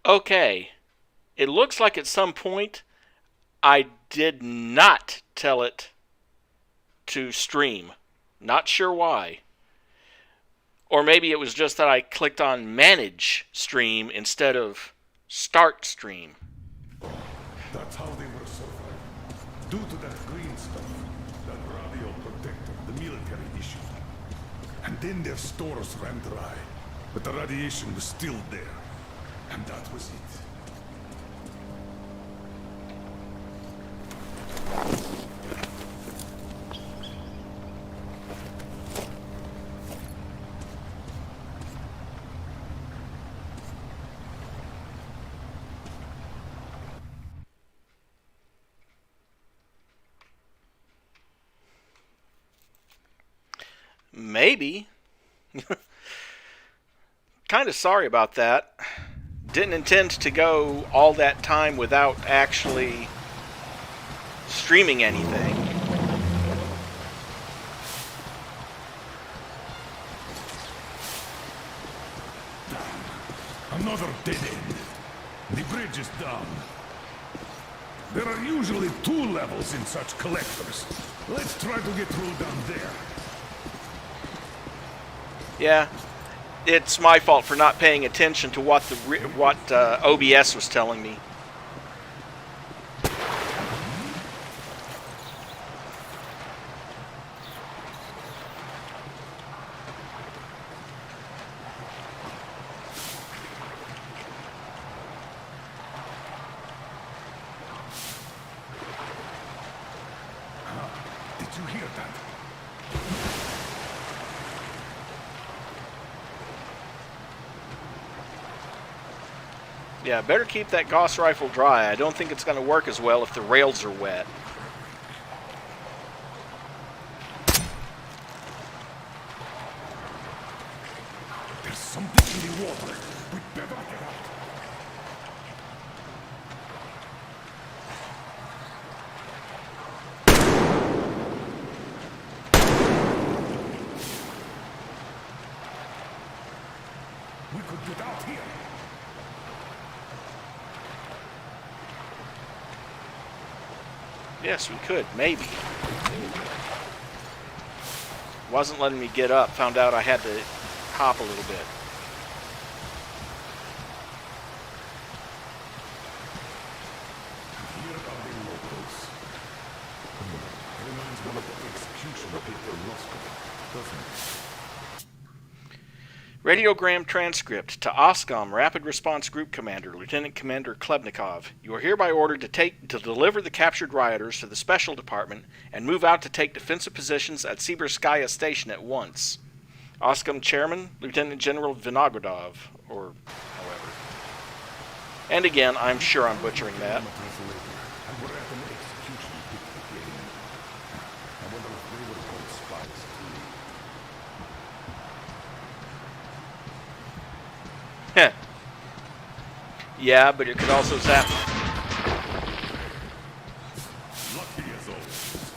Okay, it looks like at some point I did not tell it to stream. Not sure why. Or maybe it was just that I clicked on manage stream instead of start stream. That's how they were surviving. Due to that green stuff, that radio protector the military issued. And then their stores ran dry. But the radiation was still there. And that was it. Maybe. Kind of sorry about that. Didn't intend to go all that time without actually streaming anything. Another dead end. The bridge is down. There are usually 2 levels in such collectors. Let's try to get through down there. Yeah, it's my fault for not paying attention to what OBS was telling me. Did you hear that? Yeah, better keep that Gauss rifle dry. I don't think it's going to work as well if the rails are wet. There's something in the water. We'd better get out. We could get out here. Yes, we could, maybe. Wasn't letting me get up. Found out I had to hop a little bit. Here are the locals. Reminds one of the execution people in Moscow, doesn't it? Radiogram transcript to OSCOM Rapid Response Group Commander, Lieutenant Commander Klebnikov. You are hereby ordered to deliver the captured rioters to the Special Department and move out to take defensive positions at Siberskaya Station at once. OSCOM Chairman, Lieutenant General Vinogradov, or however. And again, I'm sure I'm butchering that. And we're at an execution pit again. I wonder if they were called spies too. Heh. Yeah, but it could also zap. Lucky as always.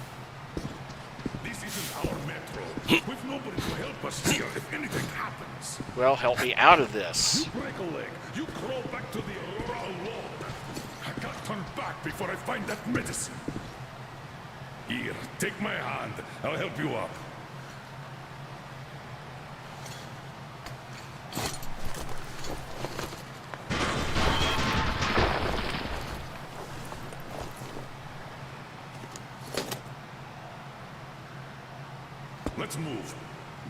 This isn't our metro. We've nobody to help us here if anything happens. Well, help me out of this. You break a leg. You crawl back to the Aurora alone. I can't turn back before I find that medicine. Here, take my hand. I'll help you up. Let's move.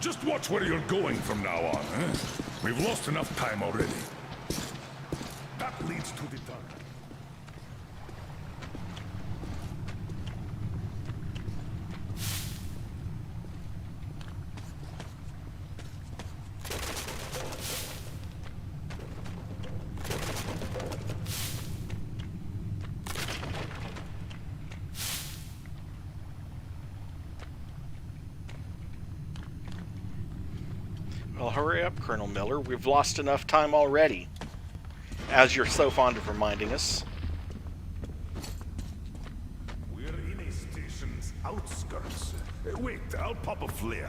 Just watch where you're going from now on, eh? We've lost enough time already. That leads to the tunnel. Well, hurry up, Colonel Miller. We've lost enough time already, as you're so fond of reminding us. We're in a station's outskirts. Wait, I'll pop a flare.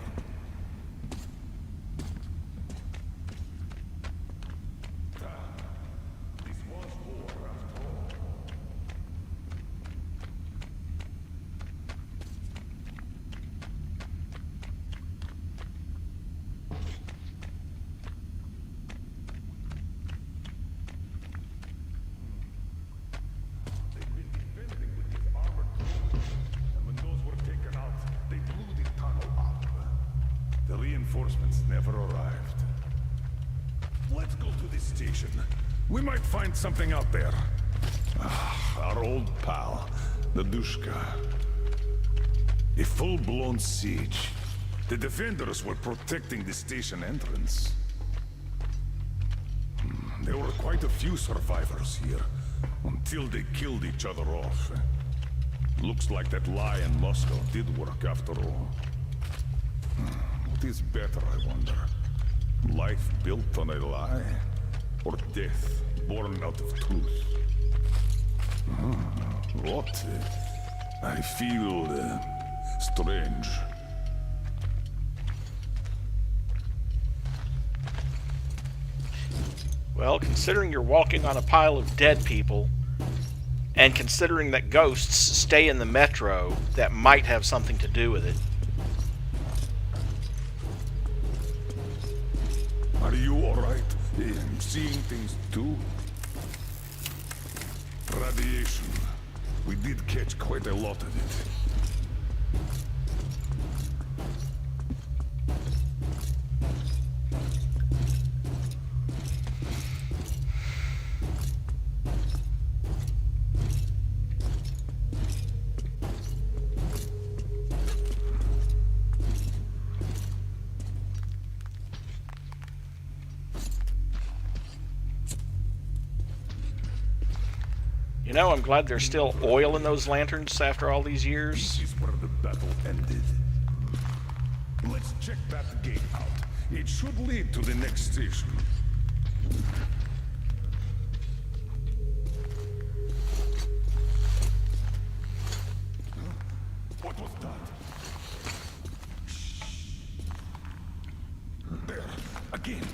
This never arrived. Let's go to the station. We might find something out there. Ah, our old pal, the Dushka. A full-blown siege. The defenders were protecting the station entrance. There were quite a few survivors here, until they killed each other off. Looks like that lie in Moscow did work after all. What is better, I wonder? Life built on a lie? Or death born out of truth? What? I feel strange. Well, considering you're walking on a pile of dead people, and considering that ghosts stay in the metro, that might have something to do with it. Are you alright? Seeing things too? Radiation. We did catch quite a lot of it. You know, I'm glad there's still oil in those lanterns after all these years. This is where the battle ended. Let's check that gate out. It should lead to the next station. What was that? There, again.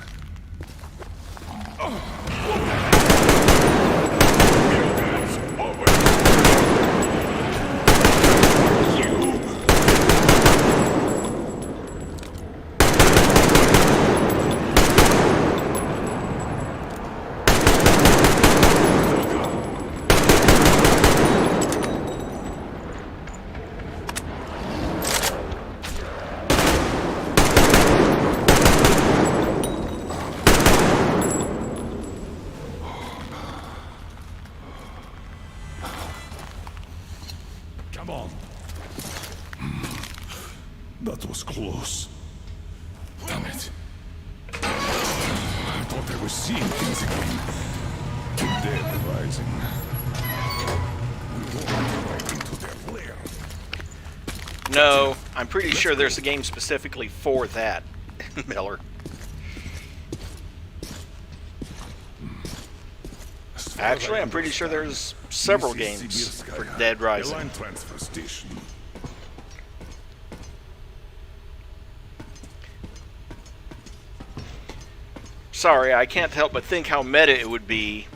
Come on. That was close. Damn it. I thought I was seeing things again. The dead rising. We walked right into their lair. No, I'm pretty sure there's a game specifically for that, Miller. Actually, I'm pretty sure there's several games for Dead Rising. Line transfer station. Sorry, I can't help but think how meta it would be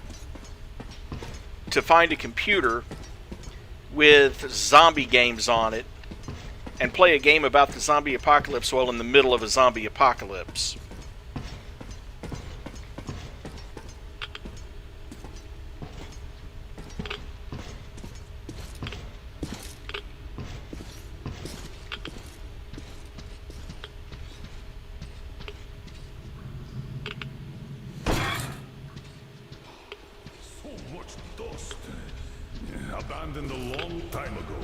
to find a computer with zombie games on it and play a game about the zombie apocalypse while in the middle of a zombie apocalypse. So much dust. Abandoned a long time ago.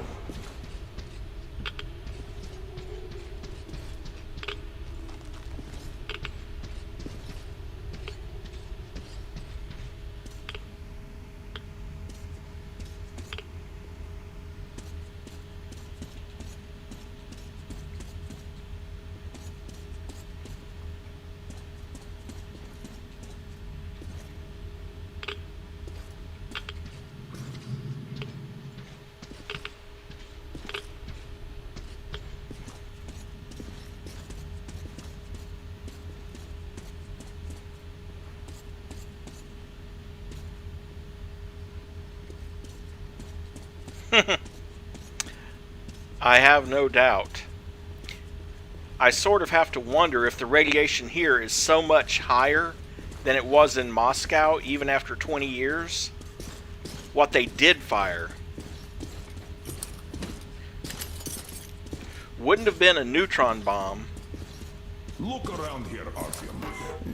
I have no doubt. I sort of have to wonder if the radiation here is so much higher than it was in Moscow, even after 20 years. What they did fire wouldn't have been a neutron bomb. Look around here, Artyom.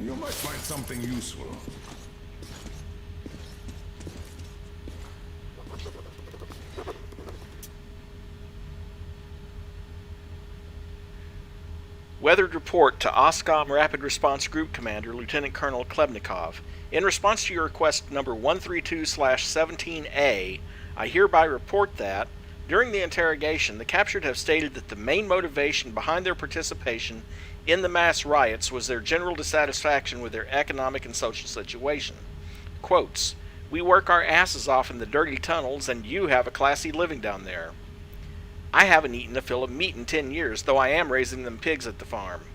You might find something useful. Weathered report to OSCOM Rapid Response Group Commander Lieutenant Colonel Klebnikov. In response to your request number 132/17A, I hereby report that, during the interrogation, the captured have stated that the main motivation behind their participation in the mass riots was their general dissatisfaction with their economic and social situation. Quotes, "We work our asses off in the dirty tunnels, and you have a classy living down there. I haven't eaten a fill of meat in 10 years, though I am raising them pigs at the farm.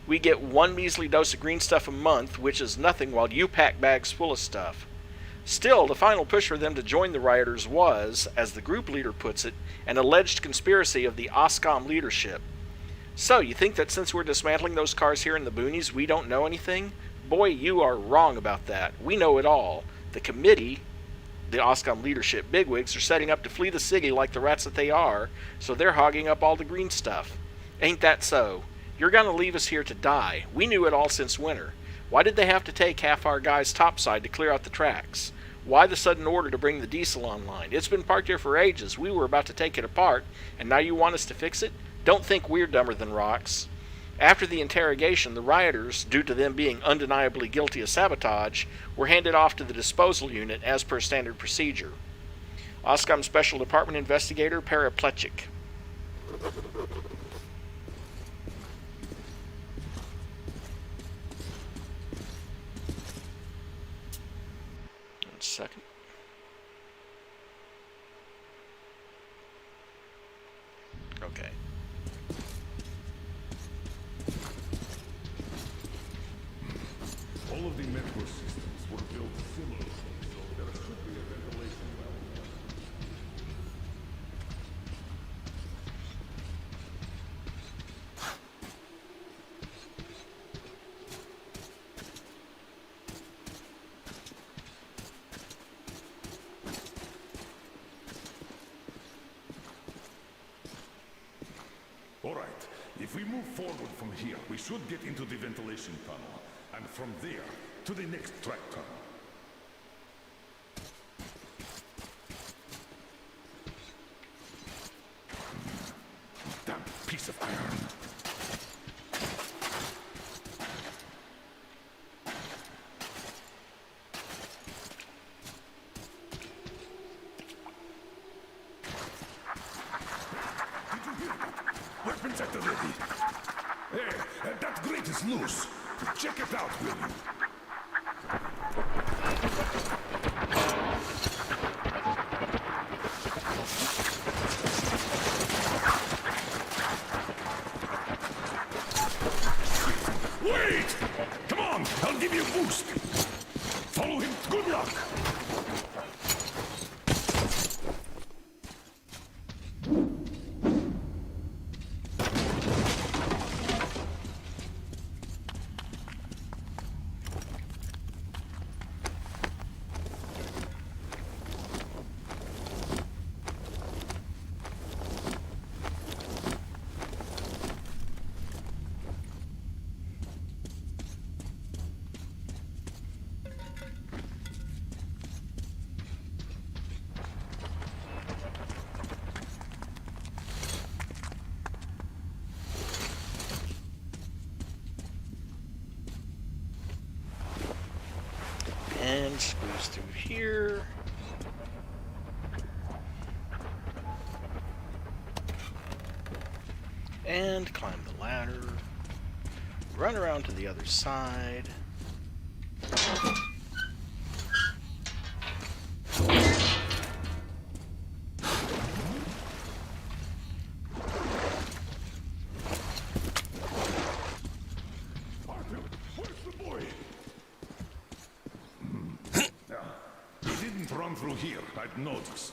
We get one measly dose of green stuff a month, which is nothing, while you pack bags full of stuff. Still, the final push for them to join the rioters was, as the group leader puts it, an alleged conspiracy of the OSCOM leadership. So, you think that since we're dismantling those cars here in the boonies, we don't know anything? Boy, you are wrong about that. We know it all. The committee, the OSCOM leadership bigwigs, are setting up to flee the city like the rats that they are, so they're hogging up all the green stuff. Ain't that so? You're gonna leave us here to die. We knew it all since winter. Why did they have to take half our guys topside to clear out the tracks? Why the sudden order to bring the diesel online? It's been parked here for ages. We were about to take it apart, and now you want us to fix it? Don't think we're dumber than rocks." After the interrogation, the rioters, due to them being undeniably guilty of sabotage, were handed off to the disposal unit as per standard procedure. OSCOM Special Department Investigator Paraplechik. One second. Okay. All of the metro systems were built similarly, so there should be a ventilation valve. All right, if we move forward from here, we should get into the ventilation tunnel, and from there to the next track tunnel. Damn piece of iron. Did you hear that? Weapons at the ready. Hey, that grate is loose. Check it out, will you? Wait! Come on, I'll give you a boost. Follow him. Good luck. And squeeze through here. And climb the ladder. Run around to the other side. Artyom, where's the boy? He didn't run through here, I'd notice.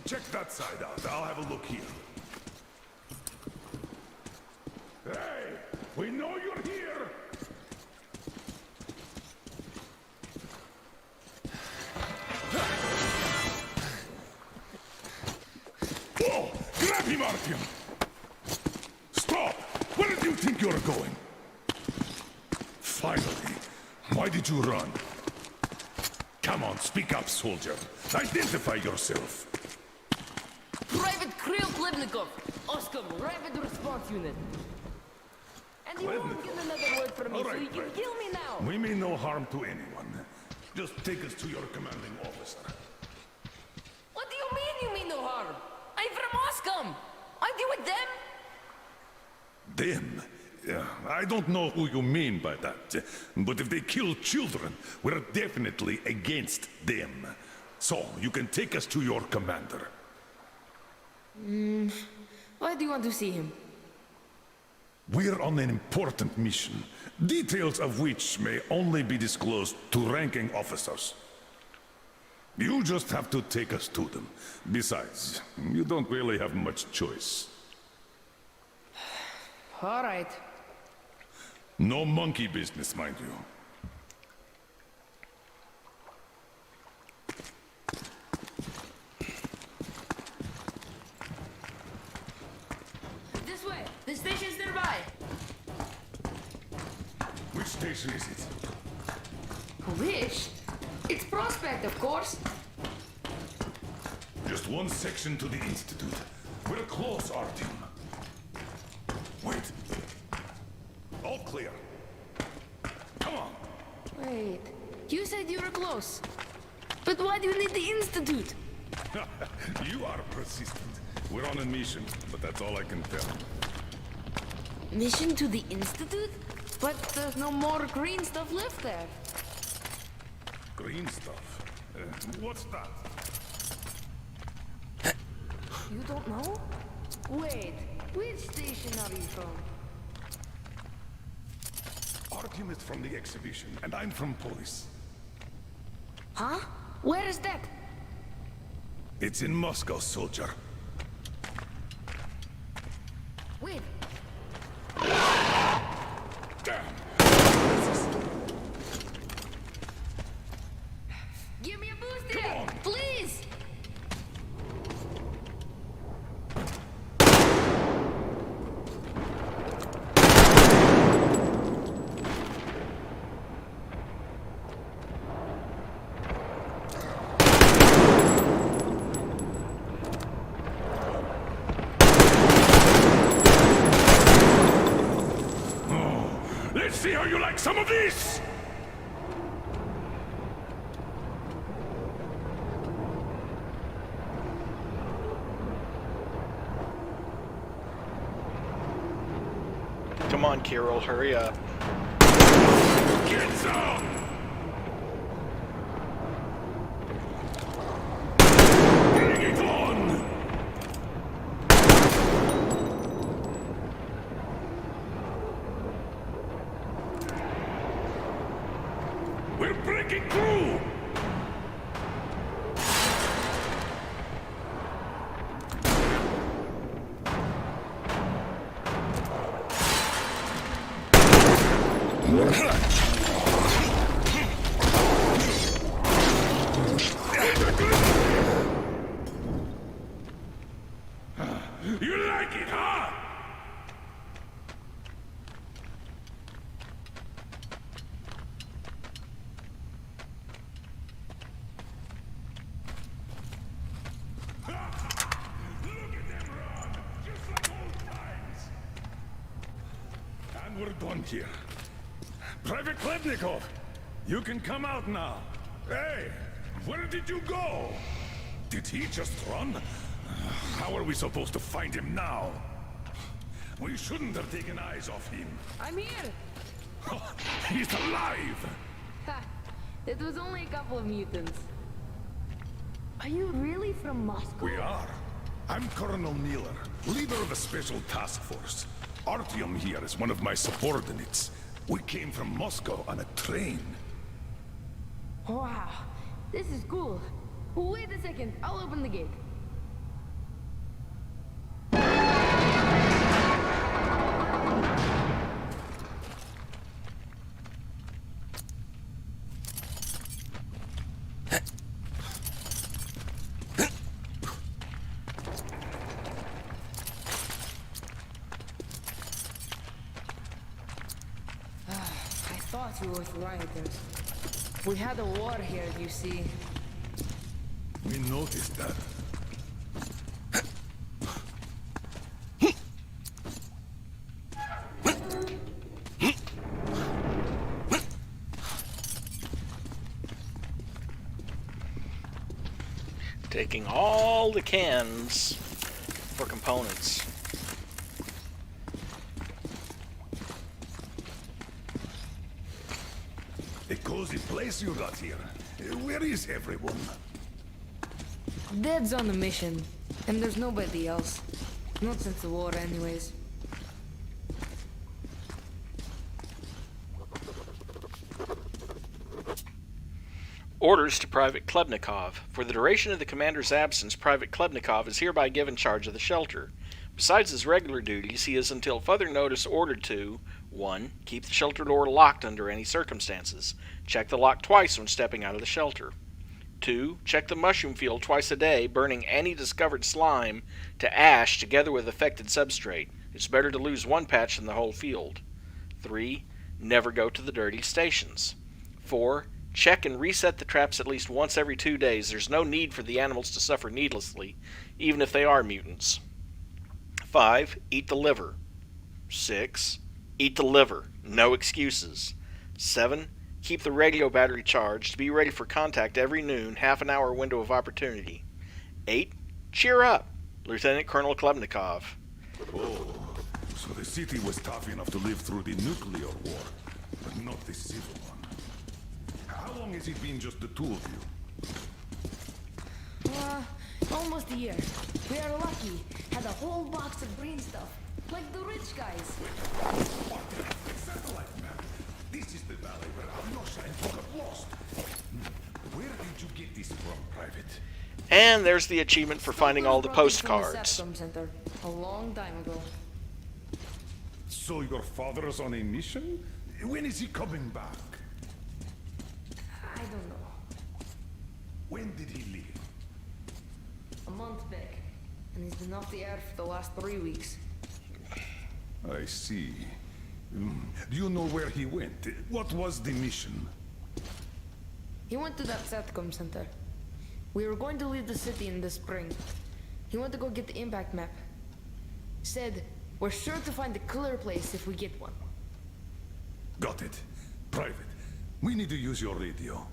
Check that side out. I'll have a look here. Hey! We know you're here! Whoa! Grab him, Artyom! Stop! Where do you think you're going? Why did you run? Come on, speak up, soldier. Identify yourself. Private Kirill Klebnikov, Oskam, Rapid Response Unit. And you won't get another word from me, All so right, you can right. kill me now. We mean no harm to anyone. Just take us to your commanding officer. What do you mean you mean no harm? I'm from Oskam. Aren't you with them? Them? Yeah, I don't know who you mean by that. But if they kill children, we're definitely against them. So, you can take us to your commander. Why do you want to see him? We're on an important mission, details of which may only be disclosed to ranking officers. You just have to take us to them. Besides, you don't really have much choice. All right. No monkey business, mind you. This way. The station's nearby. Which station is it? Which? It's Prospect, of course. Just one section to the Institute. We're close, Artyom. Wait. All clear. Come on. Wait. You said you were close. But why do you need the Institute? You are persistent. We're on a mission, but that's all I can tell. Mission to the Institute? But there's no more green stuff left there. Green stuff. What's that? You don't know? Wait, which station are you from? Artyom is from the exhibition, and I'm from police. Huh? Where is that? It's in Moscow, soldier. Wait, Damn. give me a boost Come here, on. please! Let's see how you like some of this! Come on, Kirill, hurry up. Get some! Bring it on! We're breaking through! You like it, huh? Look at them run! Just like old times! And we're done here. Private Klebnikov, you can come out now. Hey, where did you go? Did he just run? How are we supposed to find him now? We shouldn't have taken eyes off him. I'm here! He's alive! Ha! It was only a couple of mutants. Are you really from Moscow? We are. I'm Colonel Miller, leader of a special task force. Artyom here is one of my subordinates. We came from Moscow on a train. Wow, this is cool. Wait a second, I'll open the gate. I thought through with rioters. We had a war here, you see. We noticed that. Taking all the cans for components. A cozy place you got here. Where is everyone? Dad's on a mission, and there's nobody else. Not since the war, anyways. Orders to Private Klebnikov. For the duration of the commander's absence, Private Klebnikov is hereby given charge of the shelter. Besides his regular duties, he is until further notice ordered to 1. Keep the shelter door locked under any circumstances. Check the lock twice when stepping out of the shelter. 2. Check the mushroom field twice a day, burning any discovered slime to ash together with affected substrate. It's better to lose one patch than the whole field. 3. Never go to the dirty stations. 4. Check and reset the traps at least once every 2 days. There's no need for the animals to suffer needlessly, even if they are mutants. 5. Eat the liver. 6. Eat the liver. No excuses. 7. Keep the radio battery charged. Be ready for contact every noon, half an hour window of opportunity. 8. Cheer up. Lieutenant Colonel Klebnikov. Oh, so the city was tough enough to live through the nuclear war, but not the civil one. How long has it been just the two of you? Almost a year. We are lucky. Had a whole box of green stuff. Like the rich guys. What the satellite map? This is the valley where Alyosha and you got lost. Where did you get this from, Private? And there's the achievement for finding all the Brought it from the postcards. Satcom Center a long time ago. So your father's on a mission? When is he coming back? I don't know. When did he leave? A month back. And he's been off the air for the last 3 weeks. I see. Do you know where he went? What was the mission? He went to that Satcom Center. We were going to leave the city in the spring. He went to go get the impact map. Said, we're sure to find a clear place if we get one. Got it. Private, we need to use your radio.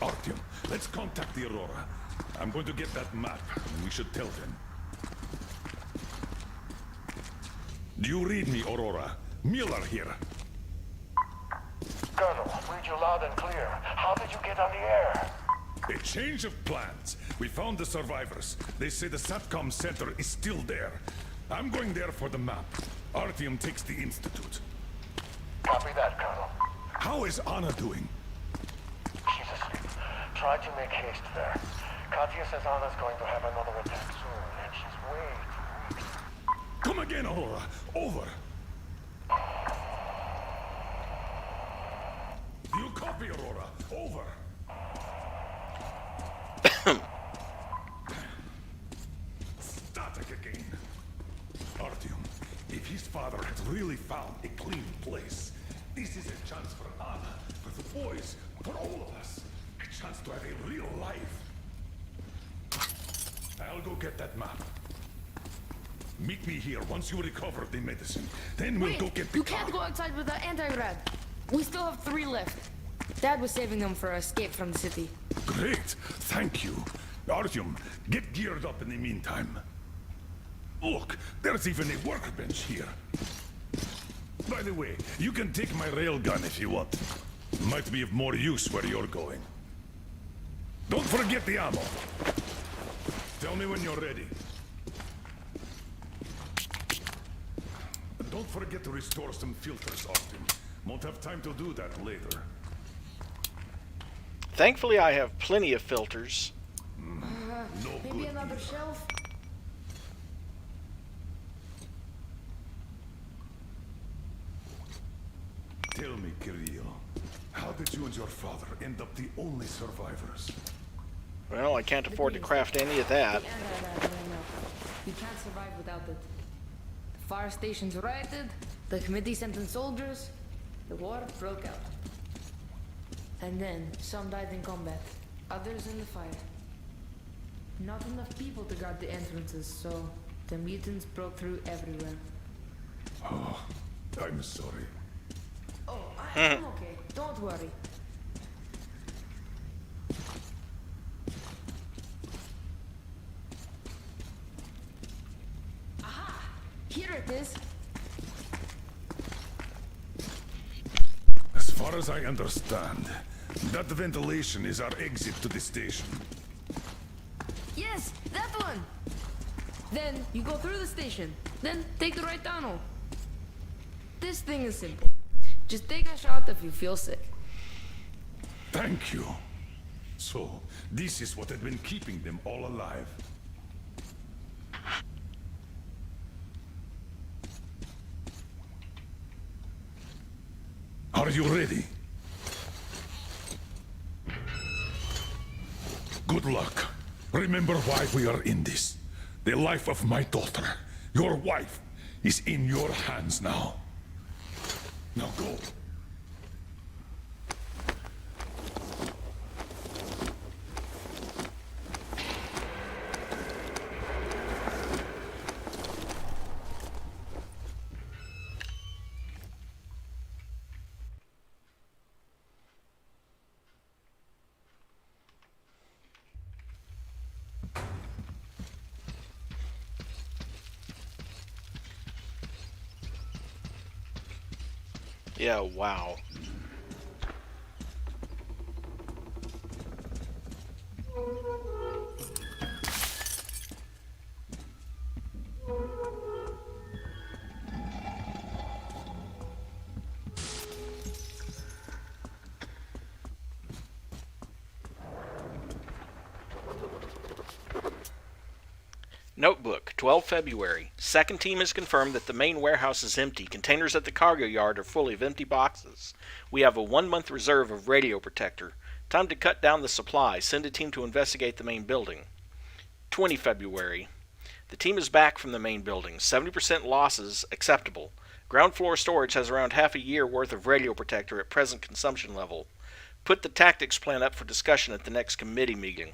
Artyom, let's contact the Aurora. I'm going to get that map, and we should tell them. Do you read me, Aurora? Miller here. Colonel, read you loud and clear. How did you get on the air? A change of plans. We found the survivors. They say the SATCOM center is still there. I'm going there for the map. Artyom takes the Institute. Copy that, Colonel. How is Anna doing? She's asleep. Try to make haste there. Katya says Anna's going to have another attack soon, and she's way too weak. Come again, Aurora. Over. Do you copy, Aurora? Over. Static again. Artyom, if his father had really found a clean place, this is a chance for Anna, for the boys, for all of us. A chance to have a real life. I'll go get that map. Meet me here once you recover the medicine. Then we'll Wait, go get the you can't go outside with the anti-rad. We still have 3 left. Dad was saving them for escape from the city. Great, thank you. Artyom, get geared up in the meantime. Look, there's even a workbench here. By the way, you can take my railgun if you want. Might be of more use where you're going. Don't forget the ammo. Tell me when you're ready. Don't forget to restore some filters, Artyom. Won't have time to do that later. Thankfully, I have plenty of filters. No Maybe good another either. shelf? Tell me, Kirill, how did you and your father end up the only survivors? Well, I can't afford to craft any of that. The anti-rad ran out. We can't survive without it. The fire station's rioted, the committee sent in soldiers, The war broke out. And then, some died in combat, others in the fire. Not enough people to guard the entrances, so the mutants broke through everywhere. Oh, I'm sorry. Oh, I'm okay. Don't worry. Aha! Here it is. As far as I understand, that ventilation is our exit to the station. Yes, that one! Then you go through the station, then take the right tunnel. This thing is simple. Just take a shot if you feel sick. Thank you. So, this is what had been keeping them all alive. Are you ready? Good luck. Remember why we are in this. The life of my daughter, your wife, is in your hands now. Now go. Yeah, wow. Notebook, 12 February. Second team has confirmed that the main warehouse is empty. Containers at the cargo yard are full of empty boxes. We have a 1-month reserve of radio protector. Time to cut down the supply. Send a team to investigate the main building. 20 February. The team is back from the main building. 70% losses acceptable. Ground floor storage has around half a year worth of radio protector at present consumption level. Put the tactics plan up for discussion at the next committee meeting.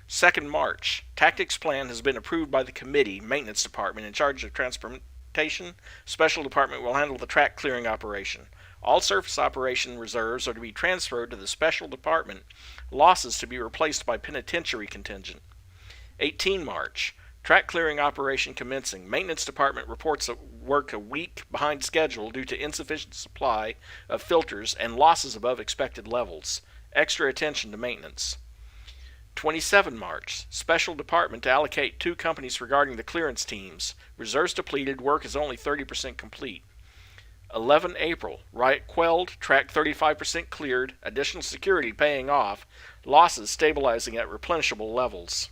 2nd March. Tactics plan has been approved by the committee. Maintenance department in charge of transportation. Special department will handle the track clearing operation. All surface operation reserves are to be transferred to the special department. Losses to be replaced by penitentiary contingent. 18 March. Track clearing operation commencing. Maintenance department reports work a week behind schedule due to insufficient supply of filters and losses above expected levels. Extra attention to maintenance. 27 March. Special department to allocate 2 companies regarding the clearance teams. Reserves depleted. Work is only 30% complete. 11 April. Riot quelled. Track 35% cleared. Additional security paying off. Losses stabilizing at replenishable levels.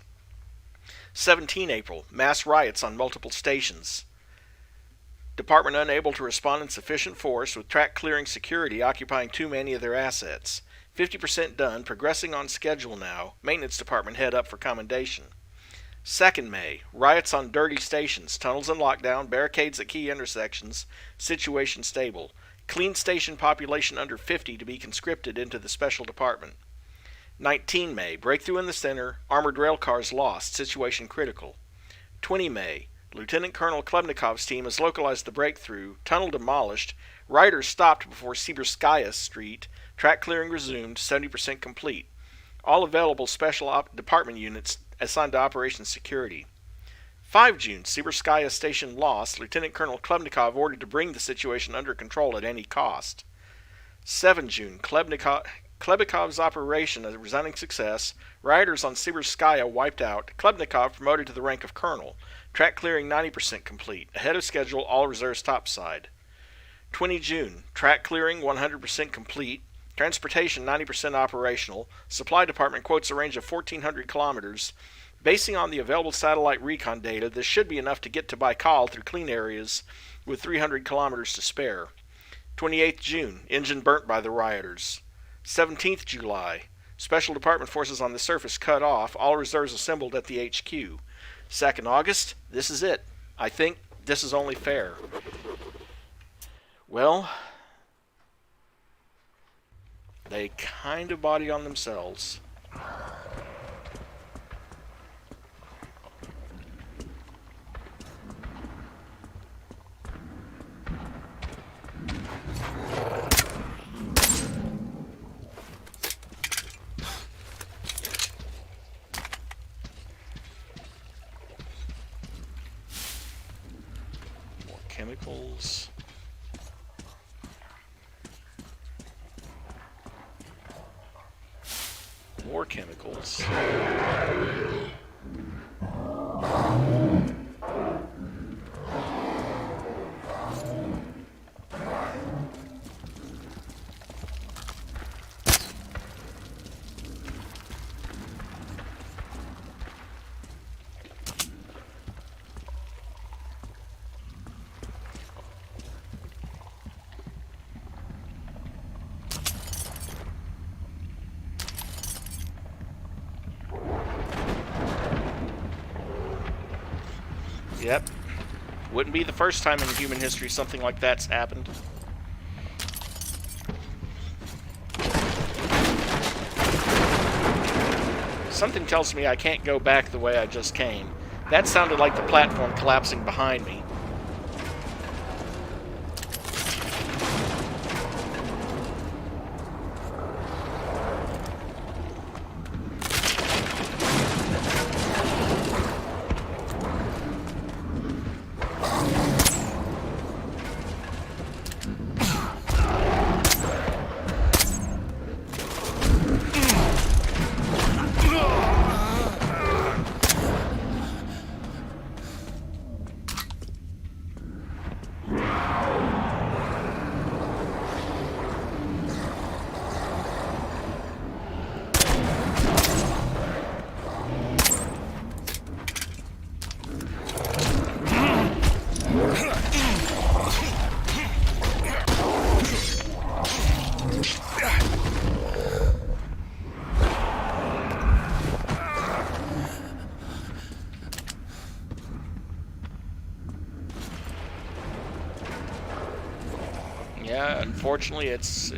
17 April. Mass riots on multiple stations. Department unable to respond in sufficient force with track clearing security occupying too many of their assets. 50% done, progressing on schedule now. Maintenance department head up for commendation. 2nd May. Riots on dirty stations. Tunnels in lockdown. Barricades at key intersections. Situation stable. Clean station population under 50 to be conscripted into the special department. 19 May. Breakthrough in the center. Armored rail cars lost. Situation critical. 20 May. Lieutenant Colonel Klebnikov's team has localized the breakthrough. Tunnel demolished. Riders stopped before Siberskaya Street. Track clearing resumed. 70% complete. All available special department units assigned to Operation Security. 5 June. Siberskaya Station lost. Lieutenant Colonel Klebnikov ordered to bring the situation under control at any cost. 7 June. Klebnikov's operation a resounding success. Rioters on Siberskaya wiped out. Klebnikov promoted to the rank of colonel. Track clearing 90% complete. Ahead of schedule, all reserves topside. 20 June. Track clearing 100% complete. Transportation 90% operational. Supply department quotes a range of 1,400 kilometers. Basing on the available satellite recon data, this should be enough to get to Baikal through clean areas with 300 kilometers to spare. 28th June. Engine burnt by the rioters. 17th July. Special department forces on the surface cut off. All reserves assembled at the HQ. 2nd August. This is it. I think this is only fair. Well, They kind of body on themselves. More chemicals. More chemicals. Yep. Wouldn't be the first time in human history something like that's happened. Something tells me I can't go back the way I just came. That sounded like the platform collapsing behind me. Yeah, unfortunately, it's...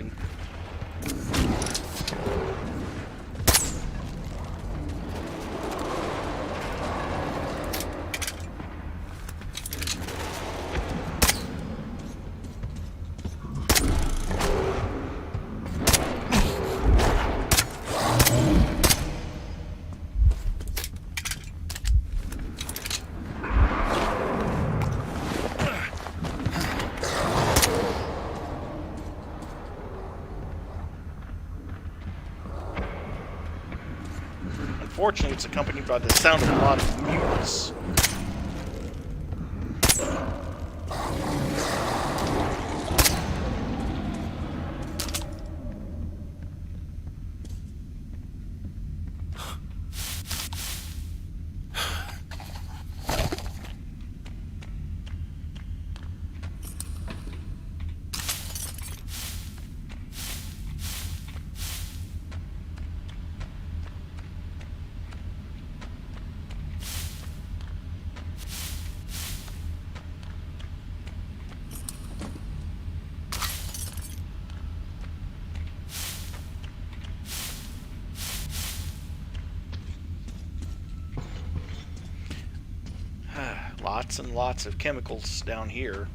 Unfortunately, it's accompanied by the sound of a lot of mutants. Lots and lots of chemicals down here.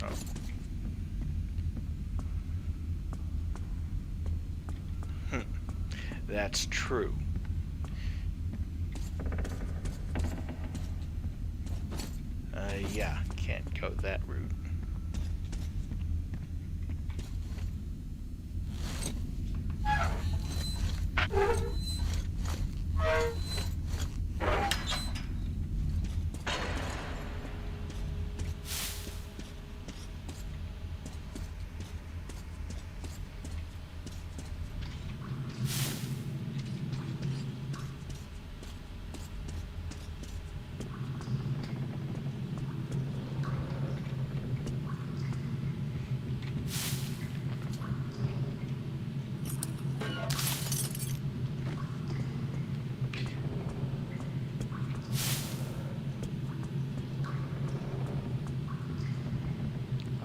Oh. That's true. Yeah, can't go that route.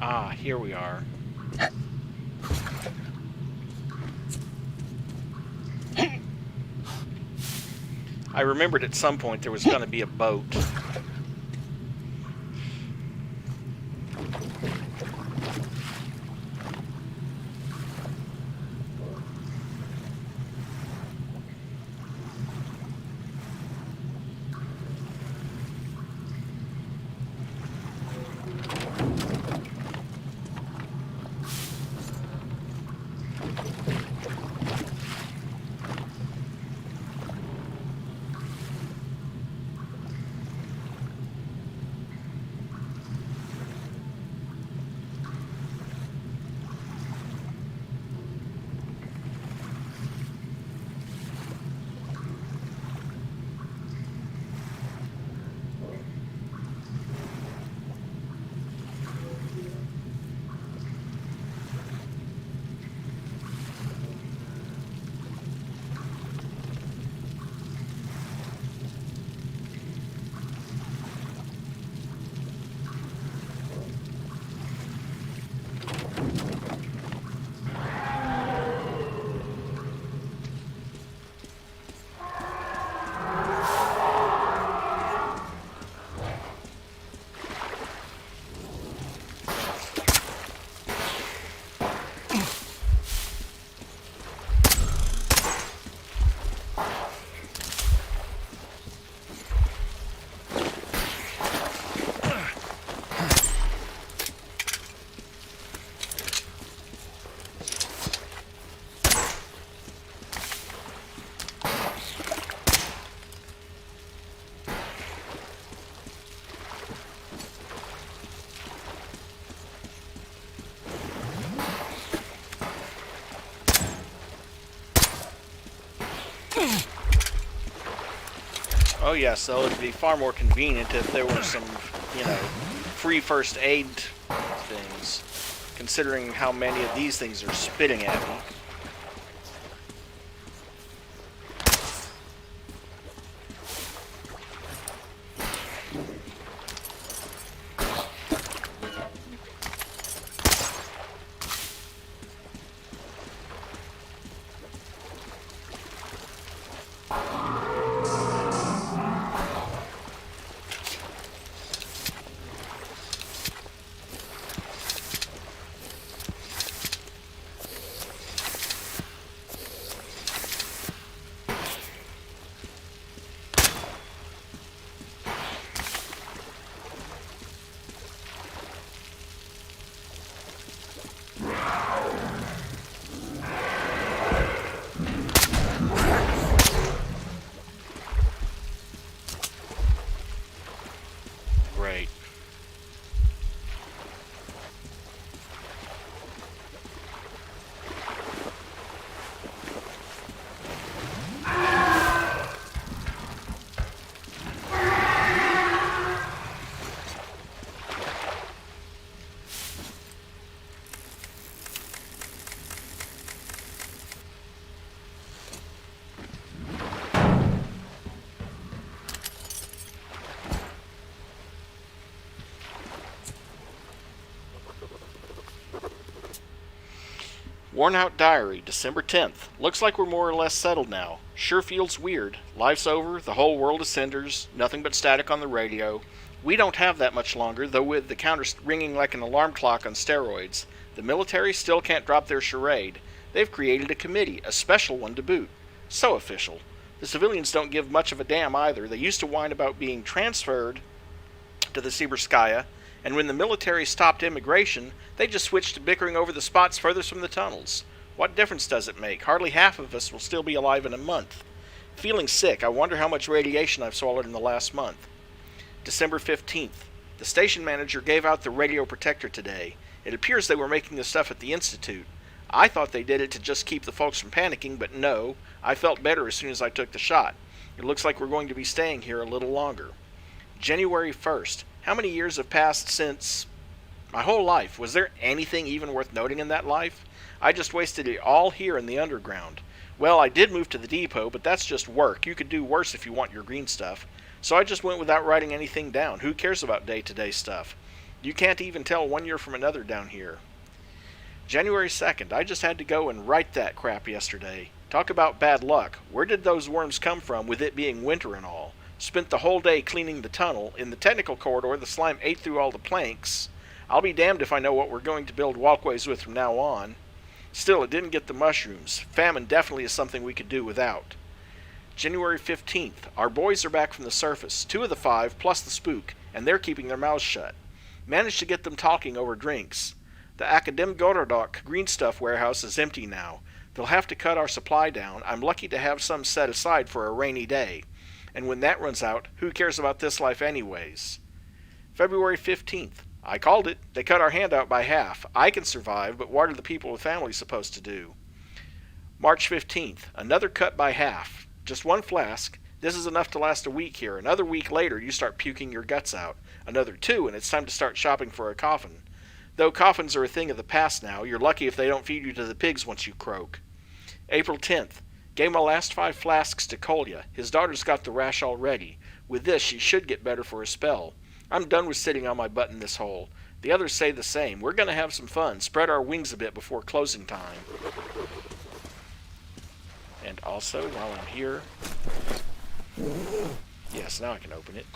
Ah, here we are. I remembered at some point there was going to be a boat. Oh yes, so it would be far more convenient if there were some, free first aid things, considering how many of these things are spitting at me. Great. Worn Out Diary, December 10th. Looks like we're more or less settled now. Sure feels weird. Life's over, the whole world is cinders, nothing but static on the radio. We don't have that much longer, though with the counter ringing like an alarm clock on steroids. The military still can't drop their charade. They've created a committee, a special one to boot. So official. The civilians don't give much of a damn either. They used to whine about being transferred to the Siberskaya, and when the military stopped immigration, they just switched to bickering over the spots furthest from the tunnels. What difference does it make? Hardly half of us will still be alive in a month. Feeling sick, I wonder how much radiation I've swallowed in the last month. December 15th. The station manager gave out the radio protector today. It appears they were making the stuff at the Institute. I thought they did it to just keep the folks from panicking, but no, I felt better as soon as I took the shot. It looks like we're going to be staying here a little longer. January 1st. How many years have passed since... My whole life. Was there anything even worth noting in that life? I just wasted it all here in the underground. Well, I did move to the depot, but that's just work. You could do worse if you want your green stuff. So I just went without writing anything down. Who cares about day-to-day stuff? You can't even tell one year from another down here. January 2nd, I just had to go and write that crap yesterday. Talk about bad luck. Where did those worms come from with it being winter and all? Spent the whole day cleaning the tunnel. In the technical corridor, the slime ate through all the planks. I'll be damned if I know what we're going to build walkways with from now on. Still, it didn't get the mushrooms. Famine definitely is something we could do without. January 15th, our boys are back from the surface, 2 of the 5 plus the spook, and they're keeping their mouths shut. Managed to get them talking over drinks. The Akademgorodok green stuff warehouse is empty now. They'll have to cut our supply down. I'm lucky to have some set aside for a rainy day. And when that runs out, who cares about this life anyways? February 15th. I called it. They cut our handout by half. I can survive, but what are the people with families supposed to do? March 15th. Another cut by half. Just 1 flask. This is enough to last a week here. Another week later, you start puking your guts out. Another 2, and it's time to start shopping for a coffin. Though coffins are a thing of the past now, you're lucky if they don't feed you to the pigs once you croak. April 10th. Gave my last 5 flasks to Kolya. His daughter's got the rash already. With this, she should get better for a spell. I'm done with sitting on my butt in this hole. The others say the same. We're going to have some fun. Spread our wings a bit before closing time. And also, while I'm here... Yes, now I can open it.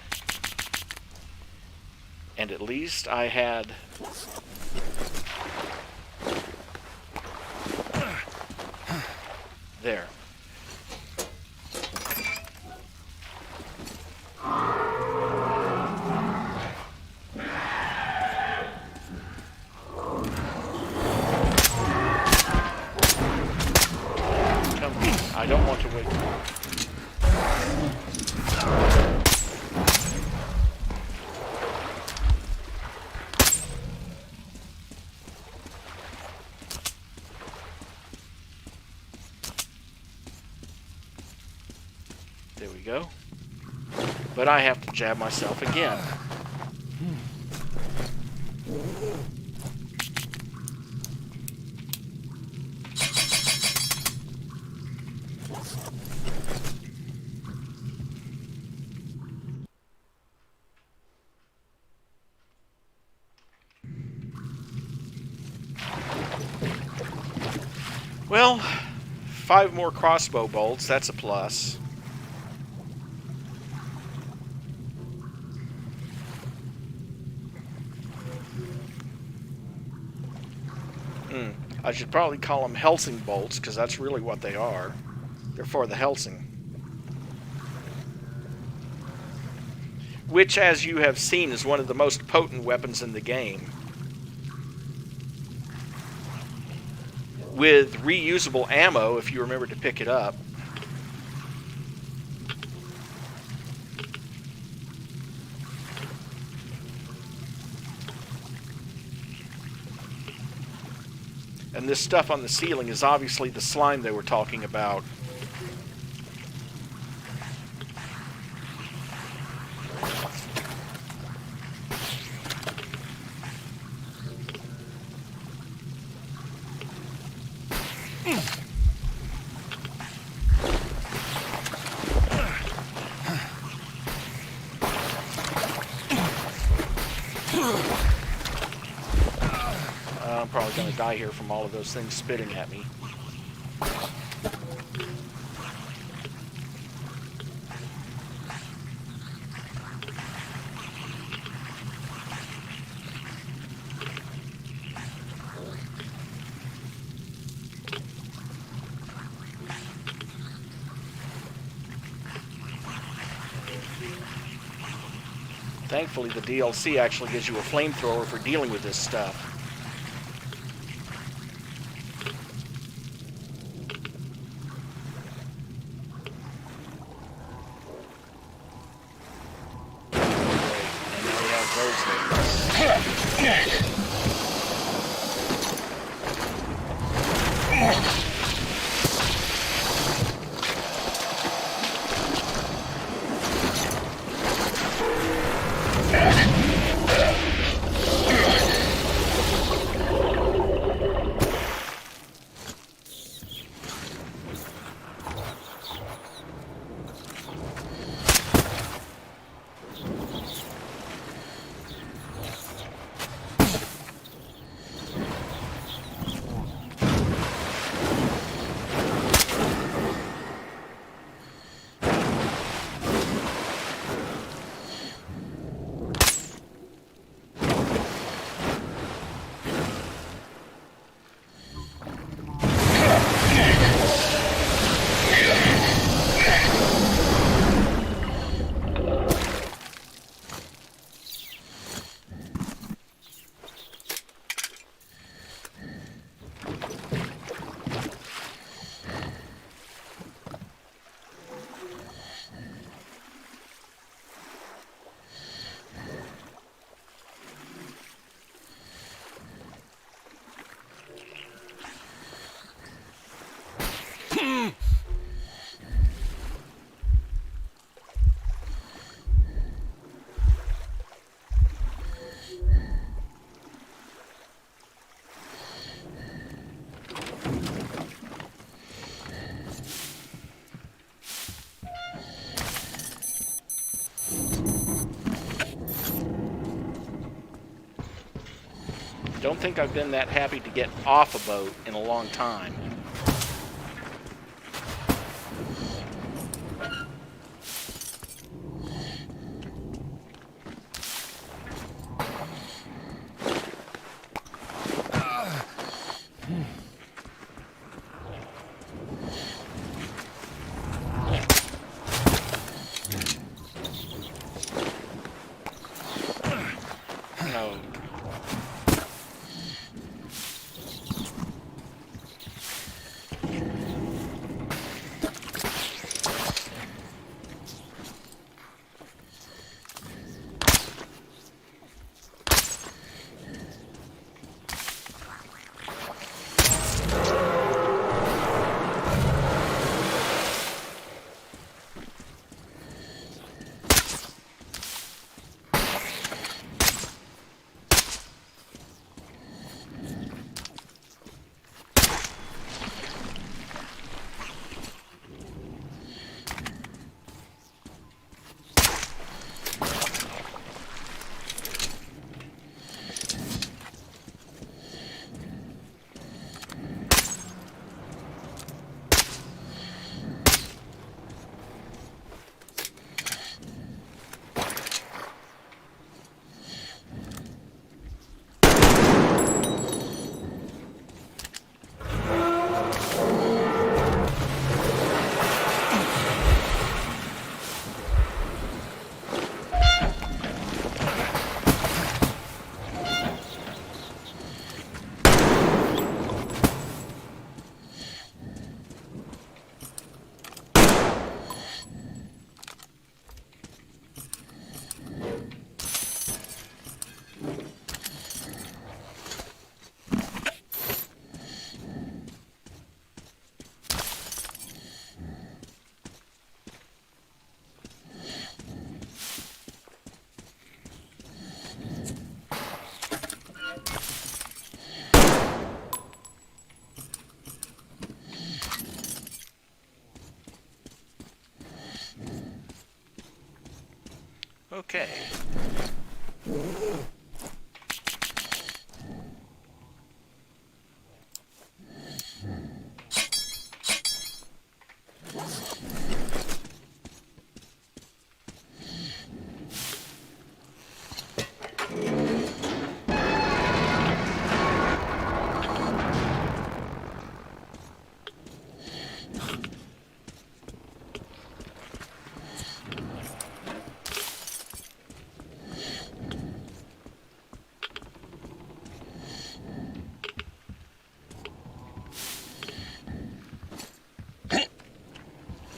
And at least I had... There. I don't want to wait. There we go. But I have to jab myself again. Well, 5 more crossbow bolts, that's a plus. I should probably call them Helsing bolts, because that's really what they are. They're for the Helsing. Which, as you have seen, is one of the most potent weapons in the game. With reusable ammo, if you remember to pick it up. And this stuff on the ceiling is obviously the slime they were talking about. I'm probably going to die here from all of those things spitting at me. Thankfully, the DLC actually gives you a flamethrower for dealing with this stuff. Don't think I've been that happy to get off a boat in a long time. No. Okay.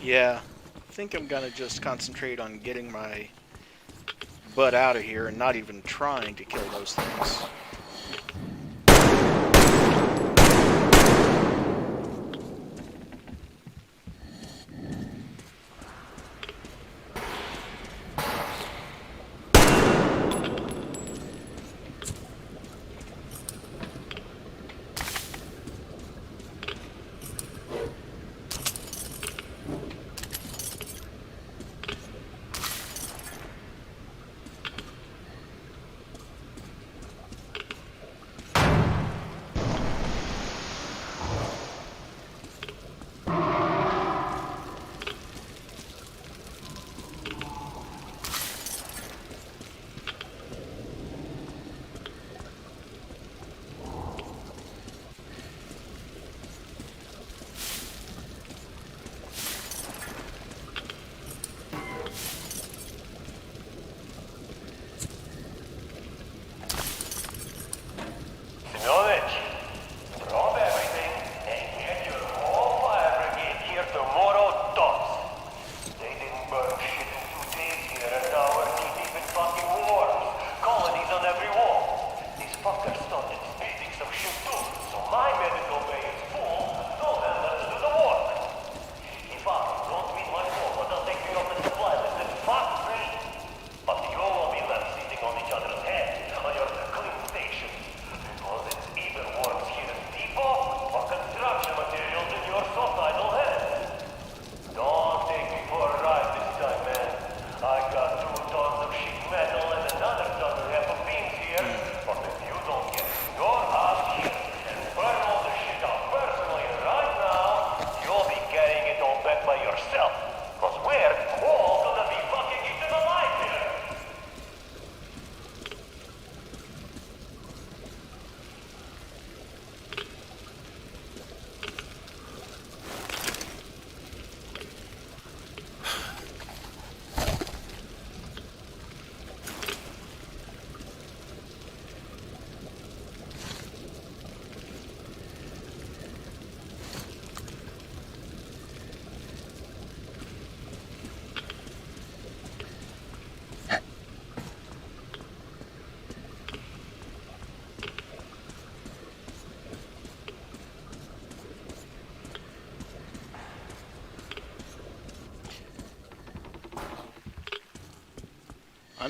Yeah, I think I'm gonna just concentrate on getting my butt out of here and not even trying to kill those things.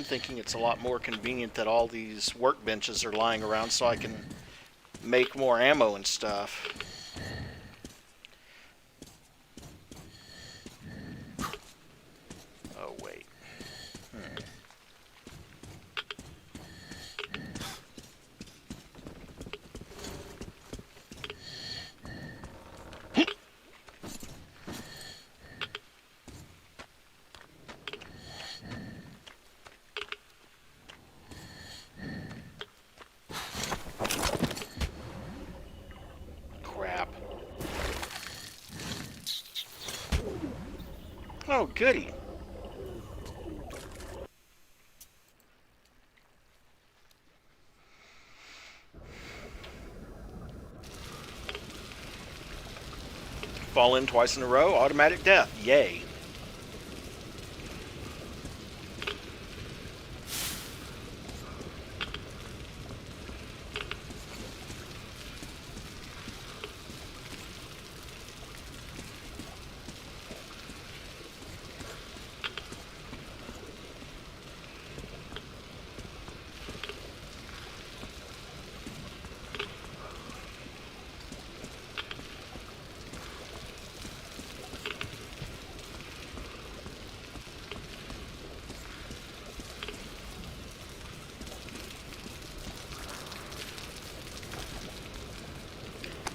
I'm thinking it's a lot more convenient that all these workbenches are lying around so I can make more ammo and stuff. Oh, wait. Crap. Oh, goody. Fall in twice in a row, automatic death. Yay.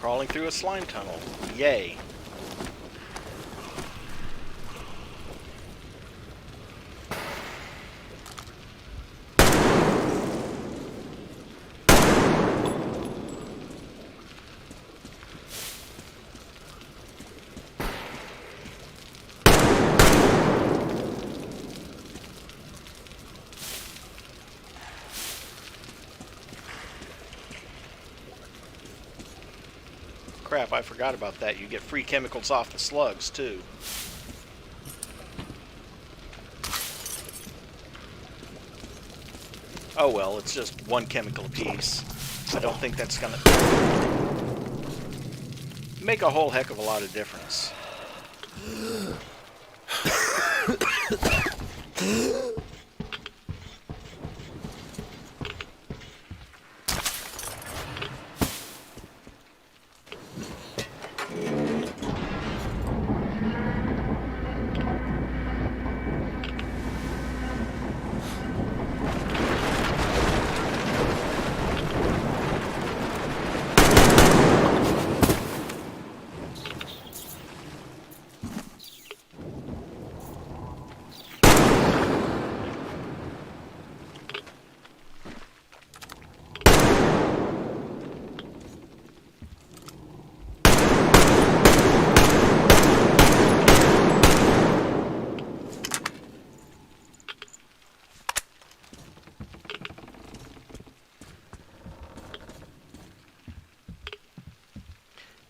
Crawling through a slime tunnel. Yay. Crap, I forgot about that. You get free chemicals off the slugs, too. Oh well, it's just one chemical apiece. I don't think that's gonna make a whole heck of a lot of difference.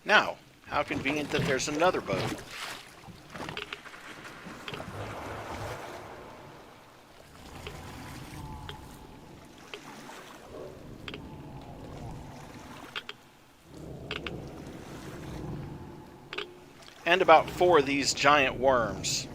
Now, how convenient that there's another boat. And about 4 of these giant worms.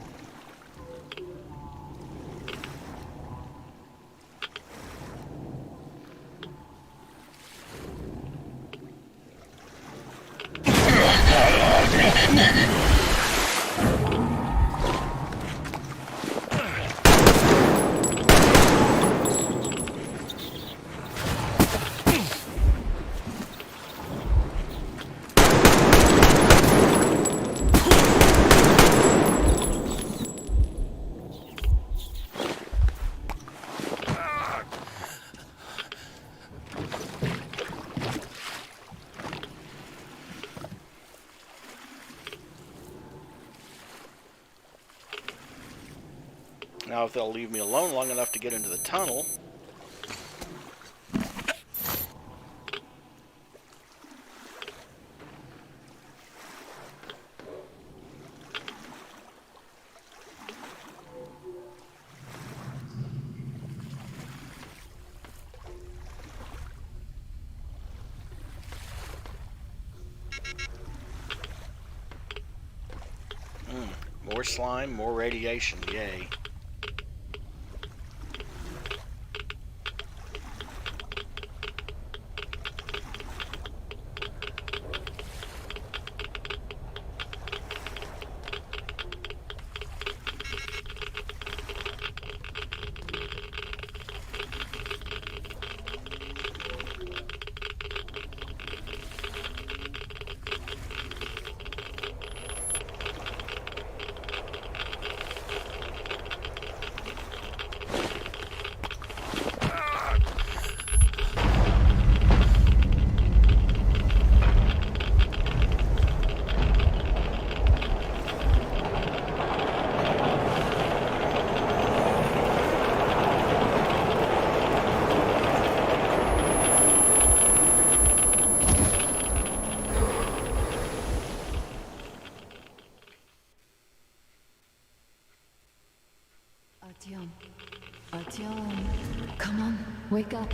Now, if they'll leave me alone long enough to get into the tunnel. More slime, more radiation, yay. Wake up.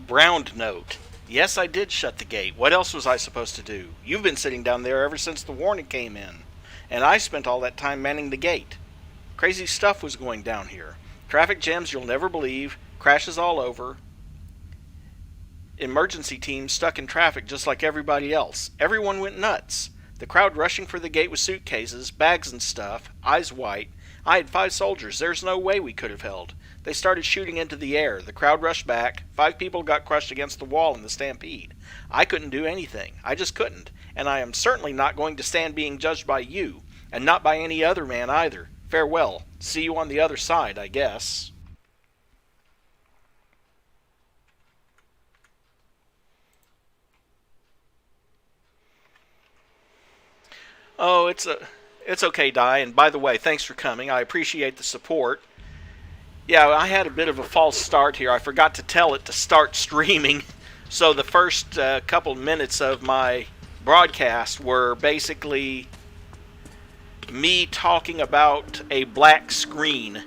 Brown note. Yes, I did shut the gate. What else was I supposed to do? You've been sitting down there ever since the warning came in. And I spent all that time manning the gate. Crazy stuff was going down here. Traffic jams you'll never believe. Crashes all over. Emergency teams stuck in traffic just like everybody else. Everyone went nuts. The crowd rushing for the gate with suitcases, bags and stuff, eyes white. I had 5 soldiers. There's no way we could have held. They started shooting into the air. The crowd rushed back. 5 people got crushed against the wall in the stampede. I couldn't do anything. I just couldn't. And I am certainly not going to stand being judged by you, and not by any other man either. Farewell. See you on the other side, I guess. Oh, it's okay, Di. And by the way, thanks for coming. I appreciate the support. Yeah, I had a bit of a false start here. I forgot to tell it to start streaming. So the first couple minutes of my broadcast were basically me talking about a black screen.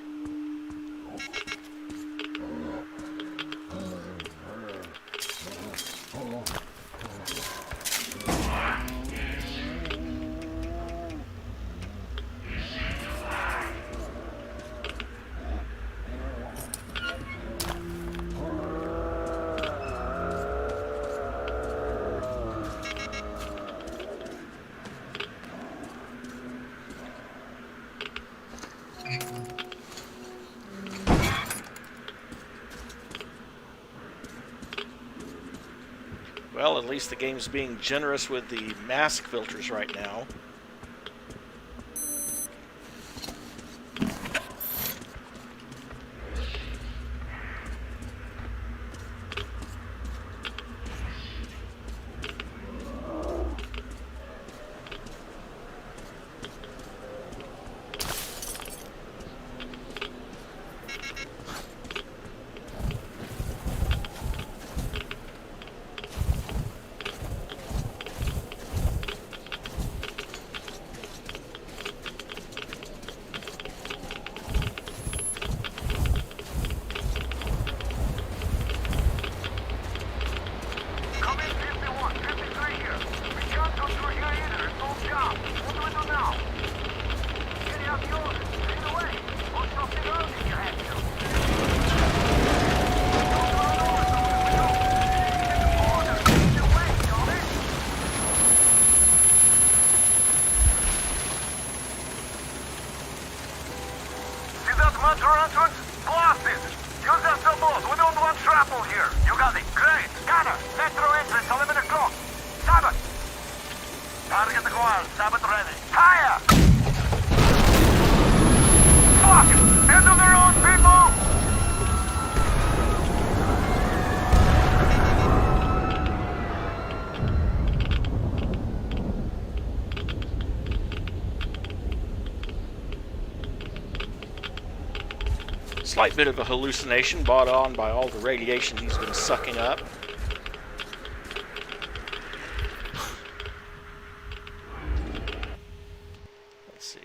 Well, at least the game's being generous with the mask filters right now. job. What do we do now? Carry out the orders. Lead the way. Or something else if you have to. Don't run over something we don't. Get the order. Lead the way, don't it? See that metro entrance? Blast it! Use that boat. We don't want shrapnel here. You got it. Great. Scanner. Metro entrance, 11 o'clock. Sabbath. Target acquired. Sabbath ready. Higher! Fuck! End of the road, people! Slight bit of a hallucination brought on by all the radiation he's been sucking up. Let's see.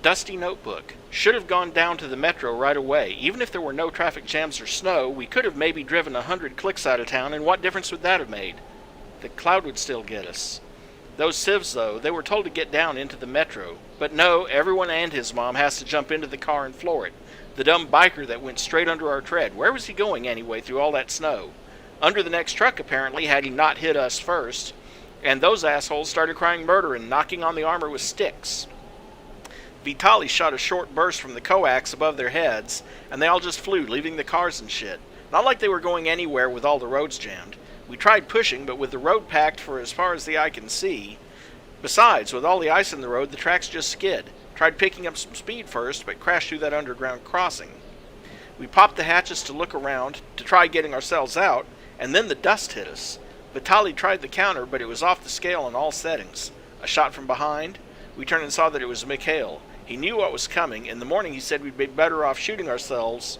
Dusty notebook. Should have gone down to the metro right away. Even if there were no traffic jams or snow, we could have maybe driven 100 clicks out of town, and what difference would that have made? The cloud would still get us. Those civs, though, they were told to get down into the metro. But no, everyone and his mom has to jump into the car and floor it. The dumb biker that went straight under our tread. Where was he going anyway through all that snow? Under the next truck, apparently, had he not hit us first. And those assholes started crying murder and knocking on the armor with sticks. Vitali shot a short burst from the coax above their heads, and they all just flew, leaving the cars and shit. Not like they were going anywhere with all the roads jammed. We tried pushing, but with the road packed for as far as the eye can see. Besides, with all the ice in the road, the tracks just skid. Tried picking up some speed first, but crashed through that underground crossing. We popped the hatches to look around, to try getting ourselves out, and then the dust hit us. Vitali tried the counter, but it was off the scale in all settings. A shot from behind. We turned and saw that it was Mikhail. He knew what was coming. In the morning he said we'd be better off shooting ourselves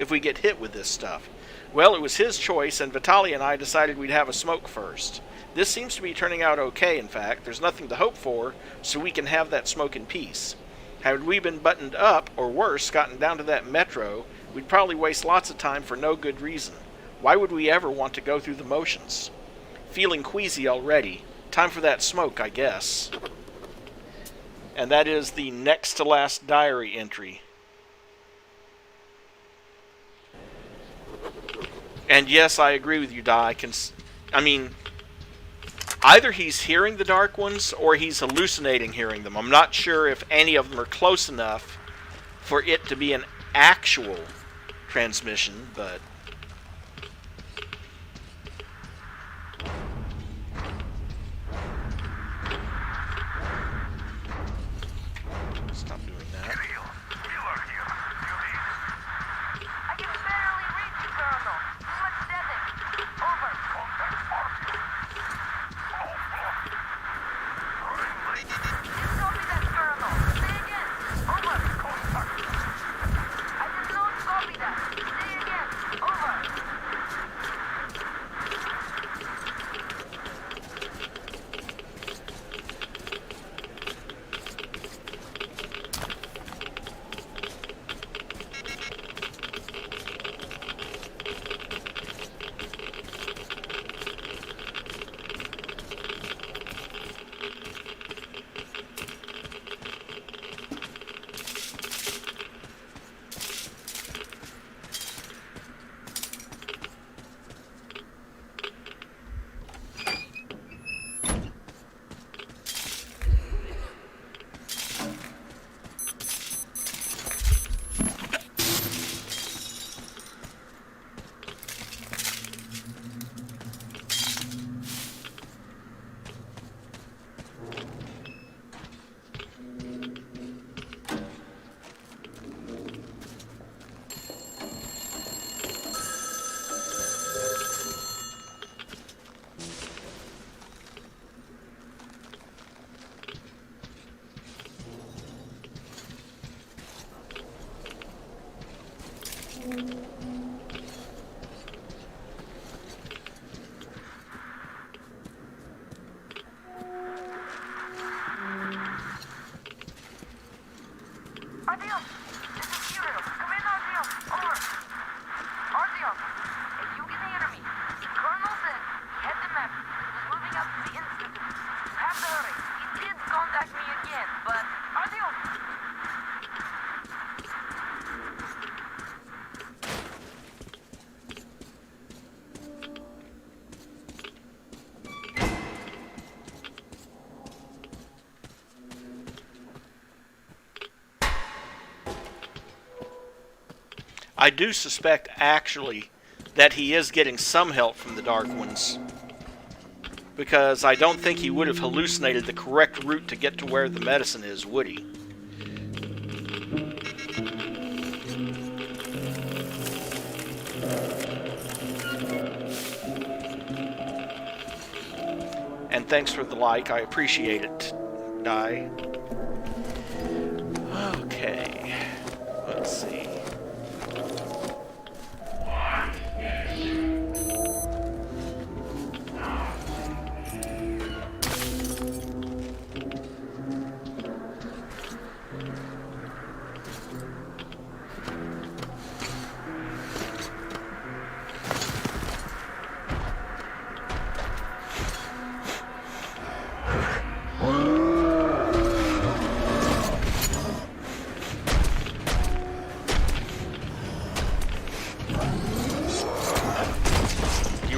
if we get hit with this stuff. Well, it was his choice, and Vitali and I decided we'd have a smoke first. This seems to be turning out okay, in fact. There's nothing to hope for, so we can have that smoke in peace. Had we been buttoned up, or worse, gotten down to that metro, we'd probably waste lots of time for no good reason. Why would we ever want to go through the motions? Feeling queasy already. Time for that smoke, I guess. And that is the next to last diary entry. And yes, I agree with you, Di. I mean, either he's hearing the Dark Ones or he's hallucinating hearing them. I'm not sure if any of them are close enough for it to be an actual transmission, but... Stop doing that. I can barely reach you, Colonel. Too much static. Over. You copy that, Colonel. Say again. Over. I did not copy that. Say again. Over. I do suspect, actually, that he is getting some help from the Dark Ones. Because I don't think he would have hallucinated the correct route to get to where the medicine is, would he? And thanks for the like, I appreciate it, Die. Okay, let's see.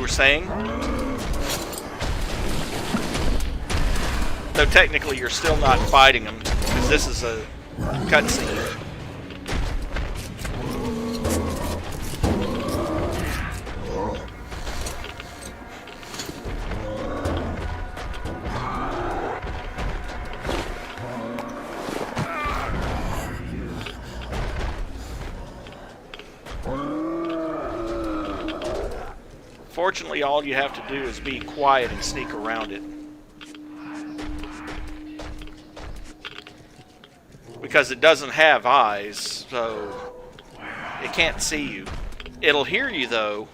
Saying? Though technically you're still not fighting them, because this is a cutscene. Fortunately, all you have to do is be quiet and sneak around it. Because it doesn't have eyes, so it can't see you. It'll hear you, though.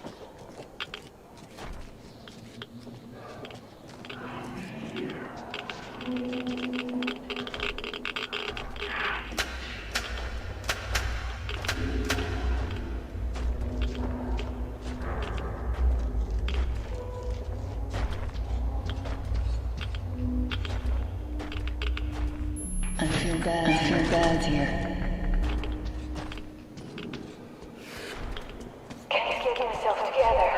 I feel bad here. Can you get yourself together?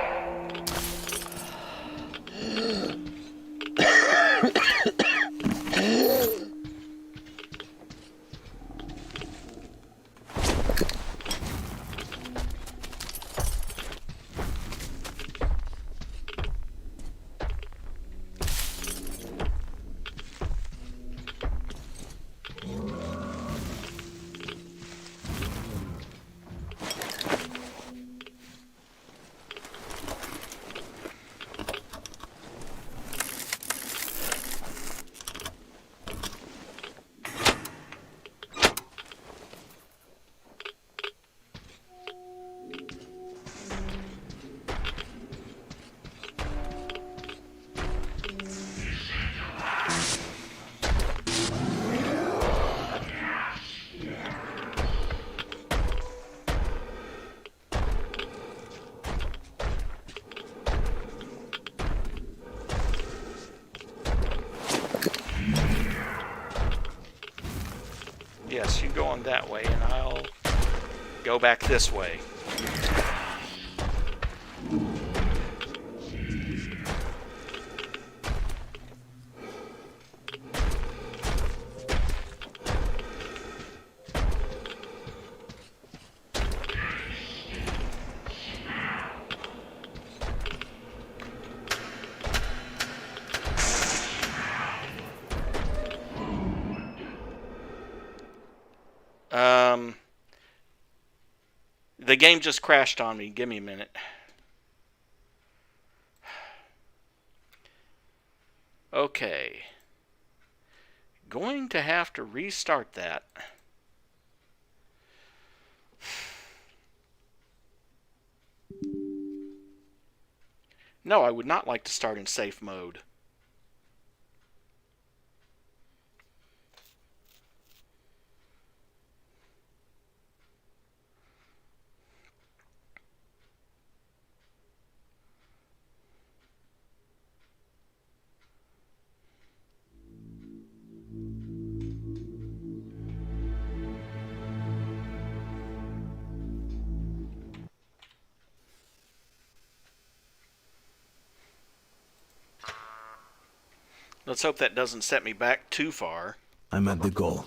Yes, you go on that way, and I'll go back this way. The game just crashed on me. Give me a minute. Okay. Going to have to restart that. No, I would not like to start in safe mode. Let's hope that doesn't set me back too far. I'm at the goal.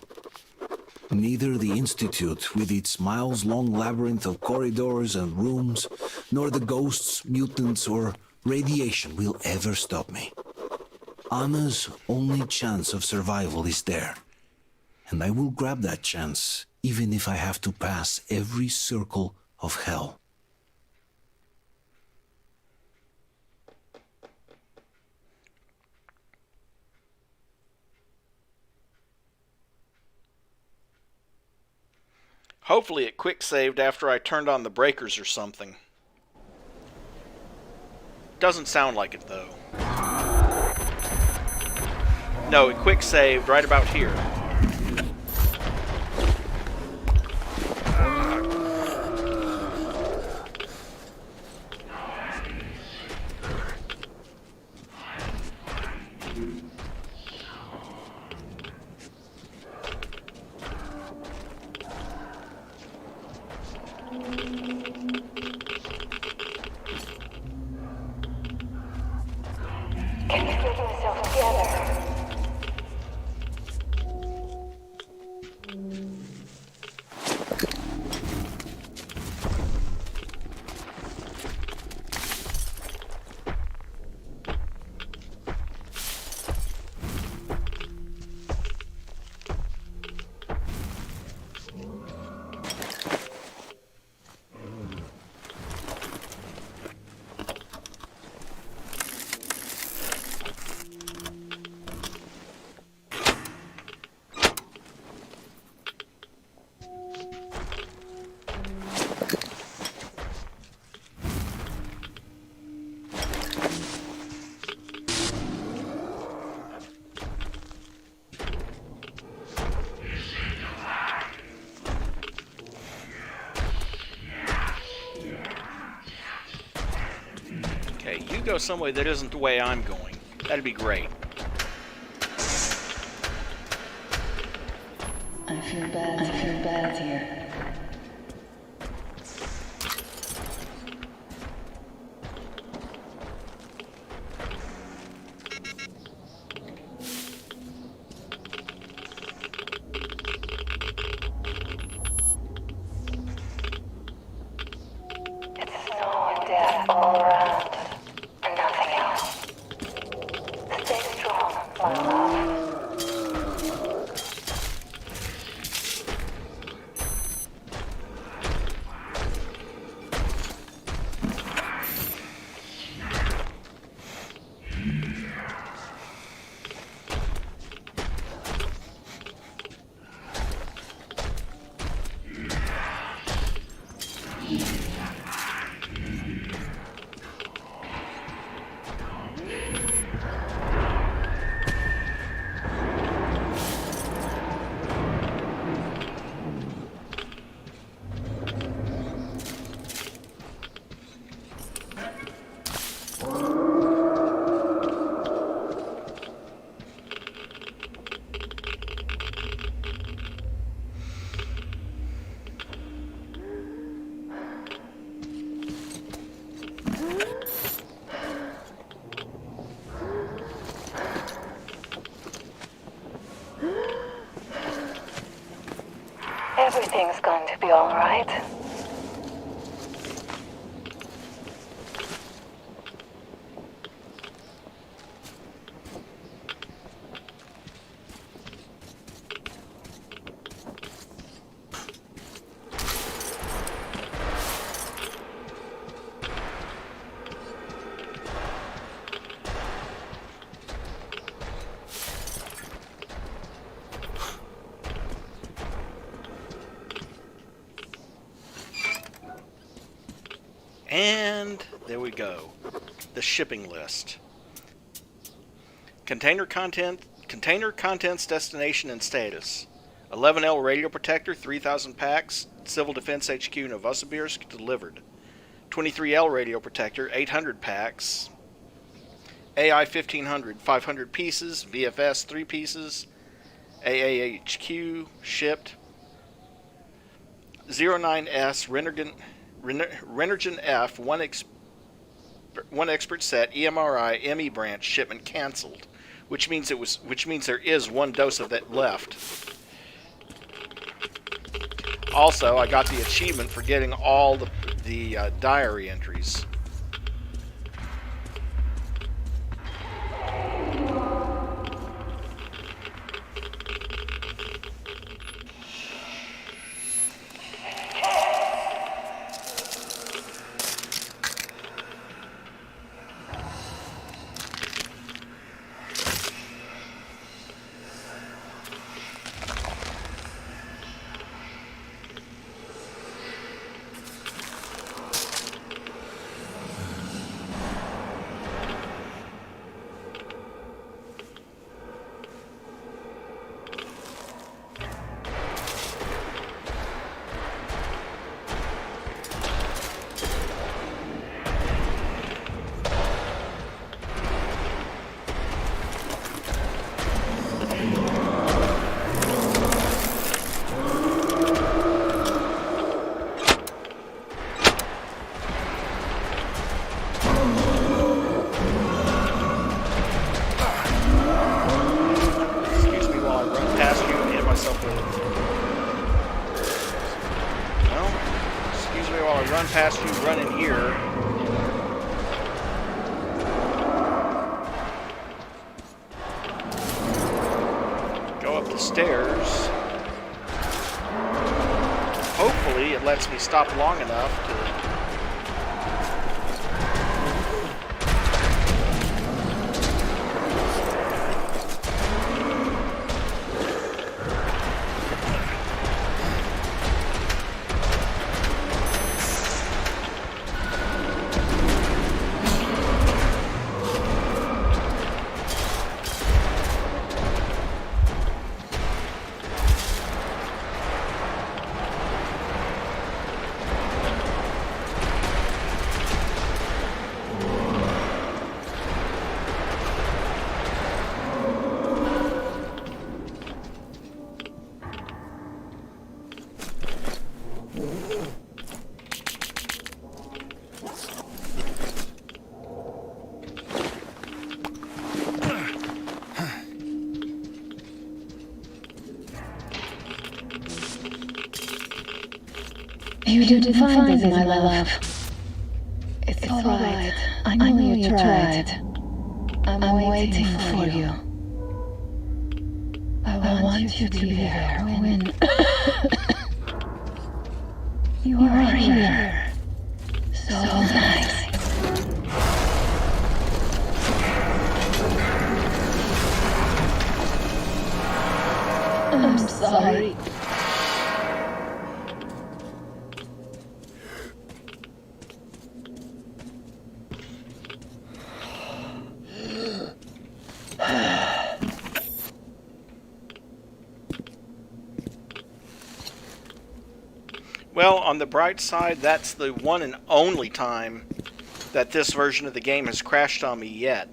Neither the Institute, with its miles-long labyrinth of corridors and rooms, nor the ghosts, mutants, or radiation will ever stop me. Anna's only chance of survival is there, and I will grab that chance, even if I have to pass every circle of hell. Hopefully it quick saved after I turned on the breakers or something. Doesn't sound like it though. No, it quick saved right about here. Can you get yourself together? Okay, you go some way that isn't the way I'm going. That'd be great. I feel bad here. It's snow and death all around. And nothing else. Stay strong, my love. Everything's going to be all right. And there we go. The shipping list. Container contents, destination, and status. 11L radio protector, 3,000 packs, Civil Defense HQ, Novosibirsk, delivered. 23L radio protector, 800 packs. AI 1500, 500 pieces. VFS, 3 pieces. AAHQ, shipped. 09S Renergen F, one expert set, EMRI, ME branch, shipment canceled. Which means there is one dose of that left. Also, I got the achievement for getting all the diary entries. Excuse me while I run past you and hit myself with it. Well, excuse me while I run past you, run in here. Go up the stairs. Hopefully it lets me stop long enough to... You didn't find this, my love. It's alright. I know you tried. I'm waiting for you. I want you to be there when you are here. So nice. I'm sorry. Well, on the bright side, that's the one and only time that this version of the game has crashed on me yet.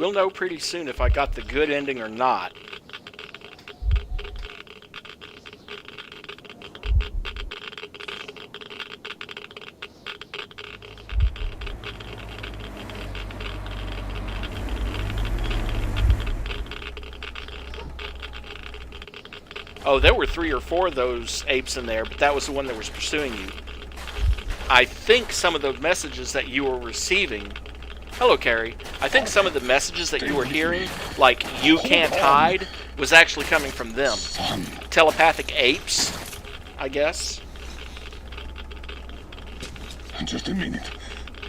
We'll know pretty soon if I got the good ending or not. Oh, there were 3 or 4 of those apes in there, but that was the one that was pursuing you. I think some of the messages that you were receiving... Hello, Carrie. I think some of the messages that you were hearing, like, you can't hide, was actually coming from them. Telepathic apes, I guess. Just a minute.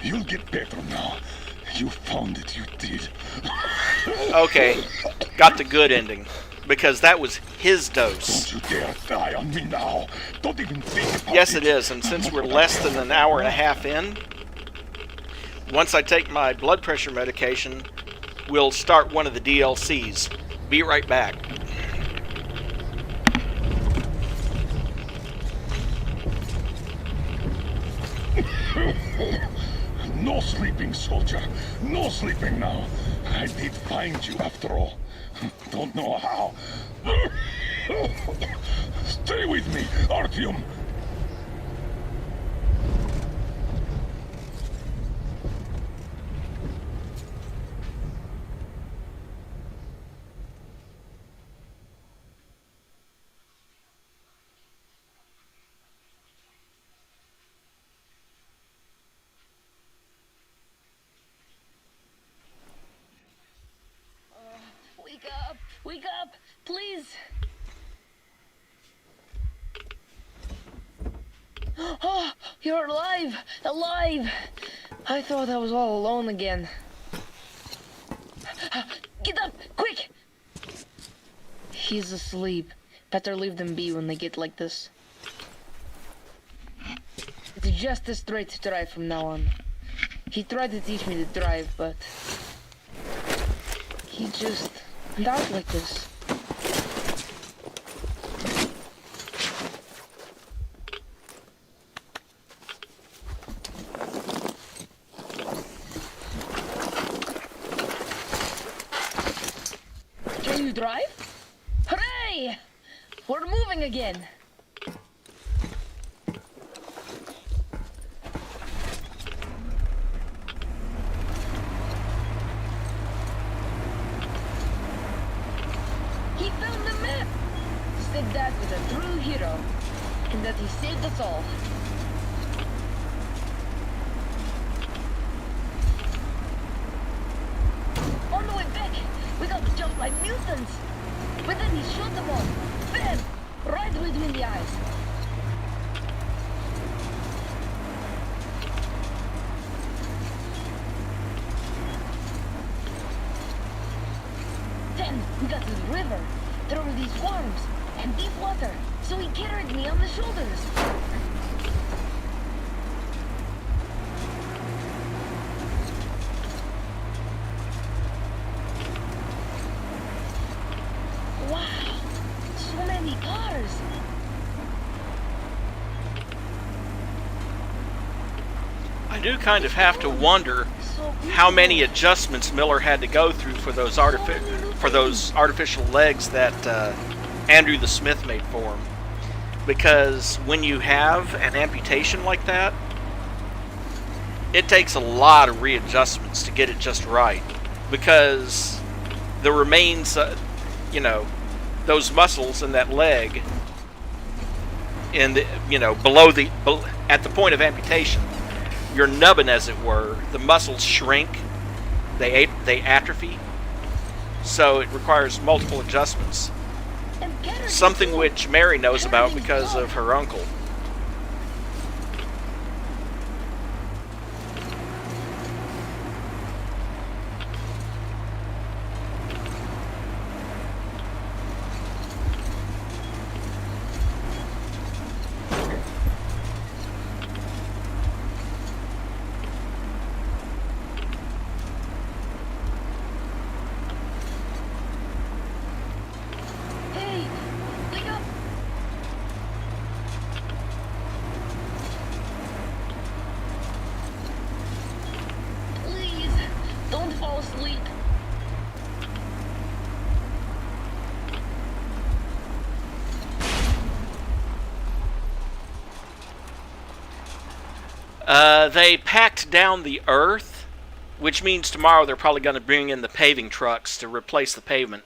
You'll get better now. You found it, you did. Okay, got the good ending. Because that was his dose. Don't you dare die on me now. Don't even think about Yes, it is, and since we're less than an hour and a half in, once I take my blood pressure medication, we'll start one of the DLCs. Be right back. No sleeping, soldier. No sleeping now. I did find you after all. Don't know how. Stay with me, Artyom. Wake up! Wake up! Please! Oh, you're alive! Alive! I thought I was all alone again. Get up! Quick! He's asleep. Better leave them be when they get like this. It's just a straight drive from now on. He tried to teach me to drive, but... he just... went out like this. Can you drive? Hooray! We're moving again. He found the map! Said that was a true hero. And that he saved us all. On the way back, we got jumped by mutants. But then he shot them all. Bam! Right between the eyes. Then we got to the river. There were these worms and deep water. So he carried me on the shoulders. Wow, so many cars. I do kind of have to wonder So how many adjustments Miller had to go through for those artificial legs that Andrew the Smith made for him. Because when you have an amputation like that, it takes a lot of readjustments to get it just right. Because the remains, those muscles in that leg, in the, at the point of amputation, you're nubbin, as it were. The muscles shrink, they atrophy, so it requires multiple adjustments. Something which Mary knows about because of her uncle. Hey, wake up! They packed down the earth, which means tomorrow they're probably going to bring in the paving trucks to replace the pavement.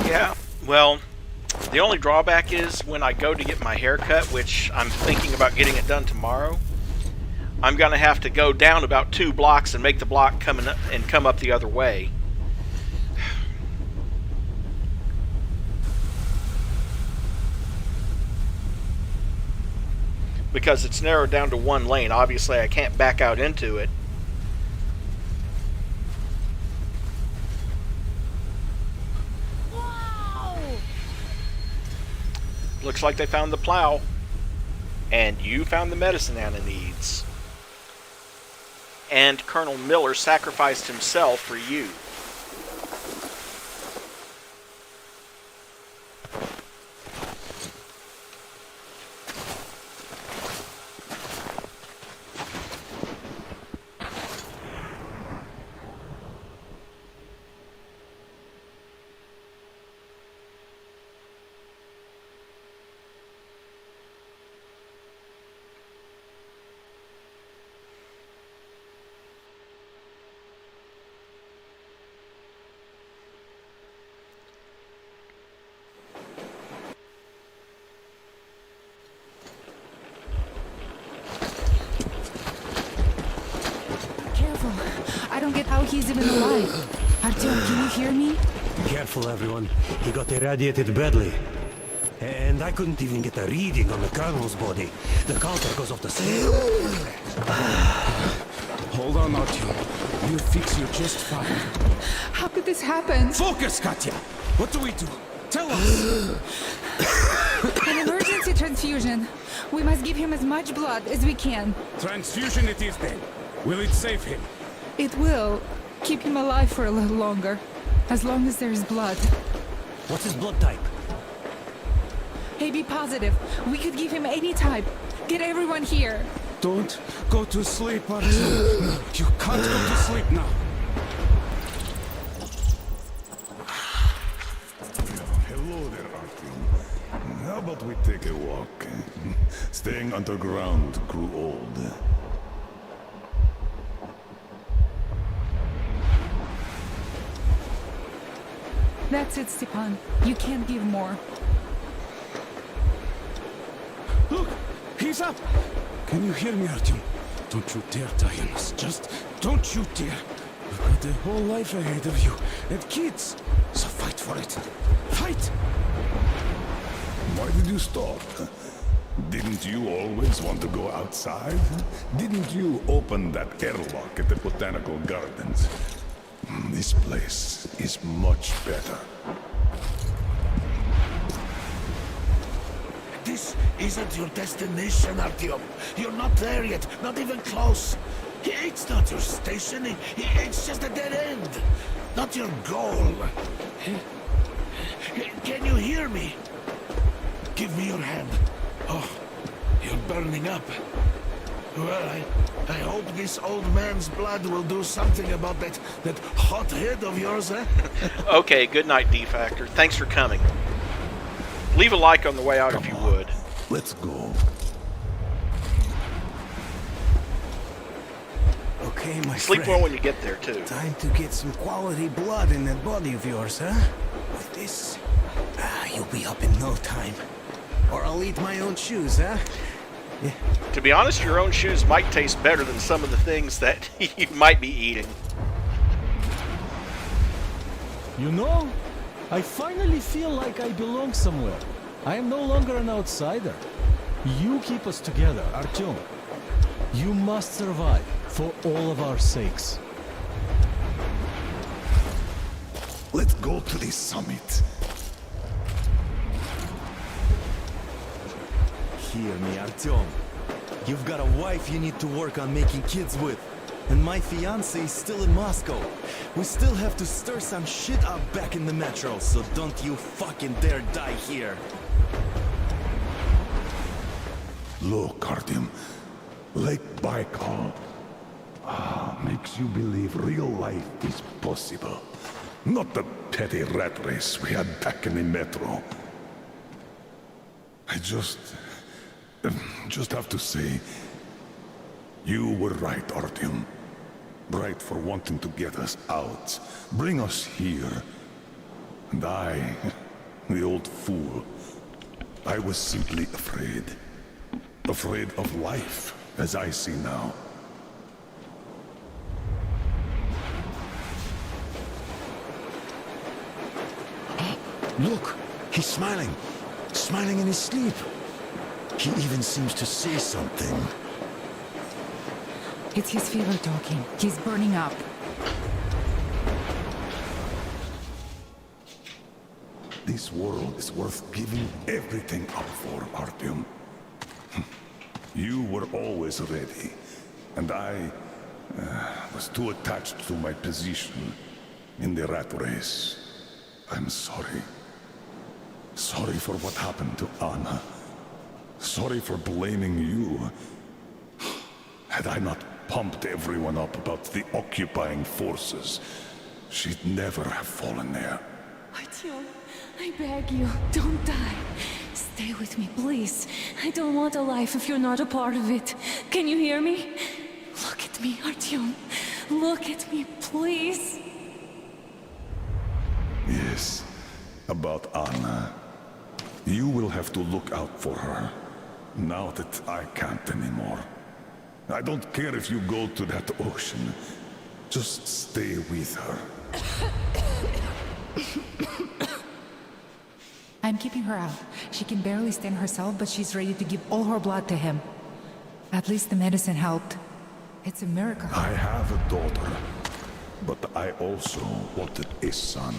Yeah, well, the only drawback is when I go to get my hair cut, which I'm thinking about getting it done tomorrow, I'm going to have to go down about 2 blocks and make the block come up the other way. Because it's narrowed down to 1 lane. Obviously, I can't back out into it. Looks like they found the plow. And you found the medicine Anna needs. And Colonel Miller sacrificed himself for you. I don't get how he's even alive. Artyom, can you hear me? Careful, everyone. He got irradiated badly. And I couldn't even get a reading on the colonel's body. The counter goes off the scale. Hold on, Artyom. We'll fix you just fine. How could this happen? Focus, Katya! What do we do? Tell us! An emergency transfusion. We must give him as much blood as we can. Transfusion it is then. Will it save him? It will keep him alive for a little longer. As long as there's blood. What's his blood type? AB positive. We could give him any type. Get everyone here. Don't go to sleep, Artyom. You can't go to sleep now. Hello there, Artyom. How about we take a walk? Staying underground grew old. That's it, Stepan. You can't give more. Look! He's up! Can you hear me, Artyom? Don't you dare die on us. Just don't you dare. You've got a whole life ahead of you. And kids. So fight for it. Fight! Why did you stop? Didn't you always want to go outside? Didn't you open that airlock at the Botanical Gardens? This place is much better. This isn't your destination, Artyom. You're not there yet, not even close. It's not your station. It's just a dead end. Not your goal. Can you hear me? Give me your hand. Oh, you're burning up. Well, I hope this old man's blood will do something about that hot head of yours, eh? Okay, good night, D-Factor. Thanks for coming. Leave a like on the way out if you would. Let's go. Okay, my Sleep well when you get there, too. Time to get some quality blood in that body of yours, huh? With this, you'll be up in no time. Or I'll eat my own shoes, huh? Yeah. To be honest, your own shoes might taste better than some of the things that you might be eating. You know, I finally feel like I belong somewhere. I am no longer an outsider. You keep us together, Artyom. You must survive for all of our sakes. Let's go to the summit. Hear me, Artyom. You've got a wife you need to work on making kids with. And my fiance is still in Moscow. We still have to stir some shit up back in the metro, so don't you fucking dare die here. Look, Artyom. Lake Baikal makes you believe real life is possible. Not the petty rat race we had back in the metro. I just have to say, you were right, Artyom. Right for wanting to get us out, bring us here. And I, the old fool, I was simply afraid. Afraid of life, as I see now. Look, he's smiling. Smiling in his sleep. He even seems to say something. It's his fever talking. He's burning up. This world is worth giving everything up for, Artyom. You were always ready, and I was too attached to my position in the rat race. I'm sorry. Sorry for what happened to Anna. Sorry for blaming you. Had I not pumped everyone up about the occupying forces, she'd never have fallen there. Artyom, I beg you, don't die. Stay with me, please. I don't want a life if you're not a part of it. Can you hear me? Look at me, Artyom. Look at me, please. Yes, about Anna. You will have to look out for her, now that I can't anymore. I don't care if you go to that ocean. Just stay with her. I'm keeping her out. She can barely stand herself, but she's ready to give all her blood to him. At least the medicine helped. It's a miracle. I have a daughter, but I also wanted a son.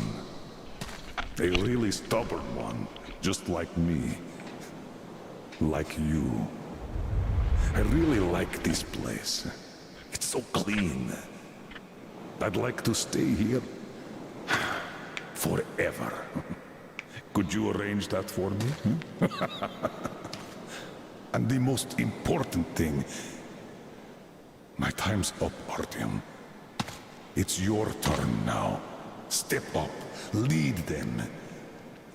A really stubborn one, just like me. Like you. I really like this place. It's so clean. I'd like to stay here forever. Could you arrange that for me? And the most important thing, my time's up, Artyom. It's your turn now. Step up, lead them.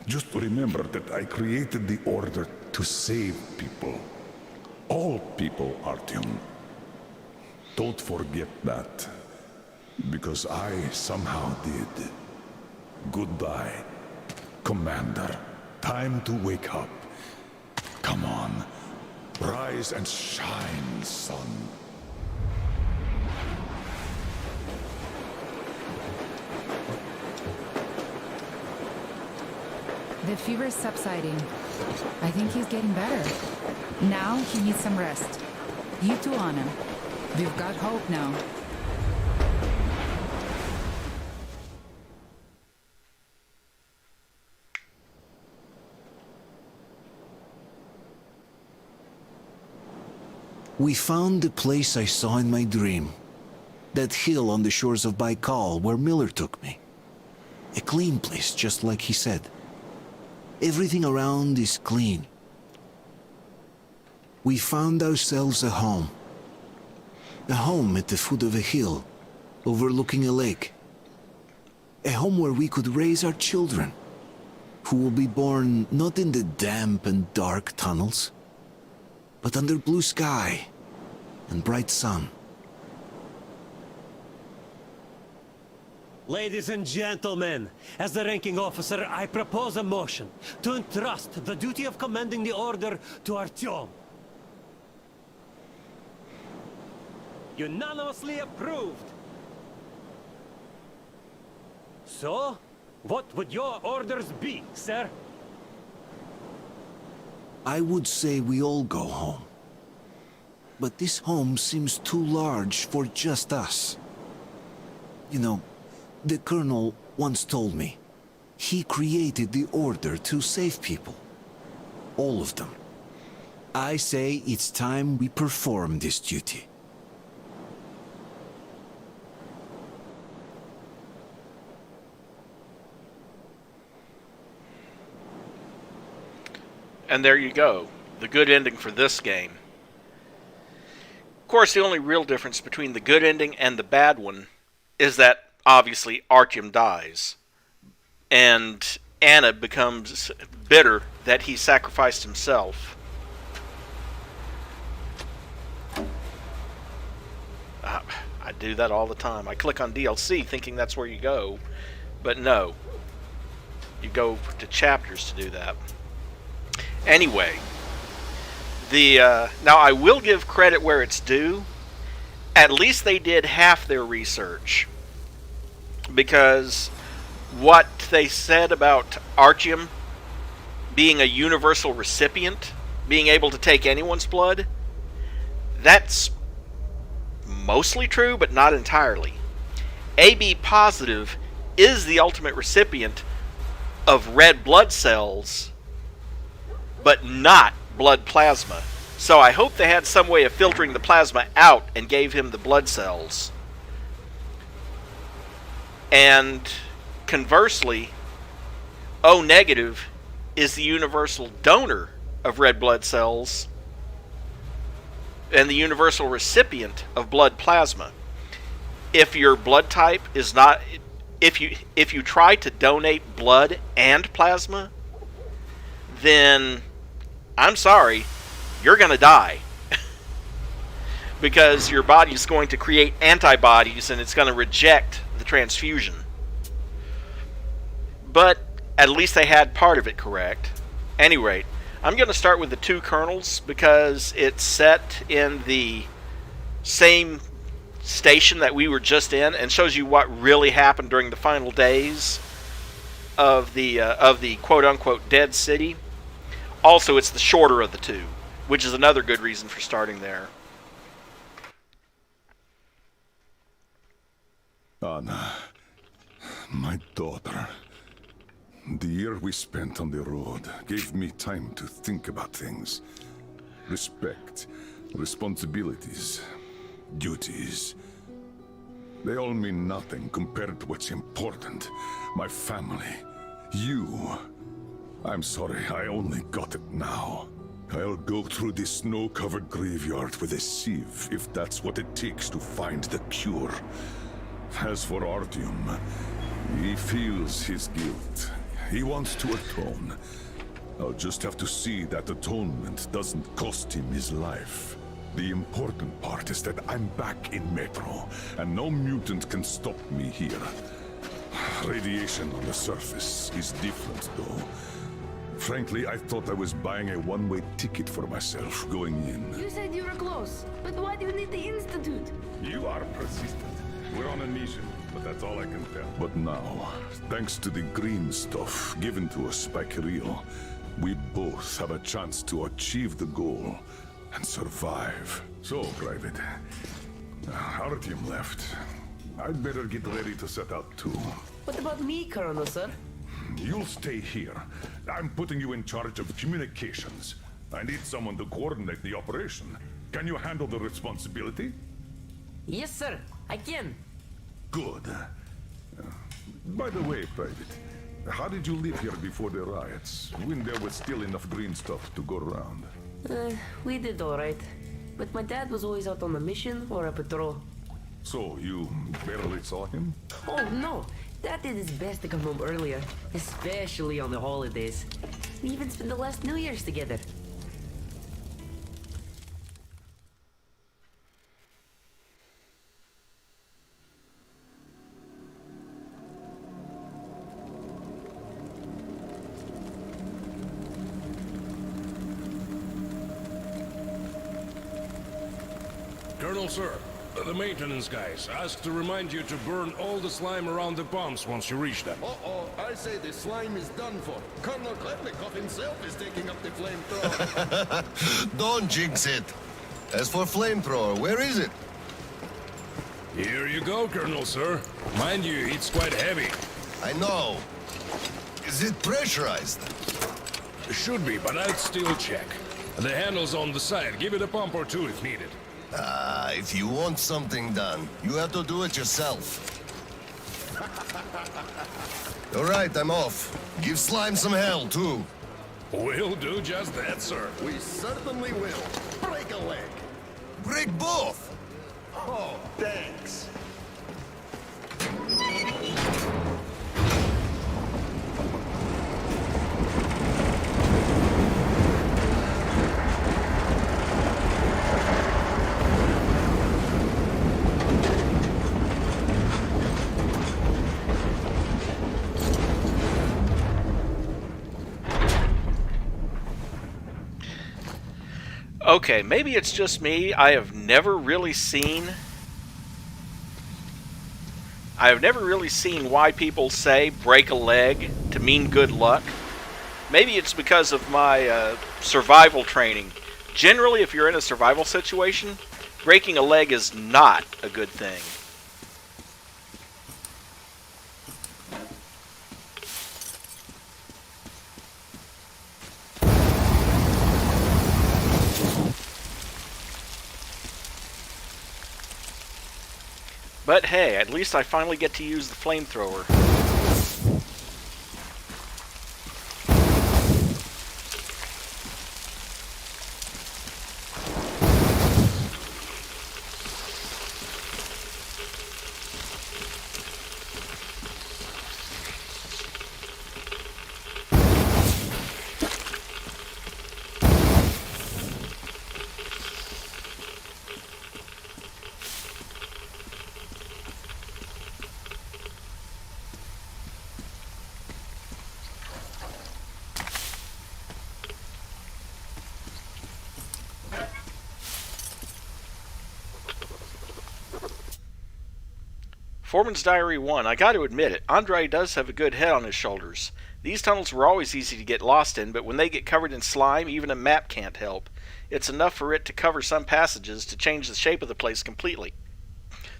Just remember that I created the Order to save people. All people, Artyom. Don't forget that. Because I somehow did. Goodbye, Commander. Time to wake up. Come on. Rise and shine, son. The fever is subsiding. I think he's getting better. Now he needs some rest. You too, Anna. We've got hope now. We found the place I saw in my dream. That hill on the shores of Baikal where Miller took me. A clean place, just like he said. Everything around is clean. We found ourselves a home. A home at the foot of a hill, overlooking a lake. A home where we could raise our children, who will be born not in the damp and dark tunnels, but under blue sky and bright sun. Ladies and gentlemen, as the ranking officer, I propose a motion to entrust the duty of commanding the order to Artyom. Unanimously approved. So, what would your orders be, sir? I would say we all go home. But this home seems too large for just us. You know, the Colonel once told me, he created the Order to save people. All of them. I say it's time we perform this duty. And there you go, the good ending for this game. Of course, the only real difference between the good ending and the bad one is that, obviously, Artyom dies. And Anna becomes bitter that he sacrificed himself. I do that all the time. I click on DLC thinking that's where you go, but no. You go to chapters to do that. Anyway, now I will give credit where it's due. At least they did half their research. Because what they said about Artyom being a universal recipient, being able to take anyone's blood, that's mostly true, but not entirely. AB positive is the ultimate recipient of red blood cells, but not blood plasma. So I hope they had some way of filtering the plasma out and gave him the blood cells. And conversely, O negative is the universal donor of red blood cells and the universal recipient of blood plasma. If your blood type is not, if you try to donate blood and plasma, then I'm sorry, you're going to die. Because your body is going to create antibodies and it's going to reject the transfusion. But at least they had part of it correct. Any rate, I'm going to start with the two colonels because it's set in the same station that we were just in and shows you what really happened during the final days of the quote-unquote dead city. Also, it's the shorter of the two, which is another good reason for starting there. Anna, my daughter. The year we spent on the road gave me time to think about things. Respect, responsibilities, duties. They all mean nothing compared to what's important. My family, you. I'm sorry, I only got it now. I'll go through this snow-covered graveyard with a sieve if that's what it takes to find the cure. As for Artyom, he feels his guilt. He wants to atone. I'll just have to see that atonement doesn't cost him his life. The important part is that I'm back in Metro, and no mutant can stop me here. Radiation on the surface is different, though. Frankly, I thought I was buying a one-way ticket for myself going in. You said you were close, but why do you need the Institute? You are persistent. We're on a mission, but that's all I can tell. But now, thanks to the green stuff given to us by Kirill, we both have a chance to achieve the goal and survive. So, Private, Artyom left. I'd better get ready to set out too. What about me, Colonel, sir? You'll stay here. I'm putting you in charge of communications. I need someone to coordinate the operation. Can you handle the responsibility? Yes, sir. I can. Good. By the way, Private, how did you live here before the riots, when there was still enough green stuff to go around? We did all right. But my dad was always out on a mission or a patrol. So, you barely saw him? Oh, no. Dad did his best to come home earlier, especially on the holidays. We even spent the last New Year's together. Colonel, sir, the maintenance guys asked to remind you to burn all the slime around the pumps once you reach them. Uh-oh, I say the slime is done for. Colonel Klepnikov himself is taking up the flamethrower. Don't jinx it. As for flamethrower, where is it? Here you go, Colonel, sir. Mind you, it's quite heavy. I know. Is it pressurized? Should be, but I'd still check. The handle's on the side. Give it a pump or two if needed. If you want something done, you have to do it yourself. All right, I'm off. Give Slime some hell, too. We'll do just that, sir. We certainly will. Break a leg. Break both! Oh, thanks. Okay, maybe it's just me. I have never really seen why people say break a leg to mean good luck. Maybe it's because of my survival training. Generally, if you're in a survival situation, breaking a leg is not a good thing. But hey, at least I finally get to use the flamethrower. Foreman's Diary 1. I got to admit it, Andre does have a good head on his shoulders. These tunnels were always easy to get lost in, but when they get covered in slime, even a map can't help. It's enough for it to cover some passages to change the shape of the place completely.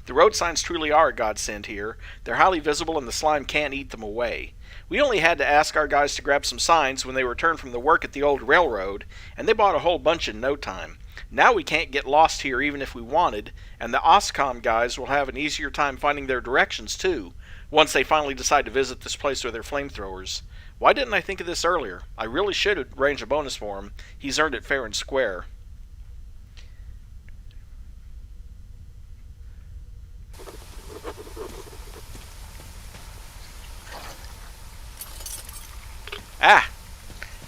The road signs truly are a godsend here. They're highly visible and the slime can't eat them away. We only had to ask our guys to grab some signs when they returned from the work at the old railroad, and they bought a whole bunch in no time. Now we can't get lost here even if we wanted, and the OSCOM guys will have an easier time finding their directions too, once they finally decide to visit this place with their flamethrowers. Why didn't I think of this earlier? I really should arrange a bonus for him. He's earned it fair and square. Ah!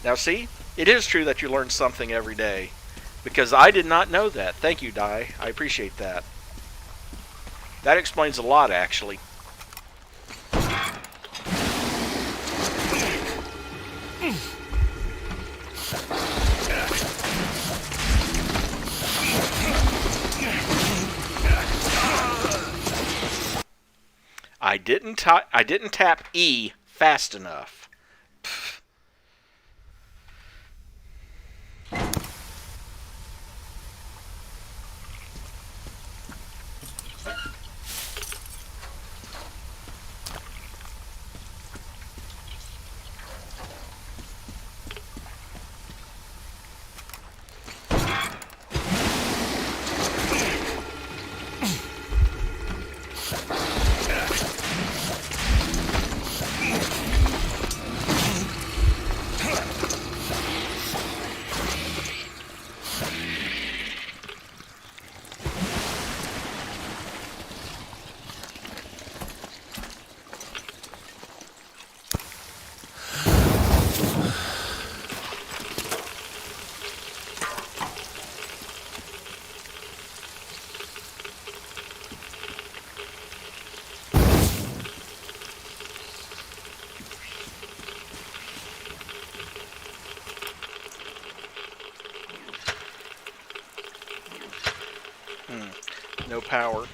Now see, it is true that you learn something every day. Because I did not know that. Thank you, Dai. I appreciate that. That explains a lot, actually. I didn't tap E fast enough. No power.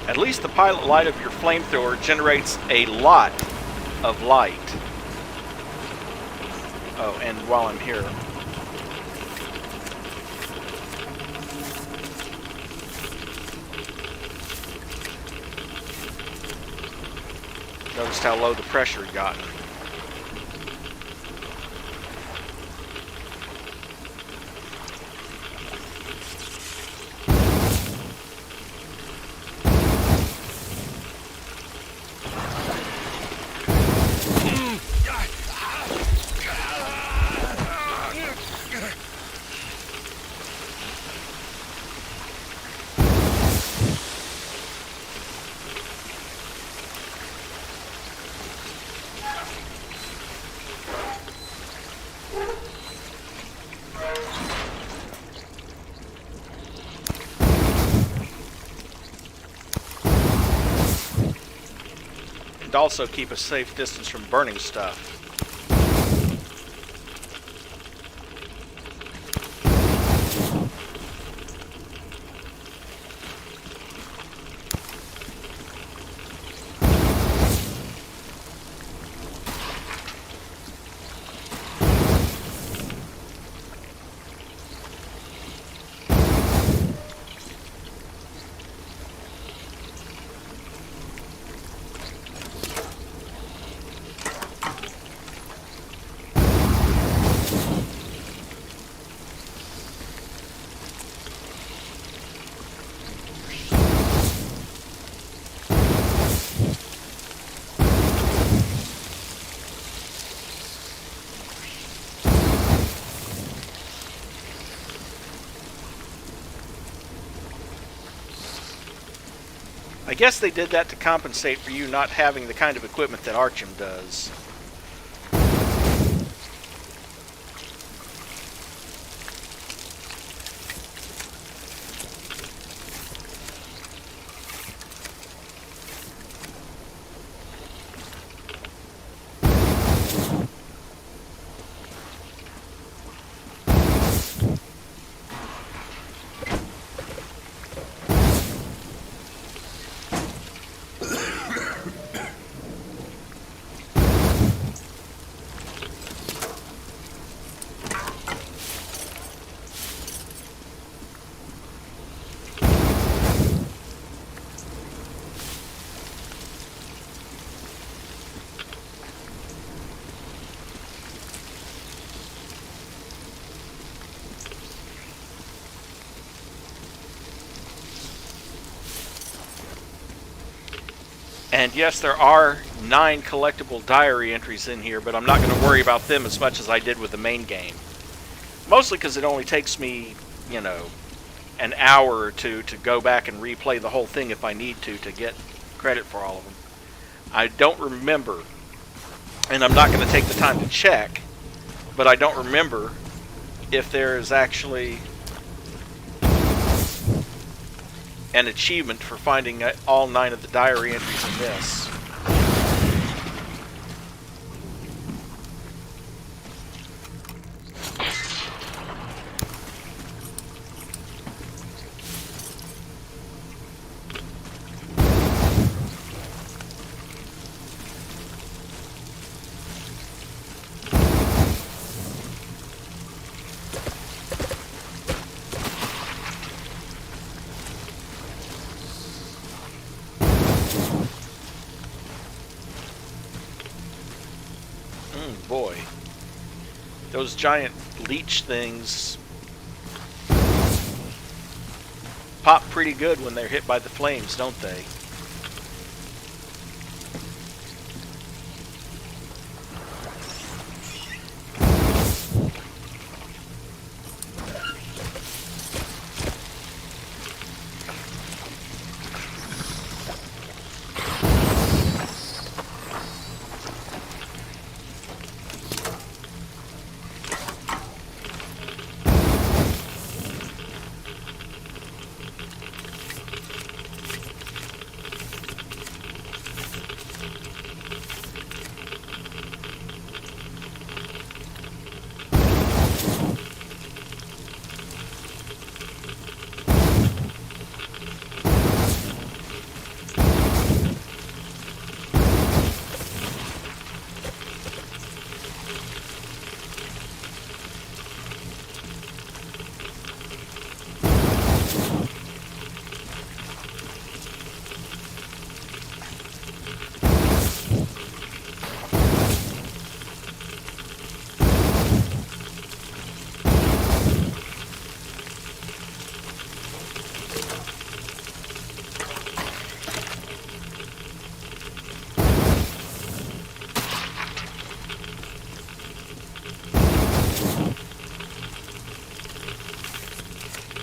At least the pilot light of your flamethrower generates a lot of light. Oh, and while I'm here, noticed how low the pressure had gotten. And also keep a safe distance from burning stuff. I guess they did that to compensate for you not having the kind of equipment that Artyom does. And yes, there are 9 collectible diary entries in here, but I'm not going to worry about them as much as I did with the main game. Mostly because it only takes me, you know, an hour or two to go back and replay the whole thing if I need to get credit for all of them. I don't remember, and I'm not going to take the time to check, but I don't remember if there is actually an achievement for finding all 9 of the diary entries in this. Boy, those giant leech things pop pretty good when they're hit by the flames, don't they?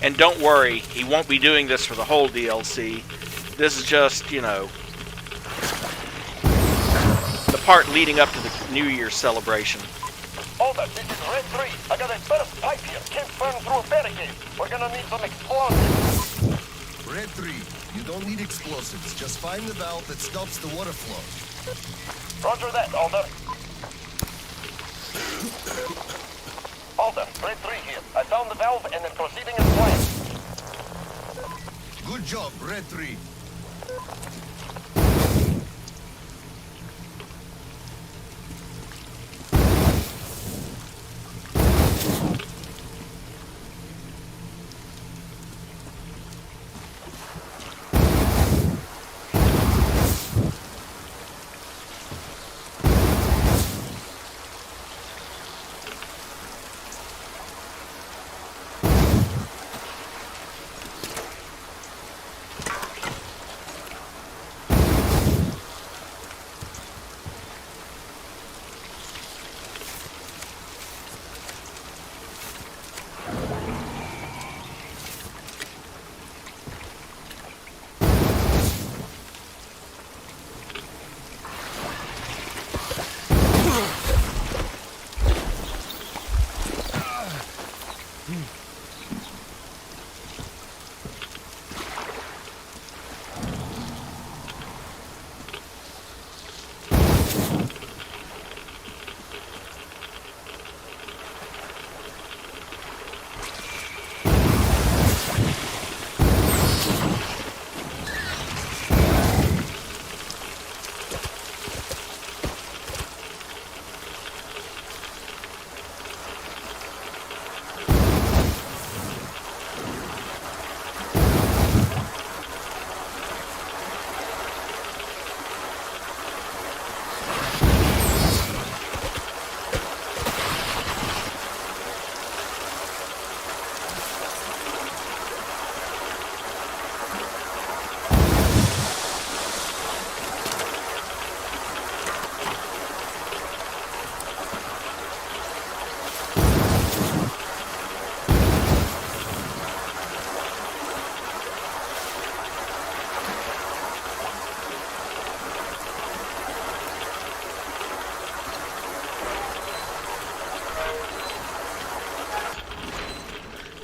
And don't worry, he won't be doing this for the whole DLC. This is just, you know, the part leading up to the New Year's celebration. Hold up, this is Red 3. I got a burst pipe here. Can't burn through a barricade. We're gonna need some explosives. Red 3, you don't need explosives. Just find the valve that stops the water flow. Roger that, Alder. Alder, Red 3 here. I found the valve and am proceeding as planned. Good job, Red 3.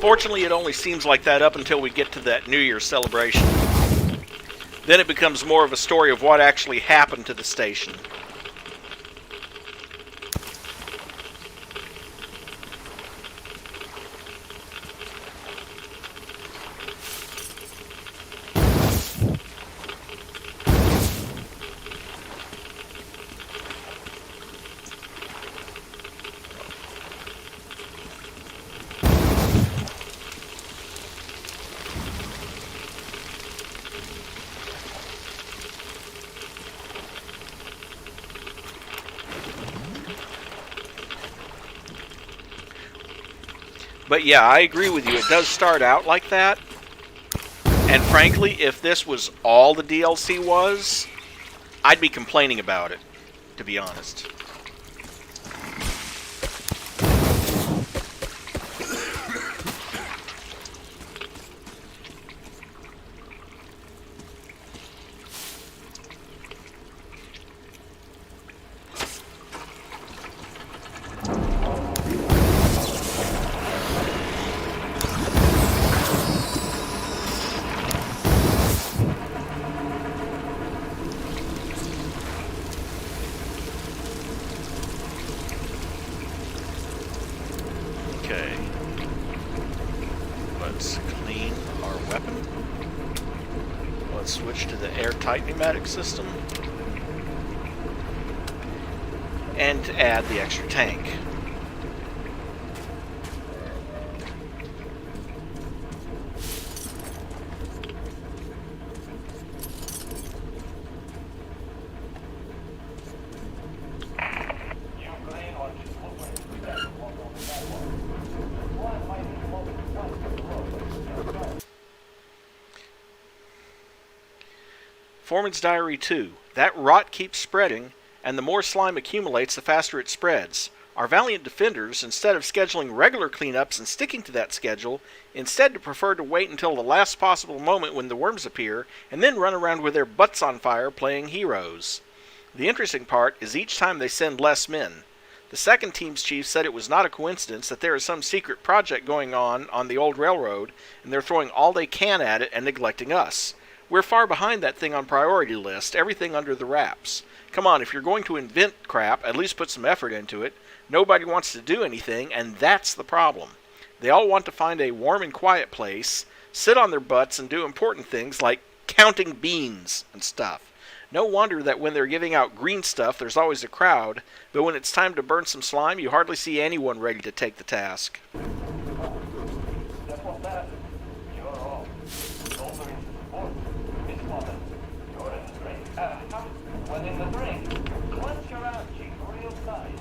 Fortunately, it only seems like that up until we get to that New Year's celebration. Then it becomes more of a story of what actually happened to the station. But yeah, I agree with you. It does start out like that. And frankly, if this was all the DLC was, I'd be complaining about it, to be honest. Okay. Let's clean our weapon. Let's switch to the airtight pneumatic system. And add the extra tank. Foreman's Diary 2. That rot keeps spreading, and the more slime accumulates, the faster it spreads. Our valiant defenders, instead of scheduling regular cleanups and sticking to that schedule, instead prefer to wait until the last possible moment when the worms appear, and then run around with their butts on fire playing heroes. The interesting part is each time they send less men. The second team's chief said it was not a coincidence that there is some secret project going on the old railroad, and they're throwing all they can at it and neglecting us. We're far behind that thing on priority list, everything under the wraps. Come on, if you're going to invent crap, at least put some effort into it. Nobody wants to do anything, and that's the problem. They all want to find a warm and quiet place, sit on their butts, and do important things like counting beans and stuff. No wonder that when they're giving out green stuff, there's always a crowd, but when it's time to burn some slime, you hardly see anyone ready to take the task. In the drink, clench your ass cheek real tight.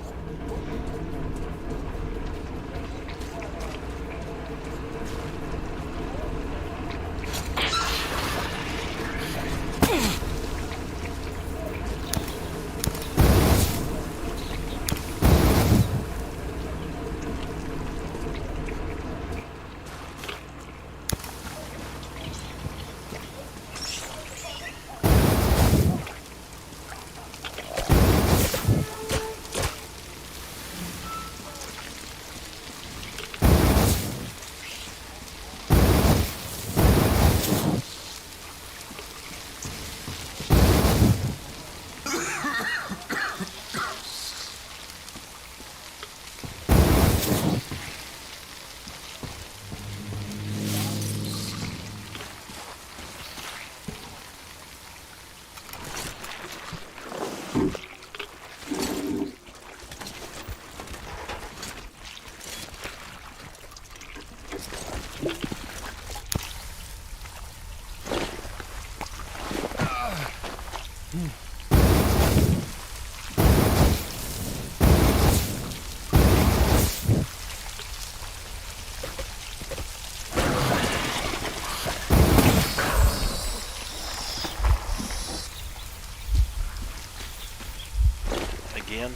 Again.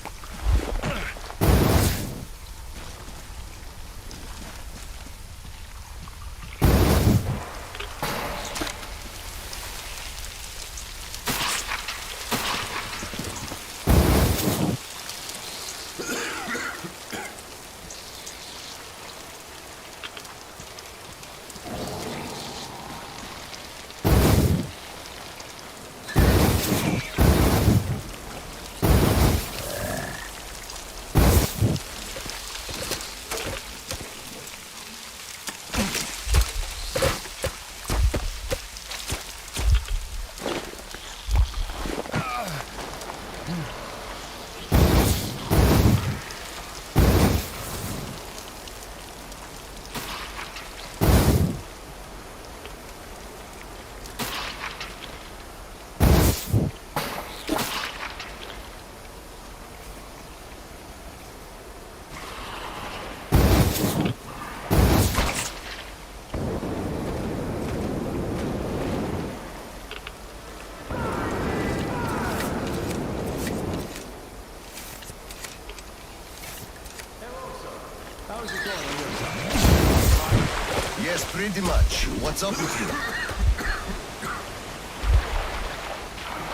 Pretty much. What's up with you?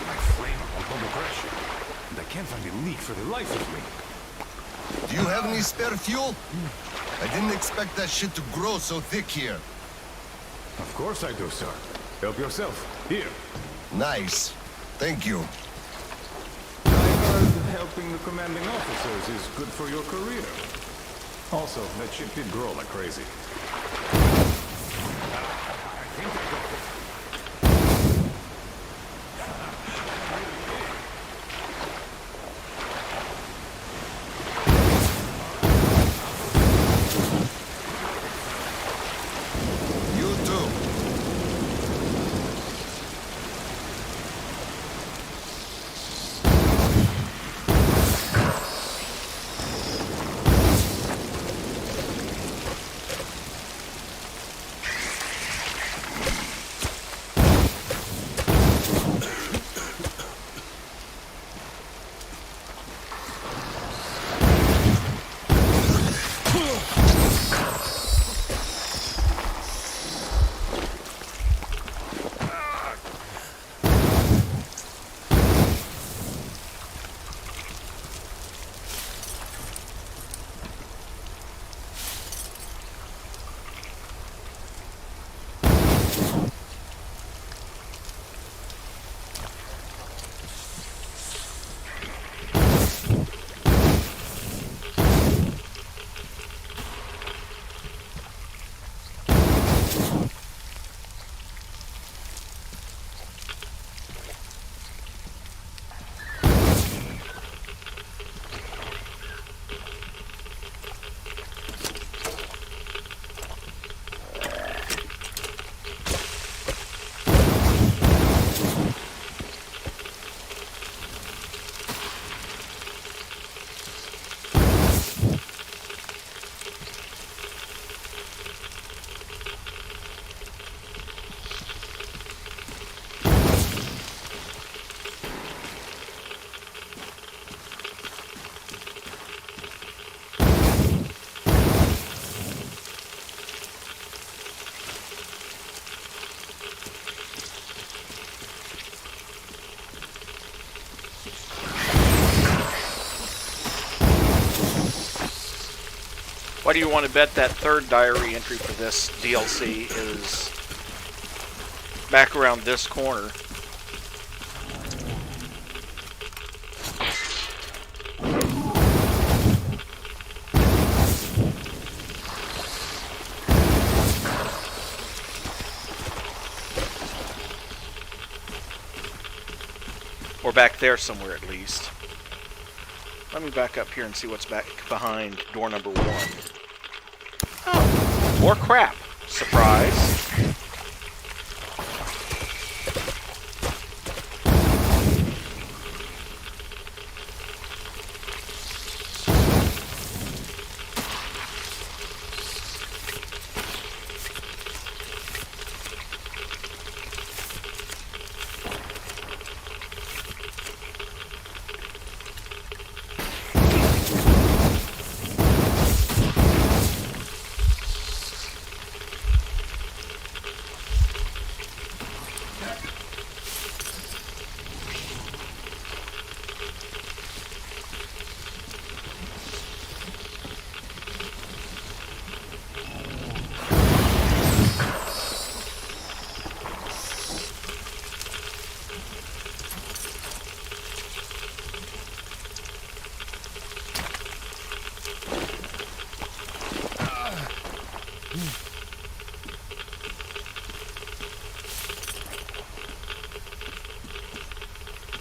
My flame won't hold the pressure. And I can't find a leak for the life of me. Do you have any spare fuel? I didn't expect that shit to grow so thick here. Of course I do, sir. Help yourself. Here. Nice. Thank you. I heard helping the commanding officers is good for your career. Also, that ship did grow like crazy. I think I got it. You too. Why do you want to bet that third diary entry for this DLC is back around this corner? Or back there somewhere at least. Let me back up here and see what's back behind door number 1. Oh, more crap. Surprise.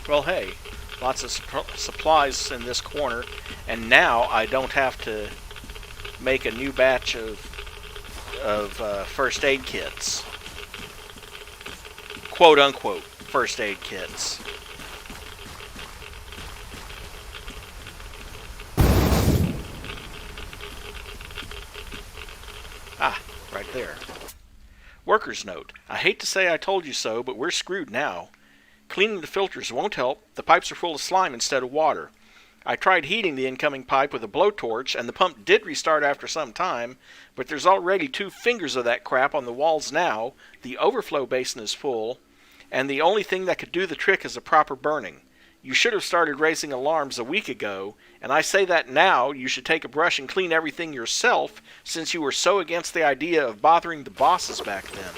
Well, hey, lots of supplies in this corner, and now I don't have to make a new batch of first aid kits. Quote unquote first aid kits. Ah, right there. Worker's note. I hate to say I told you so, but we're screwed now. Cleaning the filters won't help. The pipes are full of slime instead of water. I tried heating the incoming pipe with a blowtorch, and the pump did restart after some time, but there's already 2 fingers of that crap on the walls now, the overflow basin is full, and the only thing that could do the trick is a proper burning. You should have started raising alarms a week ago, and I say that now you should take a brush and clean everything yourself, since you were so against the idea of bothering the bosses back then.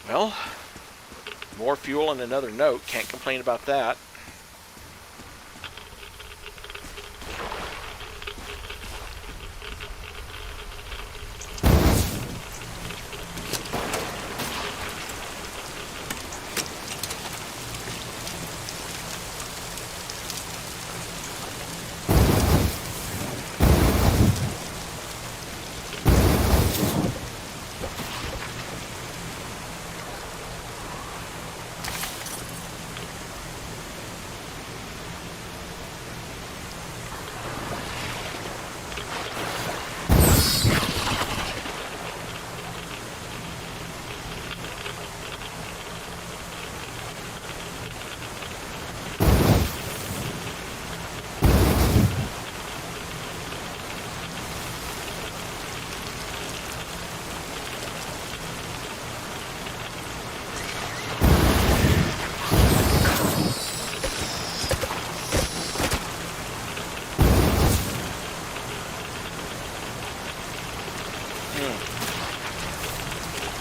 Well, more fuel and another note, can't complain about that.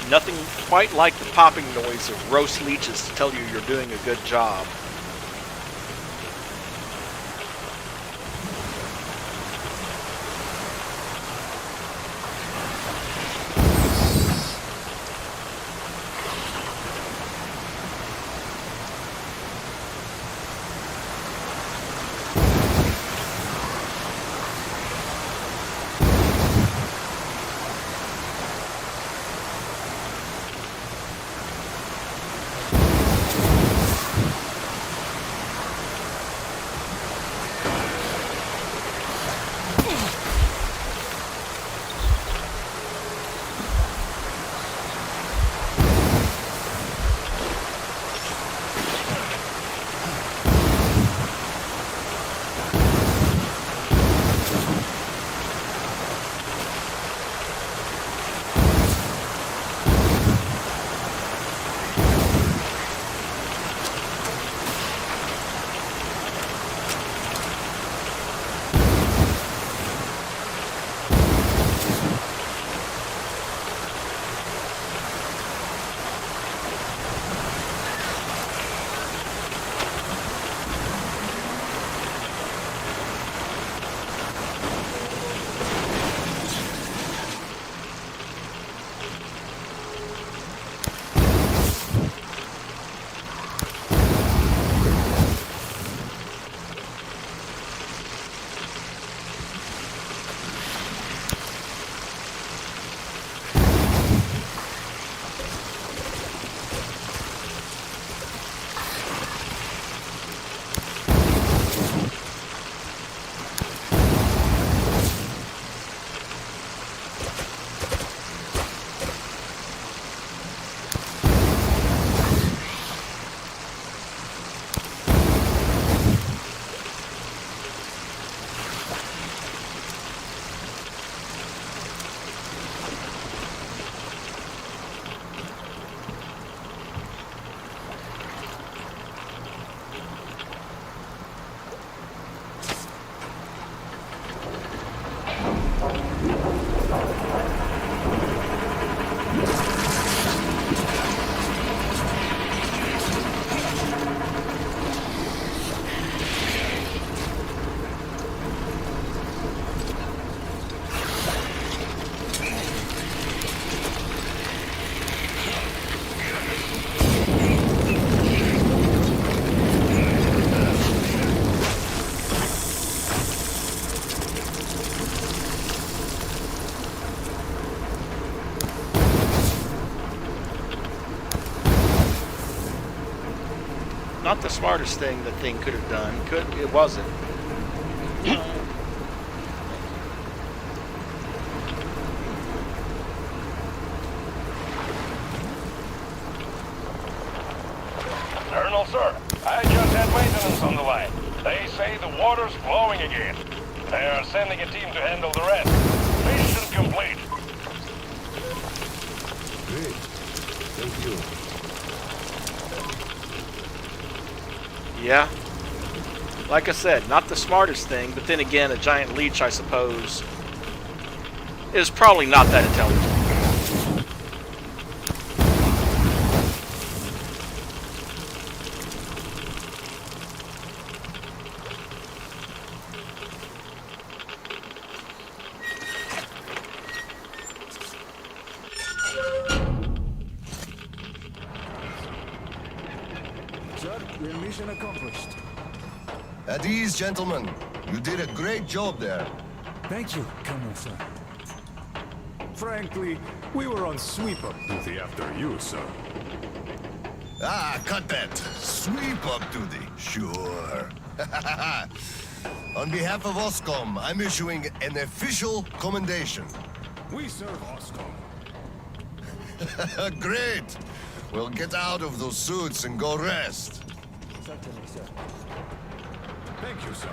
Nothing quite like the popping noise of roast leeches to tell you you're doing a good job. Not the smartest thing the thing could have done. It wasn't. Colonel, sir, I just had maintenance on the line. They say the water's flowing again. They are sending a team to handle the rest. Mission complete. Great. Thank you. Yeah. Like I said, not the smartest thing, but then again, a giant leech, I suppose, is probably not that intelligent. Sir, your mission accomplished. At ease, gentlemen. You did a great job there. Thank you, Colonel, sir. Frankly, we were on sweep-up duty after you, sir. Ah, cut that. Sweep up duty. Sure. On behalf of OSCOM, I'm issuing an official commendation. We serve OSCOM. Great. Well, get out of those suits and go rest. Certainly, sir. Thank you, sir.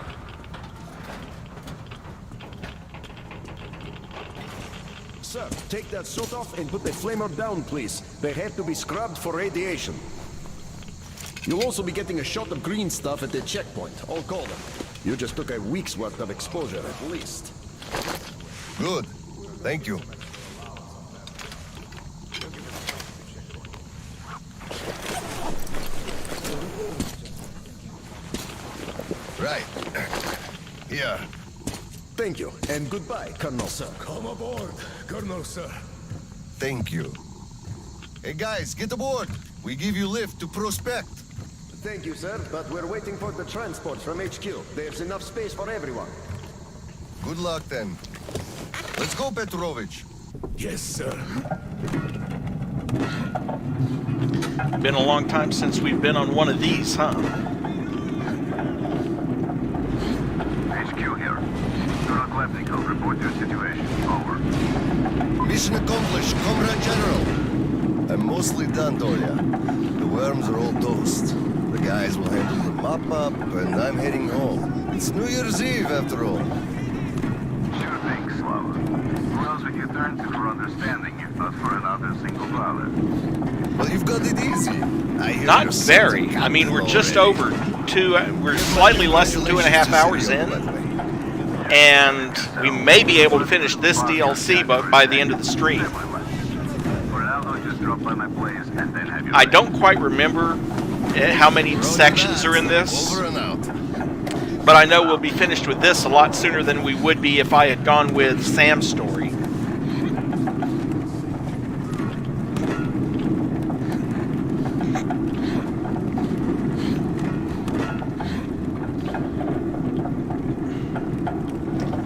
Sir, take that suit off and put the flamer down, please. They have to be scrubbed for radiation. You'll also be getting a shot of green stuff at the checkpoint. I'll call them. You just took a week's worth of exposure, at least. Good. Thank you. Right. Here. Thank you, and goodbye, Colonel, sir. Come aboard, Colonel, sir. Thank you. Hey guys, get aboard. We give you lift to Prospect. Thank you, sir, but we're waiting for the transport from HQ. There's enough space for everyone. Good luck then. Let's go, Petrovich. Yes, sir. Been a long time since we've been on one of these, huh? HQ here. Colonel Klepnikov, report your situation. Over. Mission accomplished, Comrade General. I'm mostly done, Dolia. The worms are all toast. The guys will handle the mop-up, and I'm heading home. It's New Year's Eve, after all. Sure thing, Slava. Who else would you turn to for understanding if not for another single brother? Well, you've got it easy. I hear Not your very. sons I mean, we're just already. over we're slightly less than 2.5 hours in. And we may be able to finish this DLC by the end of the stream. Ronaldo just dropped by my place and then have you... I don't quite remember how many sections are in this, Over and out. but I know we'll be finished with this a lot sooner than we would be if I had gone with Sam's story.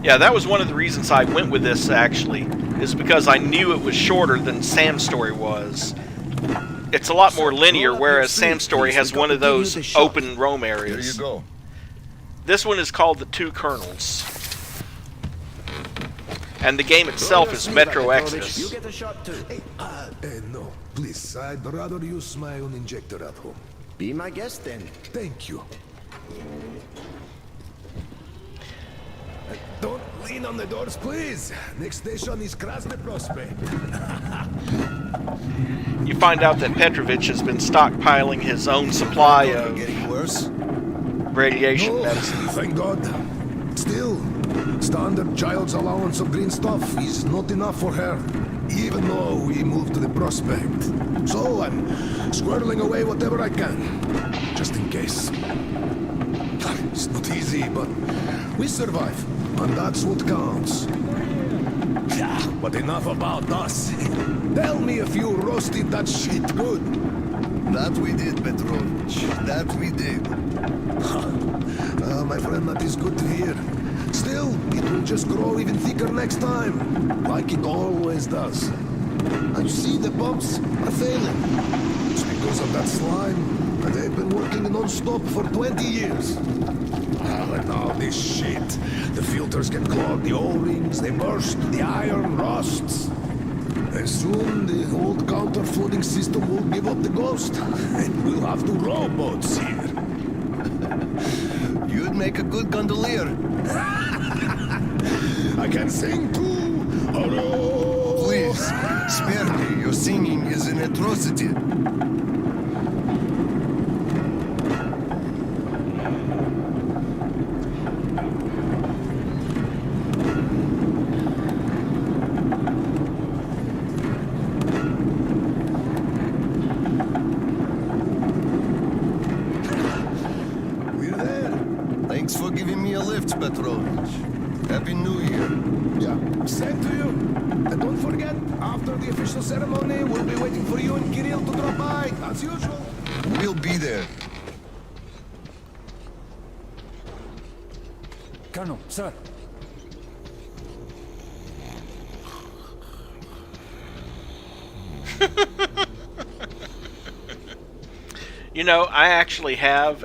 Yeah, that was one of the reasons I went with this, actually, is because I knew it was shorter than Sam's story was. It's a lot more linear, whereas Sam's story has one of those open roam areas. Here you go. This one is called The Two Colonels. And the game itself is Metro Exodus. You get a shot too. No, please, I'd rather use my own injector at home. Be my guest then. Thank you. Don't lean on the doors, please. Next station is Krasny Prospect. You find out that Petrovich has been stockpiling his own supply of Getting worse? radiation No, medicine. thank God. Still, standard child's allowance of green stuff is not enough for her, even though we moved to the Prospect. So I'm squirreling away whatever I can, just in case. It's not easy, but we survive, and that's what counts. Yeah, but enough about us. Tell me if you roasted that shit good. That we did, Petrovich. That we did. My friend, that is good to hear. Still, it will just grow even thicker next time, like it always does. And you see, the pumps are failing. It's because of that slime, and they've been working non-stop for 20 years. And now this shit. The filters get clogged, the O-rings, they burst, the iron rusts. And soon the old counter-flooding system will give up the ghost, and we'll have to rowboats here. You'd make a good gondolier. I can sing too. Please, spare me. Your singing is an atrocity. We're there. Thanks for giving me a lift, Petrovich. Happy New Year. Yeah, same to you. And don't forget, after the official ceremony, we'll be waiting for you and Kirill to drop by, as usual. We'll be there. Colonel, sir. You know, I actually have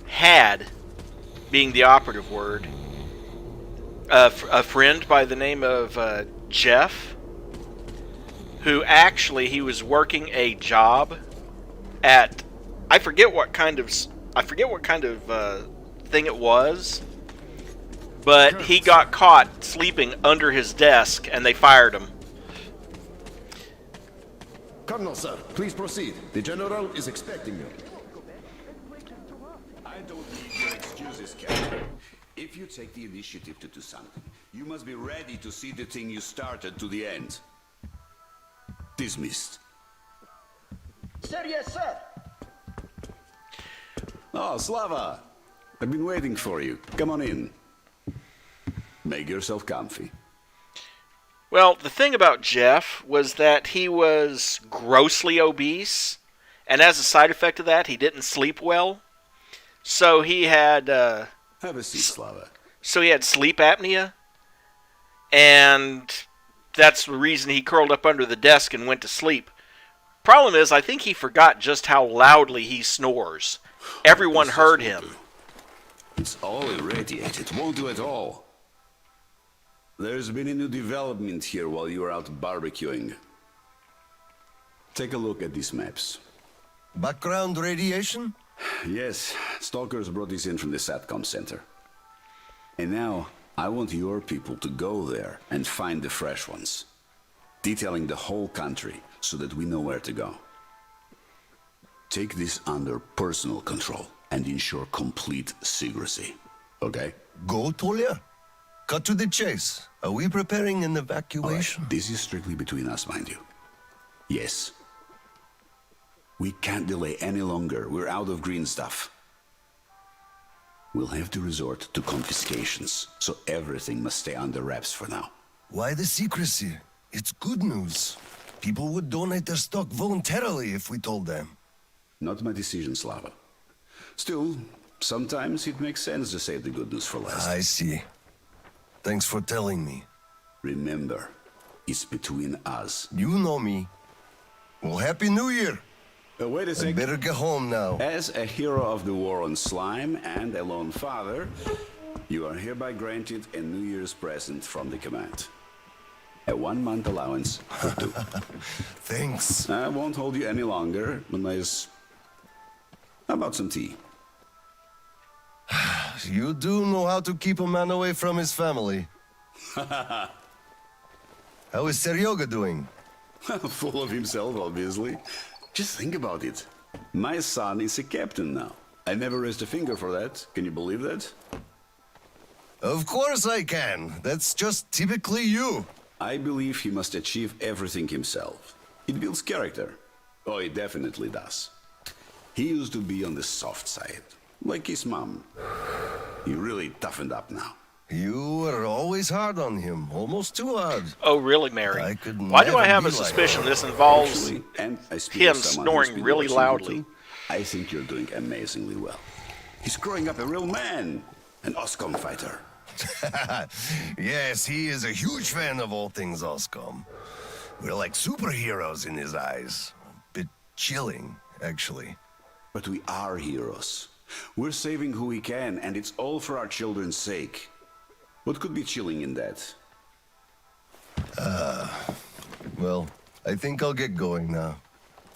had, being the operative word, a friend by the name of Jeff, who actually, he was working a job at, I forget what kind of thing it was, but he got caught sleeping under his desk and they fired him. Colonel, sir, please proceed. The General is expecting you. I don't need your excuses, Captain. If you take the initiative to do something, you must be ready to see the thing you started to the end. Dismissed. Sir, yes, sir. Oh, Slava! I've been waiting for you. Come on in. Make yourself comfy. Well, the thing about Jeff was that he was grossly obese, and as a side effect of that, he didn't sleep well. So he had have a seat, Slava. So he had sleep apnea, and that's the reason he curled up under the desk and went to sleep. Problem is, I think he forgot just how loudly he snores. Everyone heard him. It's all irradiated. Won't do at all. There's been a new development here while you were out barbecuing. Take a look at these maps. Background radiation? Yes, stalkers brought this in from the SATCOM center. And now, I want your people to go there and find the fresh ones. Detailing the whole country so that we know where to go. Take this under personal control and ensure complete secrecy. Okay? Go, Tolia? Cut to the chase. Are we preparing an evacuation? Right. This is strictly between us, mind you. Yes. We can't delay any longer. We're out of green stuff. We'll have to resort to confiscations, so everything must stay under wraps for now. Why the secrecy? It's good news. People would donate their stock voluntarily if we told them. Not my decision, Slava. Still, sometimes it makes sense to save the good news for last. I see. Thanks for telling me. Remember, it's between us. You know me. Well, Happy New Year! Wait a second. I better get home now. As a hero of the war on slime and a lone father, you are hereby granted a New Year's present from the command. A 1-month allowance for 2. Thanks. I won't hold you any longer unless... How about some tea? You do know how to keep a man away from his family. How is Seryoga doing? Full of himself, obviously. Just think about it. My son is a captain now. I never raised a finger for that. Can you believe that? Of course I can. That's just typically you. I believe he must achieve everything himself. It builds character. Oh, it definitely does. He used to be on the soft side, like his mom. He really toughened up now. You were always hard on him, almost too hard. Oh, really, Mary? I could Why do I never have be a like suspicion that. this involves Actually, and I speak him as someone who's snoring been really watching loudly? you too, I think you're doing amazingly well. He's growing up a real man, an OSCOM fighter. Yes, he is a huge fan of all things Oscom. We're like superheroes in his eyes. A bit chilling, actually. But we are heroes. We're saving who we can, and it's all for our children's sake. What could be chilling in that? Well, I think I'll get going now.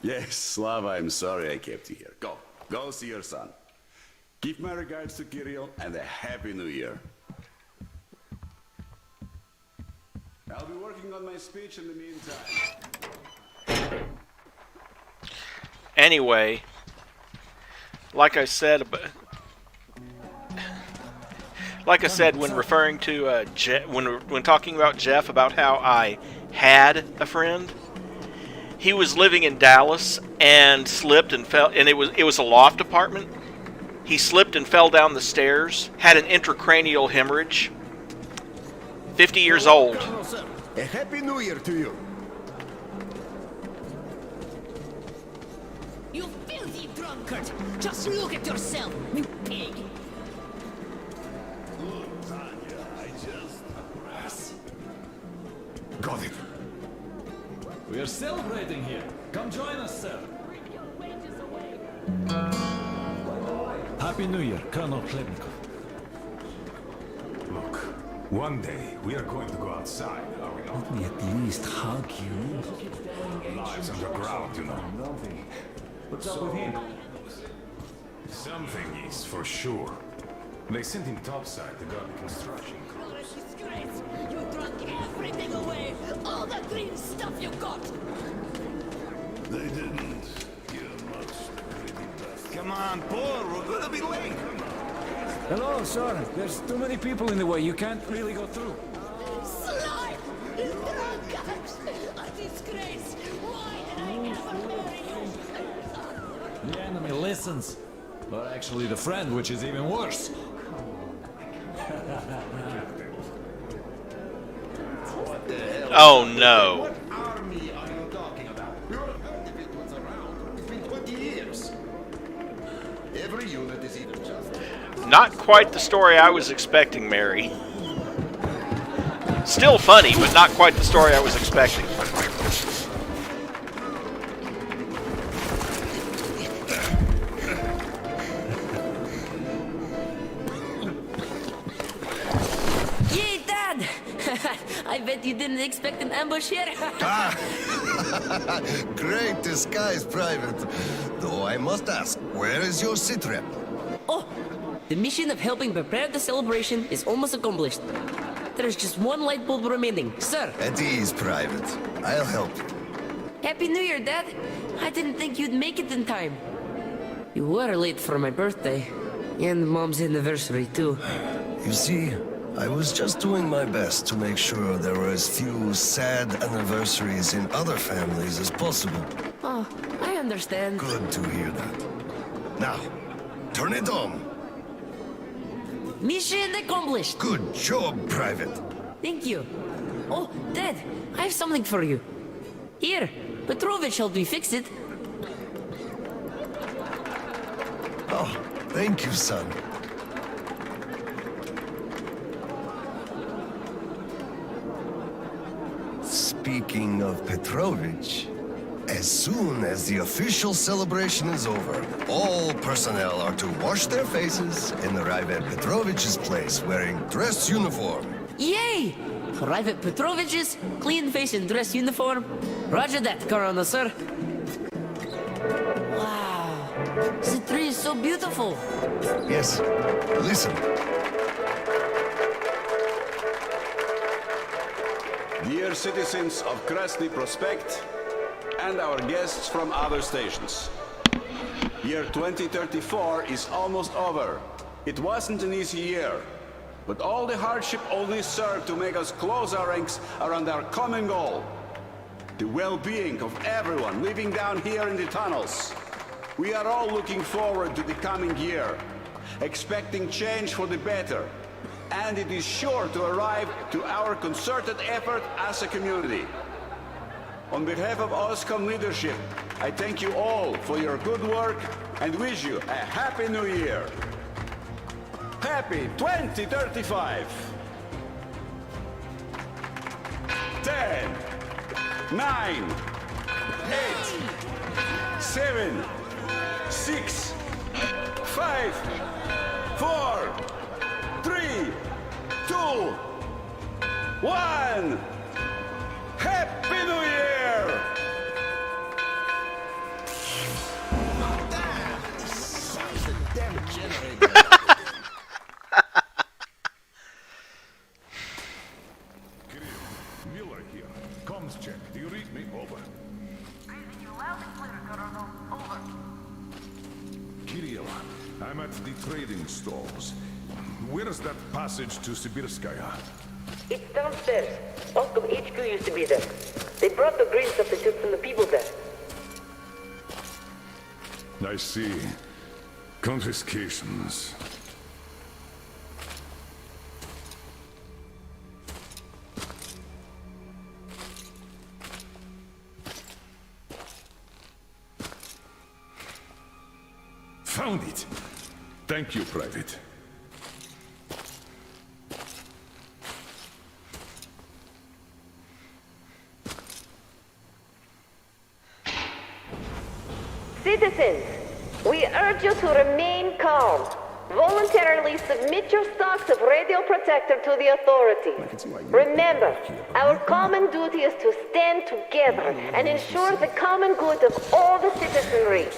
Yes, Slava, I'm sorry I kept you here. Go Go see your son. Give my regards to Kirill and a Happy New Year. I'll be working on my speech in the meantime. Anyway, like I said, when referring to when talking about Jeff, about how I had a friend, he was living in Dallas and slipped and fell, and it was a loft apartment. He slipped and fell down the stairs, had an intracranial hemorrhage. 50 years old. A Happy New Year to you. You filthy drunkard! Just look at yourself, you pig! Look, Tanya, I just... Got it. We are celebrating here. Come join us, sir. Happy New Year, Colonel Klebnikov. Look, one day we are going to go outside, are we not? Let me at least hug you. Lives underground, you know. What's up with him? Something is for sure. They sent him topside to guard the construction crews. Disgrace! You drank everything away! All the green stuff you got! They didn't give much pretty dust. Come on, Paul, we're gonna be late. Hello, sir. There's too many people in the way. You can't really go through. Slime! Drunkards! A disgrace! Why did I never marry you? The enemy listens. Or actually the friend, which is even worse. Oh no. What army are you talking about? Your heard of it was around. It's been 20 years. Every unit is either just... Not quite the story I was expecting, Mary. Still funny, but not quite the story I was expecting. Yay, Dad! I bet you didn't expect an ambush here. Great disguise, Private. Though I must ask, where is your sitrep? Oh, the mission of helping prepare the celebration is almost accomplished. There's just one light bulb remaining, sir. At ease, Private. I'll help you. Happy New Year, Dad. I didn't think you'd make it in time. You were late for my birthday. And Mom's anniversary, too. You see, I was just doing my best to make sure there were as few sad anniversaries in other families as possible. Oh, I understand. Good to hear that. Now, turn it on. Mission accomplished. Good job, Private. Thank you. Oh, Dad, I have something for you. Here, Petrovich helped me fix it. Oh, thank you, son. Speaking of Petrovich, as soon as the official celebration is over, all personnel are to wash their faces and arrive at Petrovich's place wearing dress uniform. Yay! Private Petrovich's clean face and dress uniform. Roger that, Colonel, sir. Wow, the tree is so beautiful. Yes, listen. Dear citizens of Krasny Prospect and our guests from other stations. Year 2034 is almost over. It wasn't an easy year, but all the hardship only served to make us close our ranks around our common goal. The well-being of everyone living down here in the tunnels. We are all looking forward to the coming year, expecting change for the better. And it is sure to arrive to our concerted effort as a community. On behalf of OSCOM leadership, I thank you all for your good work and wish you a Happy New Year. Happy 2035! 10, 9, 8, 7, 6, 5, 4, 3, 2, 1. Happy New Year! I'm at the trading stalls. Where's that passage to Sibirskaya? It's downstairs. Oscom HQ used to be there. They brought the green stuff they took from the people there. I see. Confiscations. Found it! Thank you, Private. Citizens, we urge you to remain calm. Voluntarily submit your stocks of radio protector to the authorities. Remember, our common duty is to stand together and ensure the common good of all the citizenry.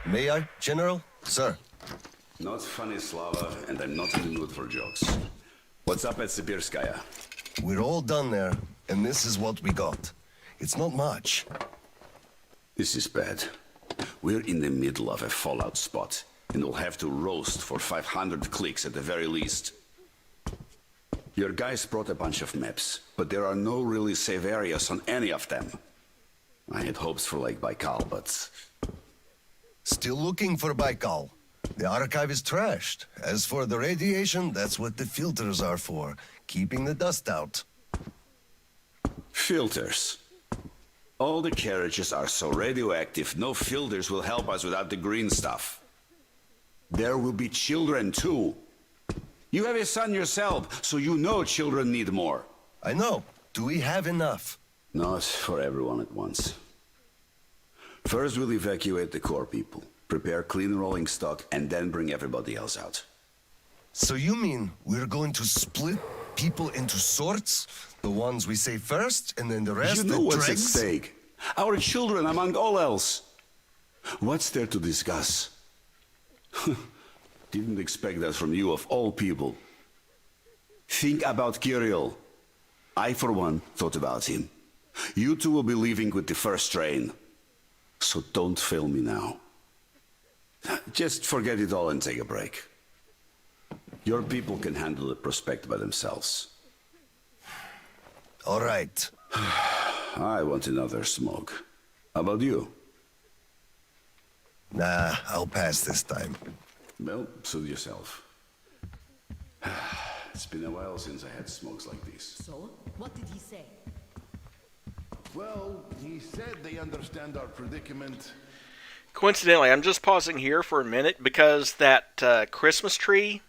May I, General? Sir. Not funny, Slava, and I'm not in the mood for jokes. What's up at Sibirskaya? We're all done there, and this is what we got. It's not much. This is bad. We're in the middle of a fallout spot, and we'll have to roast for 500 clicks at the very least. Your guys brought a bunch of maps, but there are no really safe areas on any of them. I had hopes for Lake Baikal, but... Still looking for Baikal. The archive is trashed. As for the radiation, that's what the filters are for. Keeping the dust out. Filters. All the carriages are so radioactive, no filters will help us without the green stuff. There will be children too. You have a son yourself, so you know children need more. I know. Do we have enough? Not for everyone at once. First we'll evacuate the core people, prepare clean rolling stock, and then bring everybody else out. So you mean we're going to split people into sorts? The ones we save first, and then the rest... You know the what's at dregs? stake. Our children among all else. What's there to discuss? Didn't expect that from you of all people. Think about Kirill. I, for one, thought about him. You two will be leaving with the first train. So don't fail me now. Just forget it all and take a break. Your people can handle the prospect by themselves. All right. I want another smoke. How about you? Nah, I'll pass this time. Well, suit yourself. It's been a while since I had smokes like these. So, what did he say? Well, he said they understand our predicament. Coincidentally, I'm just pausing here for a minute because that Christmas tree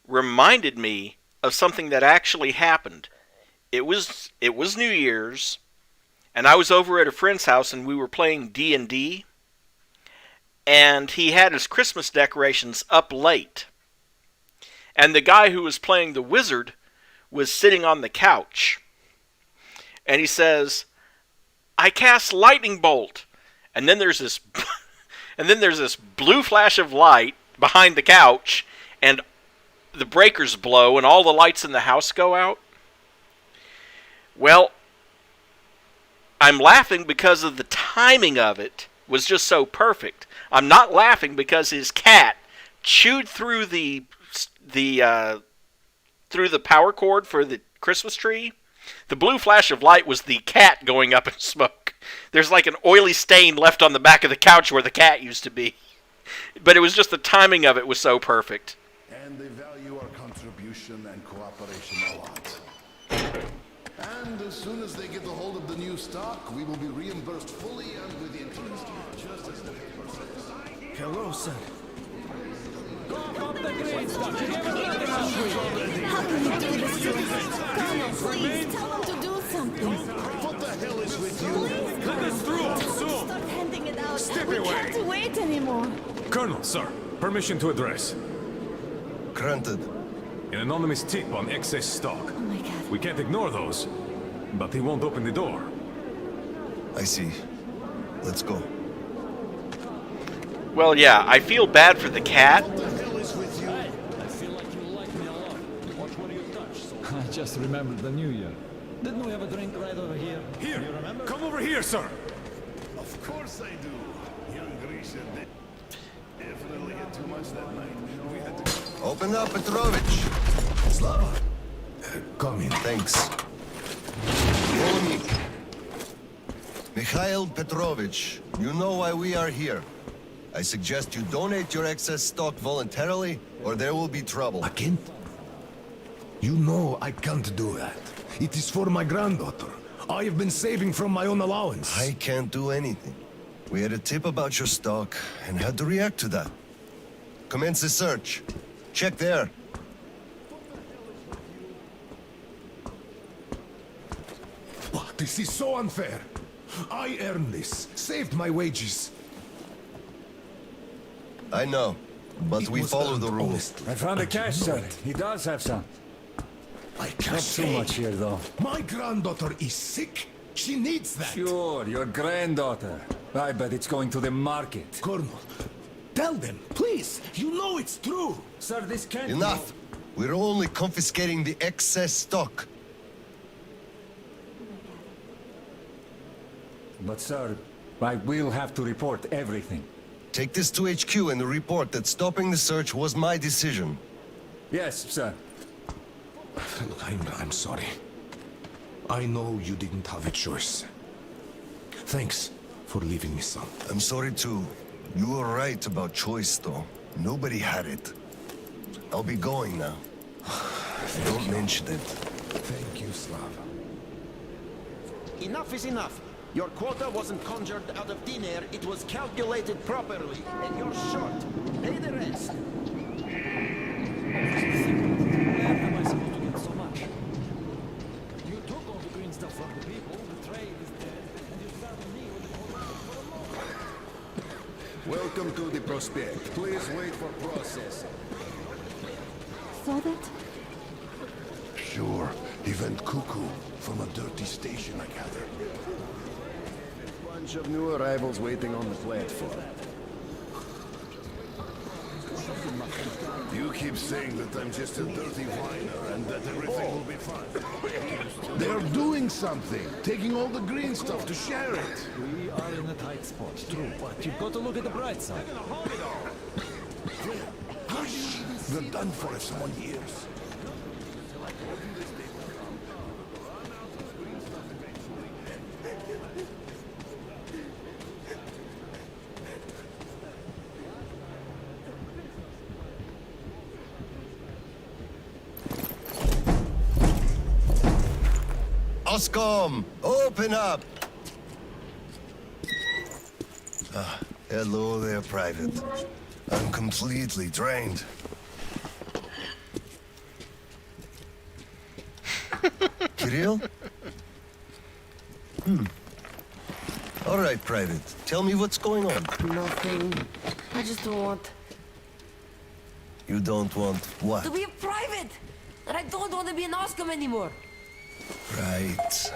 reminded me of something that actually happened. It was New Year's, and I was over at a friend's house, and we were playing D&D, and he had his Christmas decorations up late. And the guy who was playing the wizard was sitting on the couch, and he says, "I cast lightning bolt," and then there's this blue flash of light behind the couch, and the breakers blow, and all the lights in the house go out. Well, I'm laughing because of the timing of it was just so perfect. I'm not laughing because his cat chewed through the power cord for the Christmas tree. The blue flash of light was the cat going up in smoke. There's like an oily stain left on the back of the couch where the cat used to be. But it was just the timing of it was so perfect. And they value our contribution and cooperation a lot. And as soon as they get a hold of the new stock, we will be reimbursed fully and with interest, just as the paper says. Hello, sir. How can you do this to us? Colonel, please, tell him to do something. What the hell is with you? Please, Let us through, tell him to soon. start handing it out. Step We away. can't wait anymore. Colonel, sir, permission to address. Granted. An anonymous tip on excess stock. Oh my god. We can't ignore those, but he won't open the door. I see. Let's go. Well, yeah, I feel bad for the cat. What the hell is with you? I feel like you like me a lot. Watch what you touch, so... I just remembered the new year. Didn't we have a drink right over here? Here, You remember? come over here, sir. Of course I do. Young Grisha definitely had too much that night. We had to... Open up, Petrovich. Slava, come in. Thanks. Follow me. Mikhail Petrovich, you know why we are here. I suggest you donate your excess stock voluntarily, or there will be trouble. I can't. You know I can't do that. It is for my granddaughter. I have been saving from my own allowance. I can't do anything. We had a tip about your stock and had to react to that. Commence the search. Check there. This is so unfair. I earned this, saved my wages. I know, but we follow the rules. I found the cash, sir. He does have some. I can't Not too much here, though. My granddaughter is sick. She needs that. Sure, your granddaughter. I bet it's going to the market. Colonel, tell them, please. You know it's true. Sir, this can't Enough! We're only confiscating the excess stock. But, sir, I will have to report everything. Take this to HQ and report that stopping the search was my decision. Yes, sir. Look, I'm sorry. I know you didn't have a choice. Thanks for leaving me, son. I'm sorry too. You were right about choice, though. Nobody had it. I'll be going now. Don't mention it. Thank you, Slava. Enough is enough. Your quota wasn't conjured out of thin air, it was calculated properly, and you're short. Pay the rest. Where am I supposed to get so much? You took all the green stuff from the people, the trade is dead, and you started me with the whole Welcome to the prospect. Please wait for processing. Saw that? Sure, he went cuckoo from a dirty station, I gather. Bunch of new arrivals waiting on the platform. You keep saying that I'm just a dirty whiner and that everything will be fine. They're doing something, taking all the green stuff to share it. We are in a tight spot, true, but you've got to look at the bright side. Hush! We're done for if someone hears. Oscom, open up! Hello there, Private. I'm completely drained. Kirill? All right, Private. Tell me what's going on. Nothing. I just don't want You don't want what? to be a private! And I don't want to be an Oscom anymore! Right.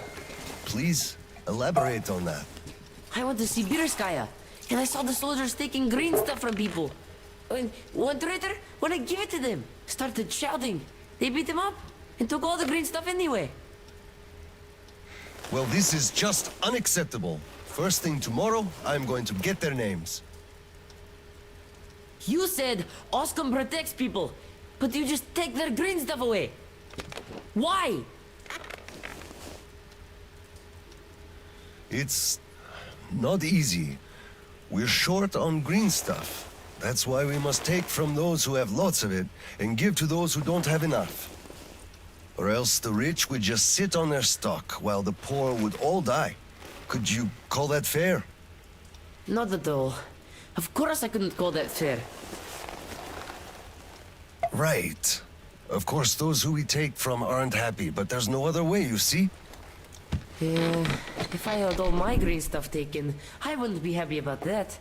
Please, elaborate on that. I went to Sibirskaya, and I saw the soldiers taking green stuff from people. And one traitor, when I give it to them, started shouting. They beat him up and took all the green stuff anyway. Well, this is just unacceptable. First thing tomorrow, I'm going to get their names. You said Oscom protects people, but you just take their green stuff away. Why? It's not easy. We're short on green stuff. That's why we must take from those who have lots of it and give to those who don't have enough. Or else the rich would just sit on their stock while the poor would all die. Could you call that fair? Not at all. Of course I couldn't call that fair. Right. Of course, those who we take from aren't happy, but there's no other way, you see? Yeah, if I had all my green stuff taken, I wouldn't be happy about that.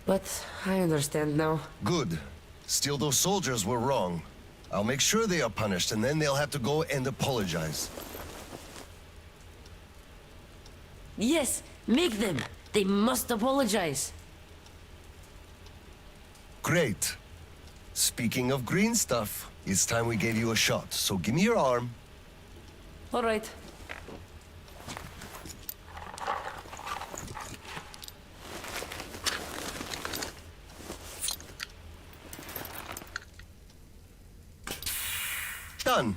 But I understand now. Good. Still, those soldiers were wrong. I'll make sure they are punished, and then they'll have to go and apologize. Yes, make them. They must apologize. Great. Speaking of green stuff, it's time we gave you a shot, so give me your arm. All right. done.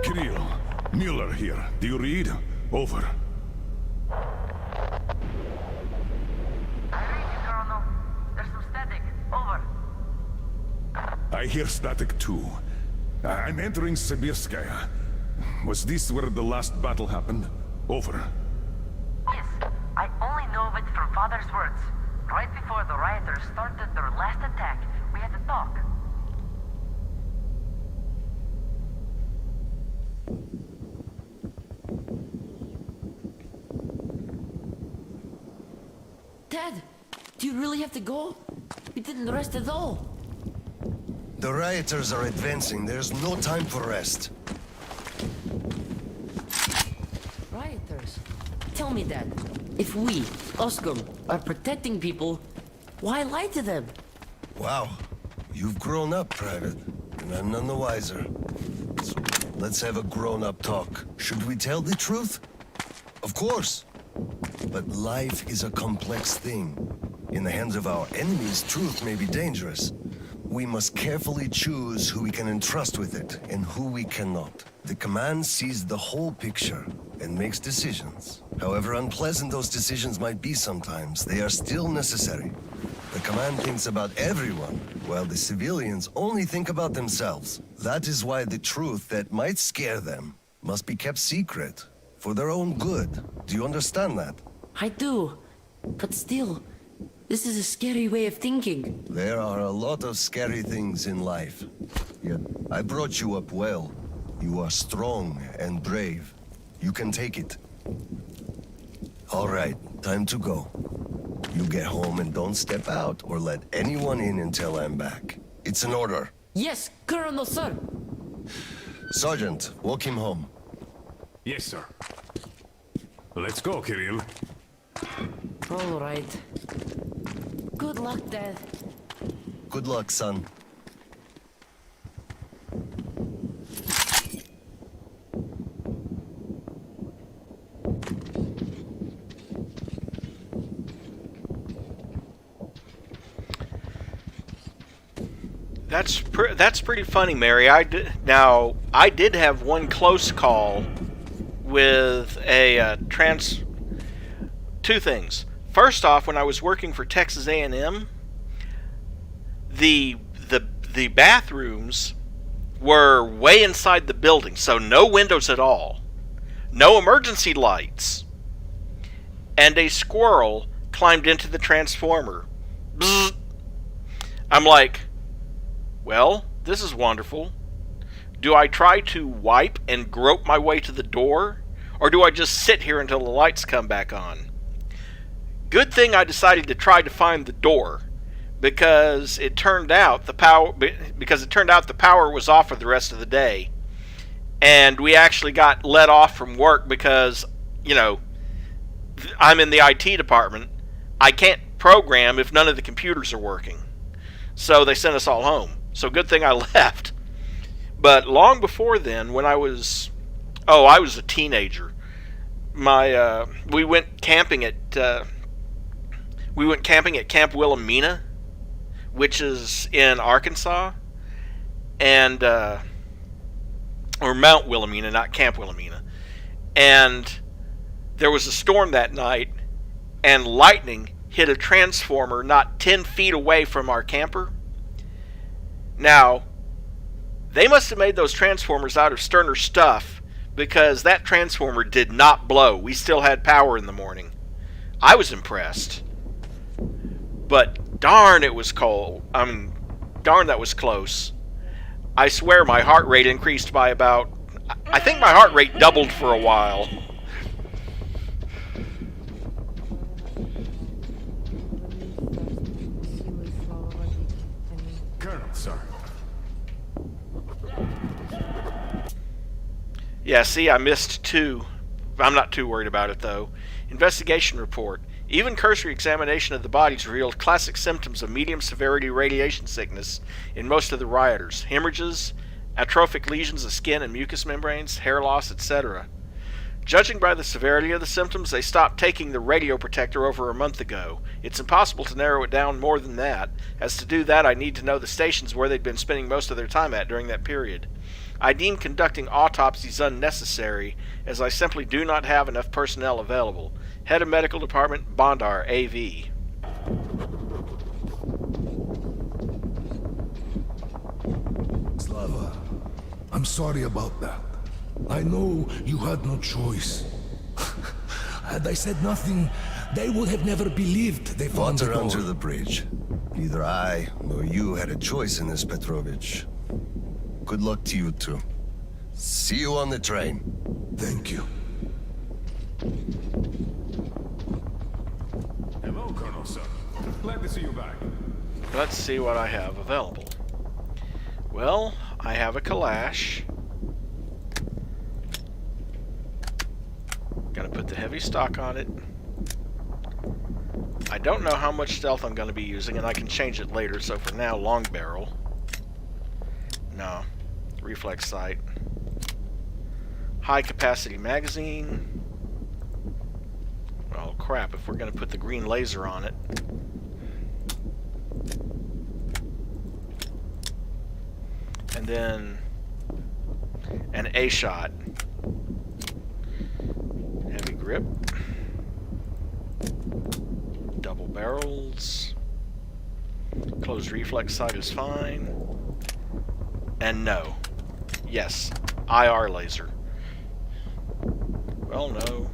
Kirill, Mueller here. Do you read? Over. Colonel. There's some static. Over. I hear static too. I'm entering Sibirskaya. Was this where the last battle happened? Over. Yes, I only know of it from Father's words. Right before the rioters started their last attack, we had to talk. Dad, do you really have to go? We didn't rest at all. The rioters are advancing. There's no time for rest. Rioters? Tell me, Dad. If we, Oscom, are protecting people, why lie to them? Wow. You've grown up, Private. And I'm none the wiser. So let's have a grown-up talk. Should we tell the truth? Of course. But life is a complex thing. In the hands of our enemies, truth may be dangerous. We must carefully choose who we can entrust with it and who we cannot. The command sees the whole picture and makes decisions. However unpleasant those decisions might be sometimes, they are still necessary. The command thinks about everyone, while the civilians only think about themselves. That is why the truth that might scare them must be kept secret, for their own good. Do you understand that? I do. But still, this is a scary way of thinking. There are a lot of scary things in life. Yet, I brought you up well. You are strong and brave. You can take it. All right, time to go. You get home and don't step out or let anyone in until I'm back. It's an order. Yes, Colonel, sir. Sergeant, walk him home. Yes, sir. Let's go, Kirill. All right. Good luck, Dad. Good luck, son. That's pretty funny, Mary. I did have one close call with a two things. First off, when I was working for Texas A&M, the bathrooms were way inside the building, so no windows at all, no emergency lights, and a squirrel climbed into the transformer. Bzz. I'm like, well, this is wonderful. Do I try to wipe and grope my way to the door, or do I just sit here until the lights come back on? Good thing I decided to try to find the door, because it turned out the power was off for the rest of the day, and we actually got let off from work because, you know, I'm in the IT department. I can't program if none of the computers are working, so they sent us all home. So good thing I left. But long before then, when I was a teenager, we went camping at Camp Wilhelmina, which is in Arkansas, and or Mount Wilhelmina, not Camp Wilhelmina. And there was a storm that night, and lightning hit a transformer not 10 feet away from our camper. Now, they must have made those transformers out of sterner stuff, because that transformer did not blow. We still had power in the morning. I was impressed. But darn, it was cold. Darn, that was close. I swear my heart rate increased by about... I think my heart rate doubled for a while. Colonel, sir. Yeah, see, I missed 2. I'm not too worried about it, though. Investigation report. Even cursory examination of the bodies revealed classic symptoms of medium-severity radiation sickness in most of the rioters. Hemorrhages, atrophic lesions of skin and mucous membranes, hair loss, etc. Judging by the severity of the symptoms, they stopped taking the radio protector over a month ago. It's impossible to narrow it down more than that, as to do that I need to know the stations where they'd been spending most of their time at during that period. I deem conducting autopsies unnecessary, as I simply do not have enough personnel available. Head of Medical Department, Bondar, AV. Slava, I'm sorry about that. I know you had no choice. Had I said nothing, they would have never believed they found Water it under all. the bridge. Neither I nor you had a choice in this, Petrovich. Good luck to you two. See you on the train. Thank you. Hello, Colonel, sir. Glad to see you back. Let's see what I have available. Well, I have a Kalash. Gonna put the heavy stock on it. I don't know how much stealth I'm gonna be using, and I can change it later, so for now, long barrel. No. Reflex sight. High capacity magazine. Oh crap, if we're gonna put the green laser on it. And then an A-shot. Heavy grip. Double barrels. Closed reflex sight is fine. And no. Yes. IR laser. Well, no.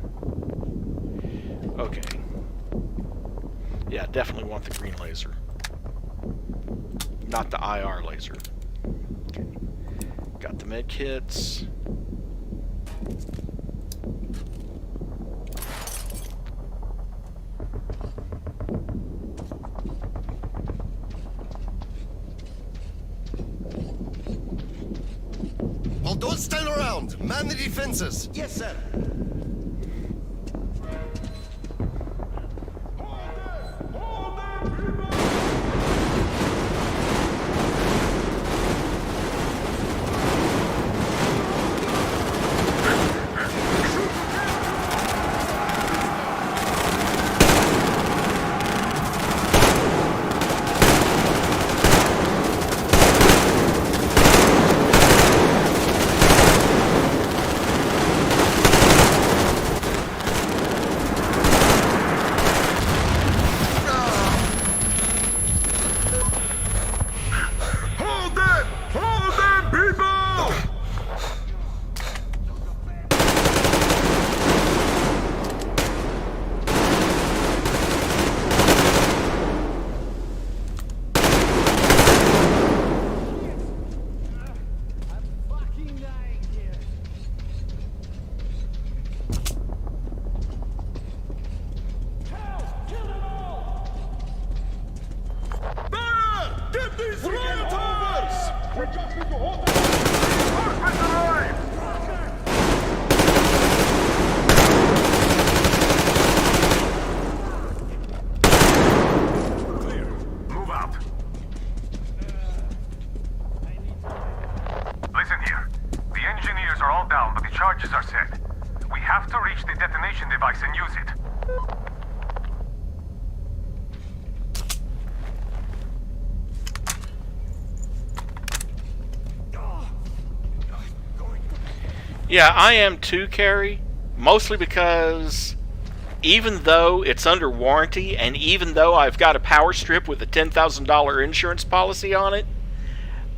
Okay. Yeah, definitely want the green laser. Not the IR laser. Okay. Got the med kits. Well, don't stand around. Man the defenses. Yes, sir. Listen here. The engineers are all down, but the charges are set. We have to reach the detonation device and use it. Yeah, I am too, Carrie. Mostly because even though it's under warranty and even though I've got a power strip with a $10,000 insurance policy on it,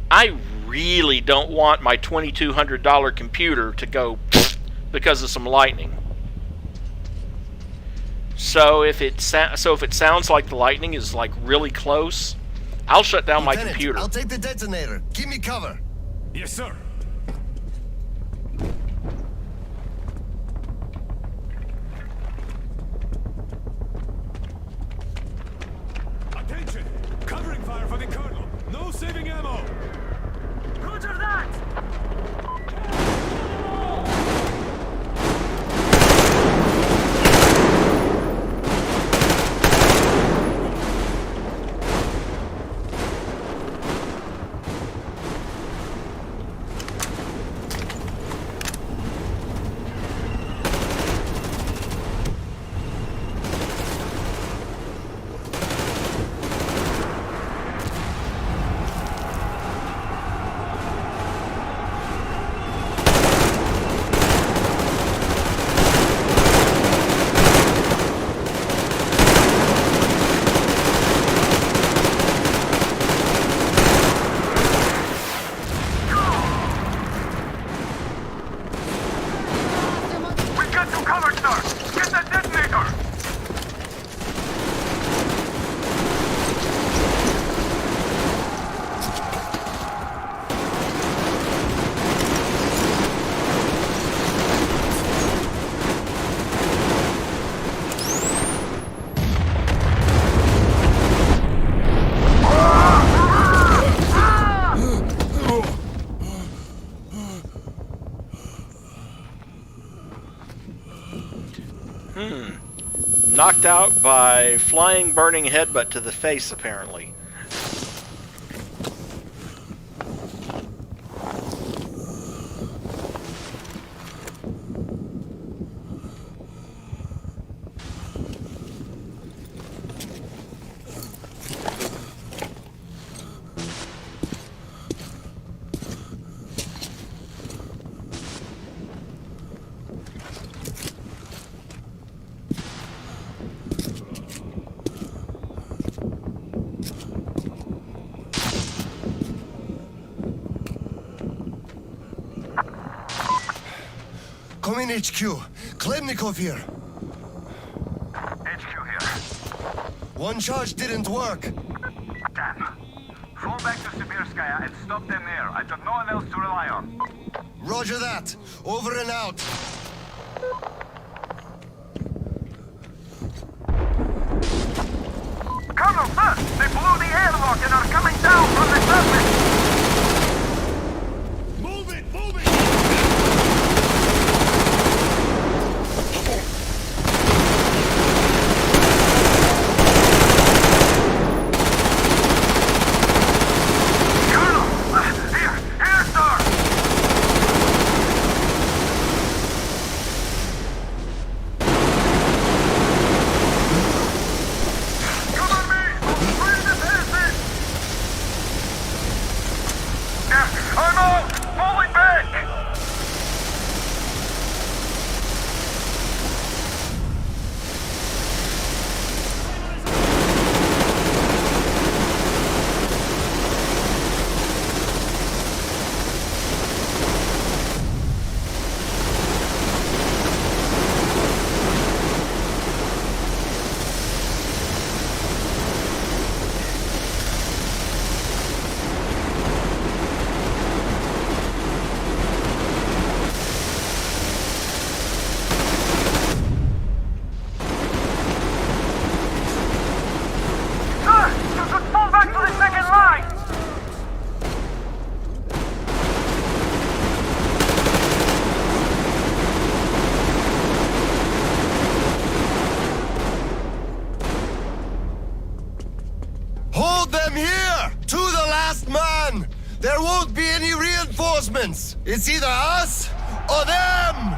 I really don't want my $2,200 computer to go because of some lightning. So if it sounds like the lightning is like really close, I'll shut down my Lieutenant, computer. I'll take the detonator. Give me cover. Yes, sir. Attention! Covering fire for the Colonel. No saving ammo. Roger that! We got you covered, sir! Get that detonator! Knocked out by flying burning headbutt to the face, apparently. Come in, HQ. Khlebnikov here. HQ here. One charge didn't work. Damn. Fall back to Sibirskaya and stop them there. I've got no one else to rely on. Roger that. Over and out. Colonel, sir! They blew the airlock and are coming down from the surface! Move it! Move it! Here, sir! Cover me! Bring the passage! I'm out! Falling back! Sir! You should fall back to the second line! Hold them here! To the last man! There won't be any reinforcements! It's either us or them!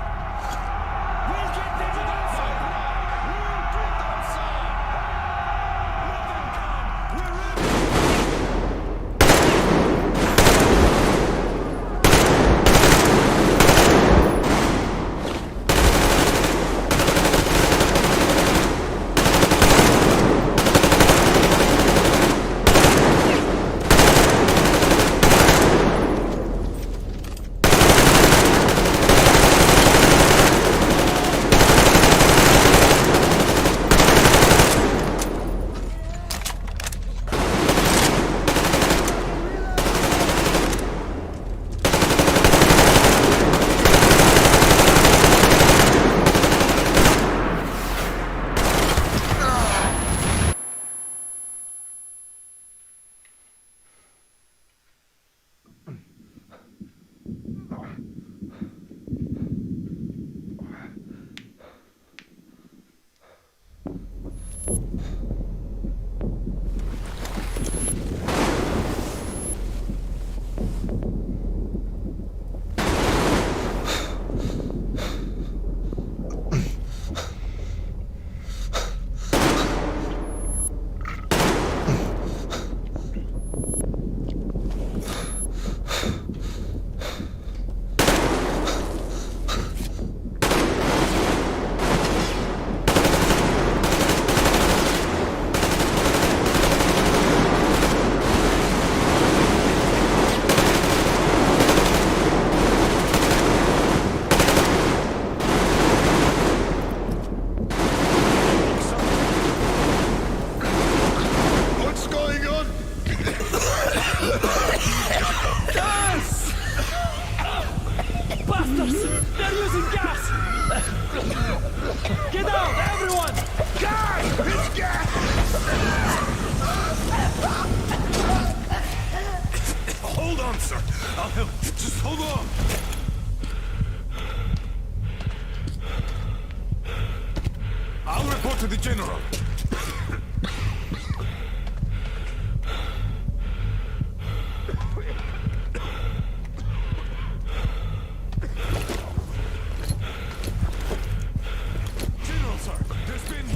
sir. I'll help. Just hold on. I'll report to the general. General, sir, there's been...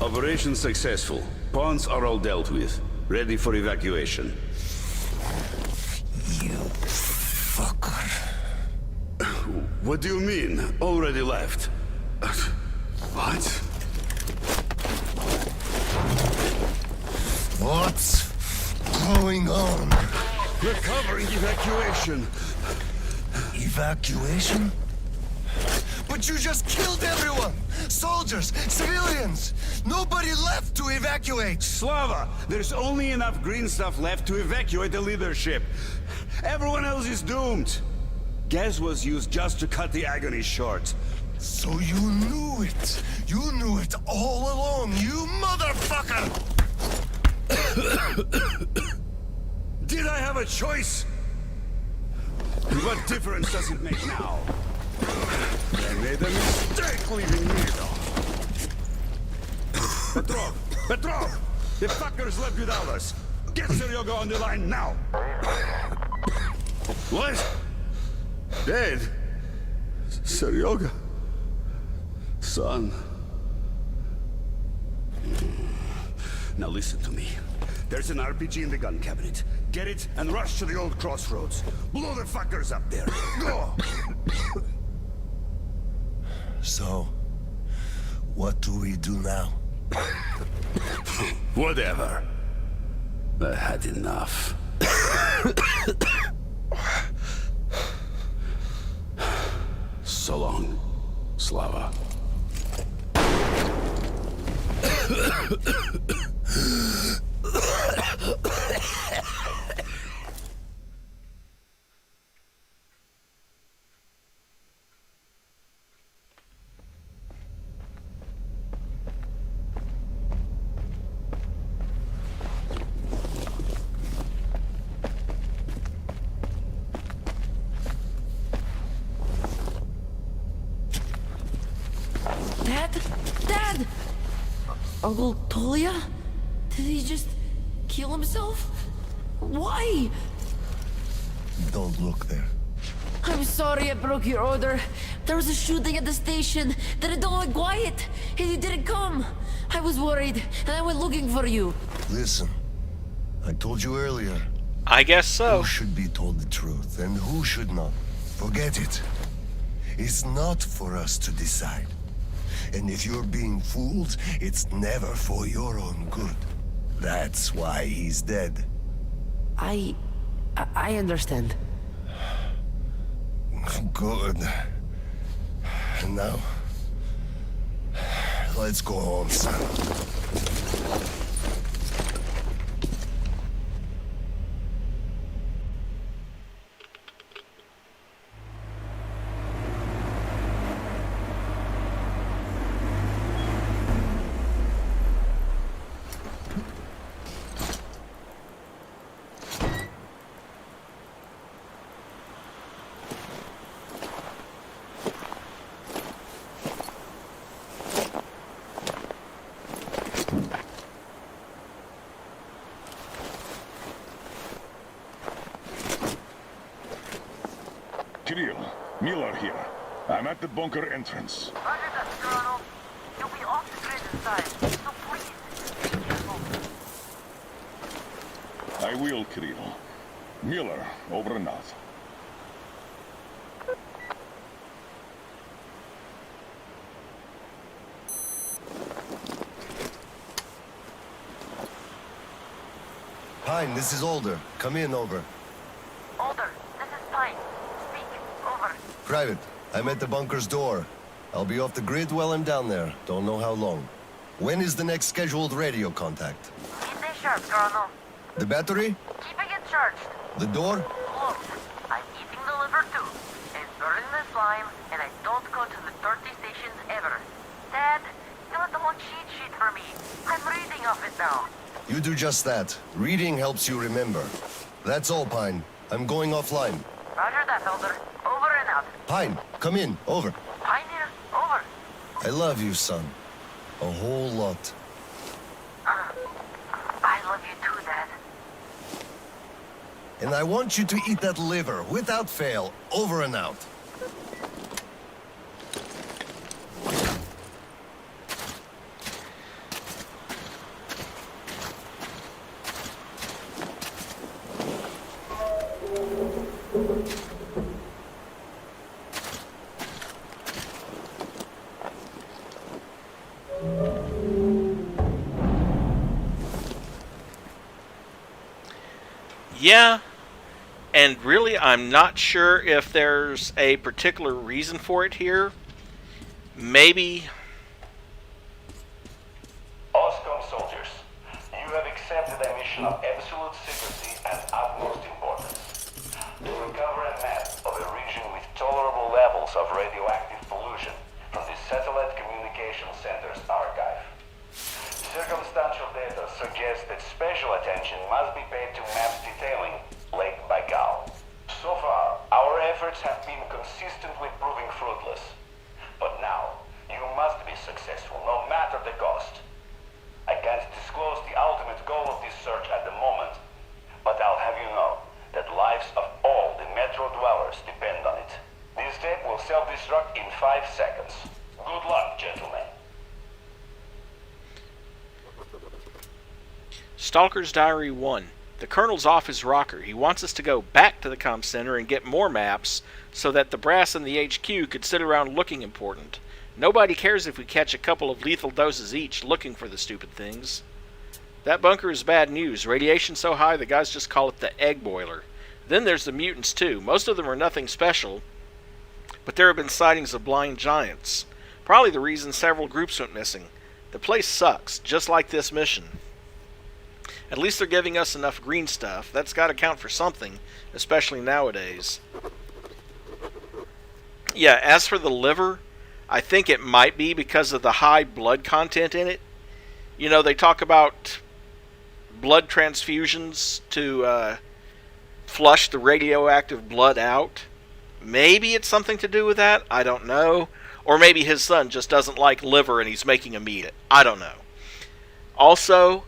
Operation successful. Pawns are all dealt with. Ready for evacuation. You fucker. What do you mean? Already left? What? What's going on? We're covering evacuation. Evacuation? But you just killed everyone! Soldiers, civilians! Nobody left to evacuate! Slava, there's only enough green stuff left to evacuate the leadership. Everyone else is doomed. Gas was used just to cut the agony short. So you knew it! You knew it all along, you motherfucker! Did I have a choice? What difference does it make now? I made a mistake leaving me though. Petrov! The fuckers left without us. Get Seryoga on the line now. What? Dead? Seryoga? Son. Now listen to me. There's an RPG in the gun cabinet. Get it and rush to the old crossroads. Blow the fuckers up there. Go! So, what do we do now? Whatever. I had enough. So long, Slava. Dad! Uncle Tolia? Did he just kill himself? Why? Don't look there. I'm sorry I broke your order. There was a shooting at the station. Then it all went quiet, and you didn't come. I was worried, and I went looking for you. Listen, I told you earlier. I guess so. Who should be told the truth, and who should not? Forget it. It's not for us to decide. And if you're being fooled, it's never for your own good. That's why he's dead. I understand. Good. And now, let's go home, son. Kirill, Miller here. I'm at the bunker entrance. Roger that, Colonel. You'll be off the grid inside, so please, be careful. I will, Kirill. Miller, over and out. Pine, this is Alder. Come in, over. Alder, this is Pine. Speak. Over. Private, I'm at the bunker's door. I'll be off the grid while I'm down there. Don't know how long. When is the next scheduled radio contact? Midday sharp, Colonel. The battery? Keeping it charged. The door? Closed. I'm eating the liver too. As now. You do just that. Reading helps you remember. That's all, Pine. I'm going offline. Roger that, Elder. Over and out. Pine, come in. Over. Pioneer, over. I love you, son. A whole lot. I love you too, Dad. And I want you to eat that liver without fail. Over and out. Yeah, and really I'm not sure if there's a particular reason for it here. Maybe... OSCOM soldiers, you have accepted a mission of absolute secrecy and utmost importance. To recover a map of a region with tolerable levels of radioactive pollution from the Satellite Communication Center's archive. Circumstantial data suggests that special attention must be paid to maps detailing Lake Baikal. So far, our efforts have been consistently proving fruitless. But now, you must be successful, no matter the cost. I can't disclose the ultimate goal of this search at the moment, but I'll have you know that lives of all the Metro dwellers depend on it. This tape will self-destruct in 5 seconds. Good luck, gentlemen. Stalker's Diary 1. The Colonel's off his rocker. He wants us to go back to the comm center and get more maps so that the brass in the HQ could sit around looking important. Nobody cares if we catch a couple of lethal doses each looking for the stupid things. That bunker is bad news. Radiation so high the guys just call it the egg boiler. Then there's the mutants too. Most of them are nothing special, but there have been sightings of blind giants. Probably the reason several groups went missing. The place sucks, just like this mission. At least they're giving us enough green stuff. That's got to count for something, especially nowadays. Yeah, as for the liver, I think it might be because of the high blood content in it. You know, they talk about blood transfusions to flush the radioactive blood out. Maybe it's something to do with that. I don't know. Or maybe his son just doesn't like liver and he's making him eat it. I don't know. Also,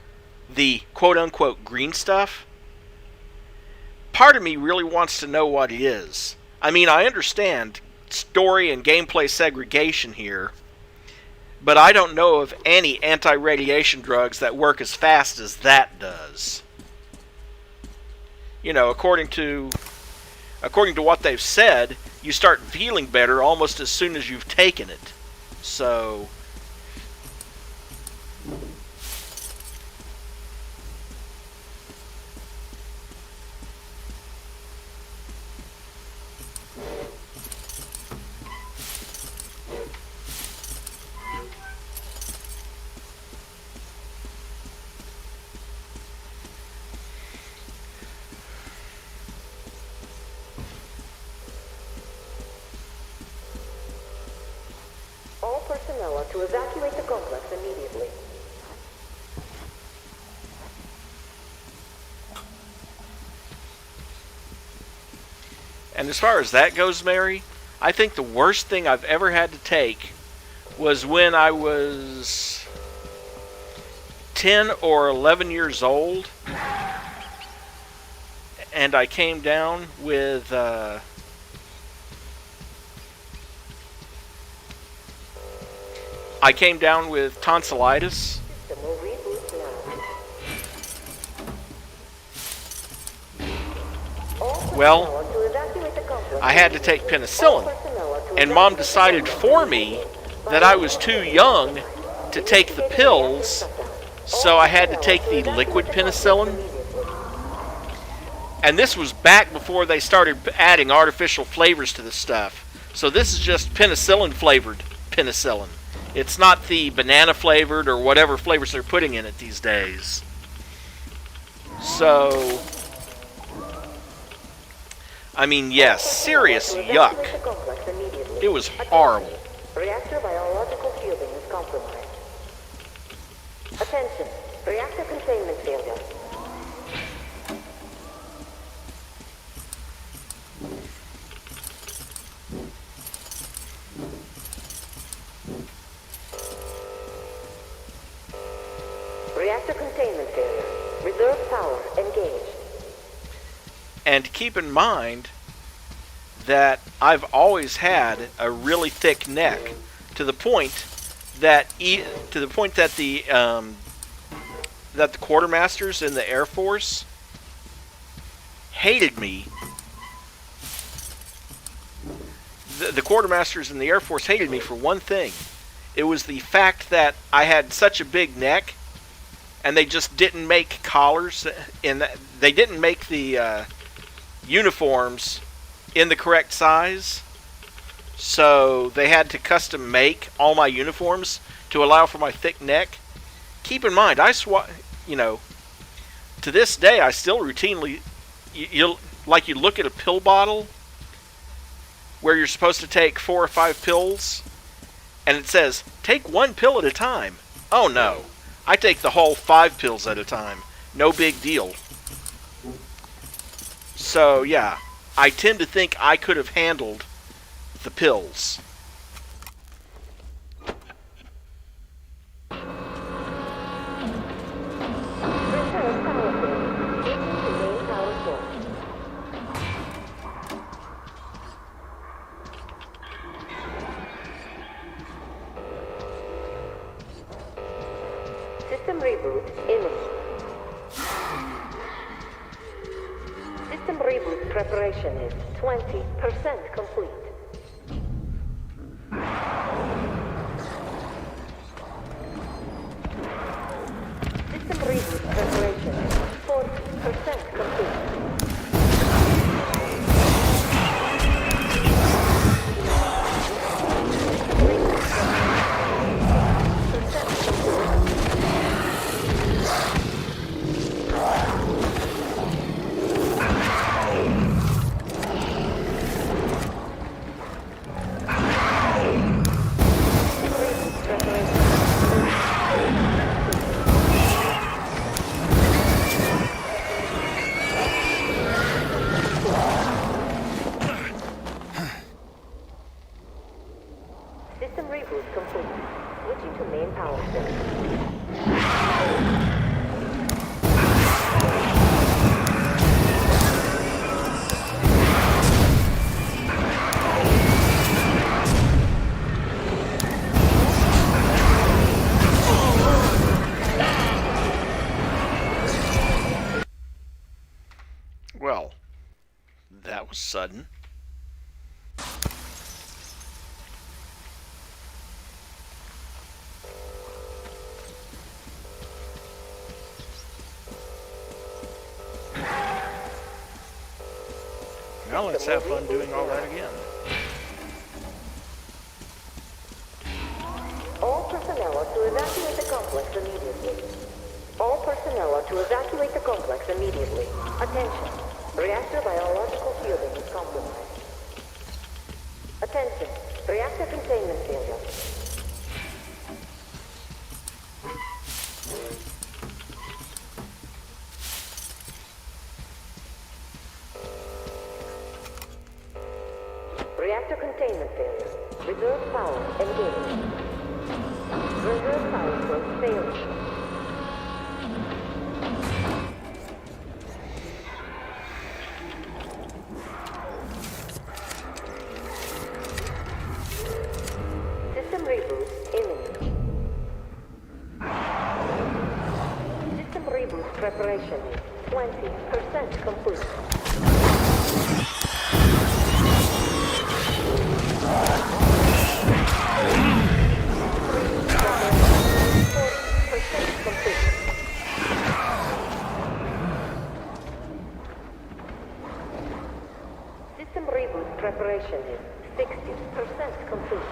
the quote-unquote green stuff, part of me really wants to know what it is. I mean, I understand story and gameplay segregation here, but I don't know of any anti-radiation drugs that work as fast as that does. You know, according to what they've said, you start feeling better almost as soon as you've taken it. So... All personnel are to evacuate the complex immediately. And as far as that goes, Mary, I think the worst thing I've ever had to take was when I was 10 or 11 years old, and I came down with tonsillitis. Well, I had to take penicillin, and Mom decided for me that I was too young to take the pills, so I had to take the liquid penicillin. And this was back before they started adding artificial flavors to the stuff. So this is just penicillin flavored penicillin. It's not the banana flavored or whatever flavors they're putting in it these days. So, I mean, yes, serious yuck. It was horrible. Reactor biological shielding is compromised. Attention. Reactor containment failure. Reactor containment failure. Reserve power engaged. And keep in mind that I've always had a really thick neck, to the point that the quartermasters in the Air Force hated me. The quartermasters in the Air Force hated me for one thing. It was the fact that I had such a big neck, and they just didn't make collars, and they didn't make the uniforms in the correct size. So they had to custom make all my uniforms to allow for my thick neck. Keep in mind, to this day, I still routinely, you look at a pill bottle where you're supposed to take 4 or 5 pills, and it says, take 1 pill at a time. Oh no, I take the whole 5 pills at a time. No big deal. So yeah, I tend to think I could have handled the pills. System reboot imminent. System reboot preparation is 20% complete. System reboot preparation is 40% complete. System reboot complete. Switching to main power station. Well, that was sudden. Now let's have fun doing all that again. All personnel are to evacuate the complex immediately. All personnel are to evacuate the complex immediately. Attention. Reactor biological shielding is compromised. Attention. Reactor containment failure. Reactor containment failure. Reserve power engaged. Reserve power source failure. System reboot imminent. System reboot preparation is 20% complete. System reboot preparation is 60% complete.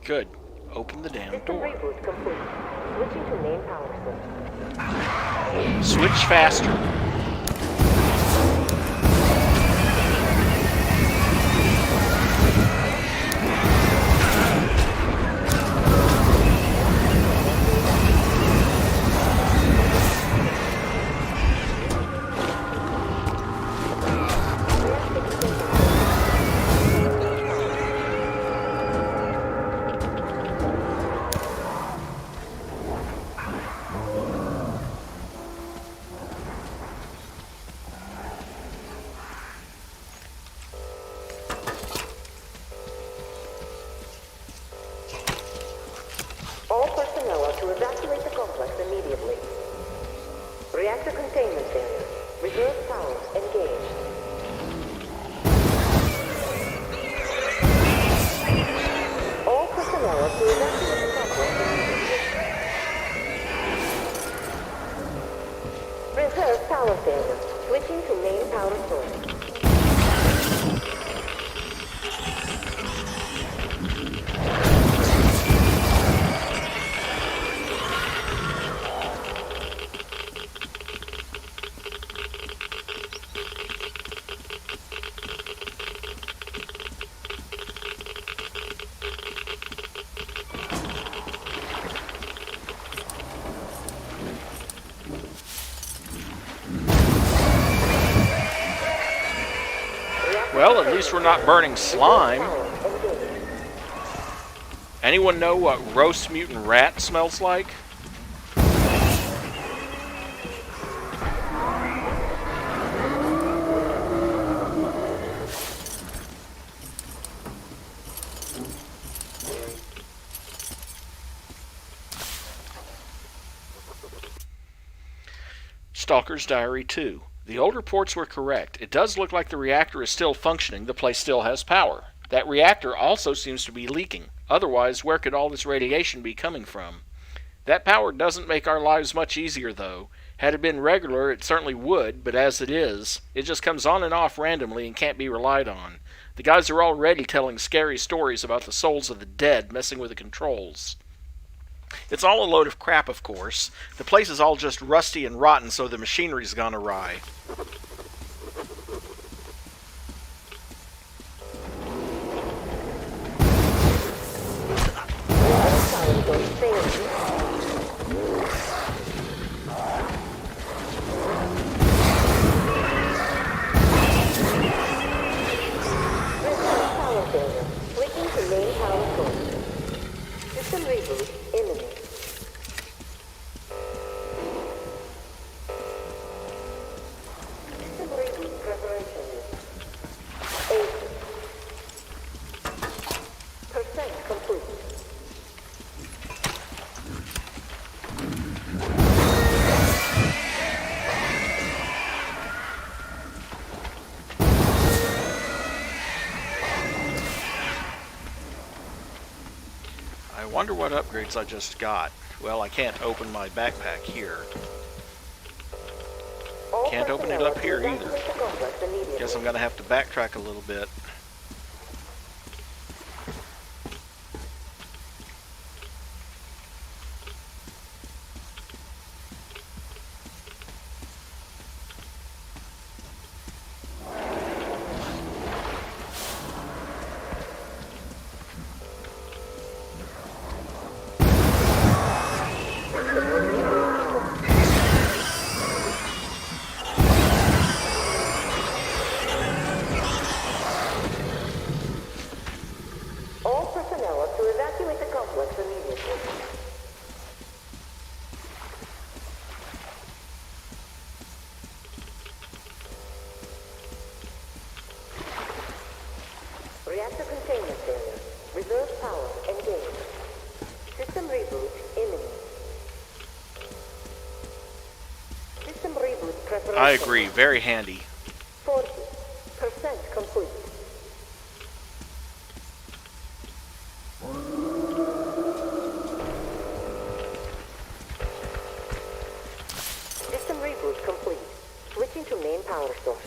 Good. Open the damn System door. reboot complete. Switching to main power source. Switch faster. All personnel are to evacuate the complex immediately. Reactor containment failure. Reserve power engaged. All personnel are to evacuate the complex immediately. Reserve power failure. Switching to main power source. Well, at least we're not burning slime. Anyone know what roast mutant rat smells like? Stalker's Diary 2. The old reports were correct. It does look like the reactor is still functioning. The place still has power. That reactor also seems to be leaking. Otherwise, where could all this radiation be coming from? That power doesn't make our lives much easier, though. Had it been regular, it certainly would, but as it is, it just comes on and off randomly and can't be relied on. The guys are already telling scary stories about the souls of the dead messing with the controls. It's all a load of crap, of course. The place is all just rusty and rotten, so the machinery's gone awry. Switching to main power source. System reboot imminent. System reboot preparation. 80% complete. I wonder what upgrades I just got. Well, I can't open my backpack here. Can't open it up here either. Guess I'm gonna have to backtrack a little bit. All personnel are to evacuate the complex immediately. Reactor containment failure. Reserve power engaged. System reboot imminent. System reboot preparation. I agree, very handy. 40% complete. System reboot complete. Switching to main power source.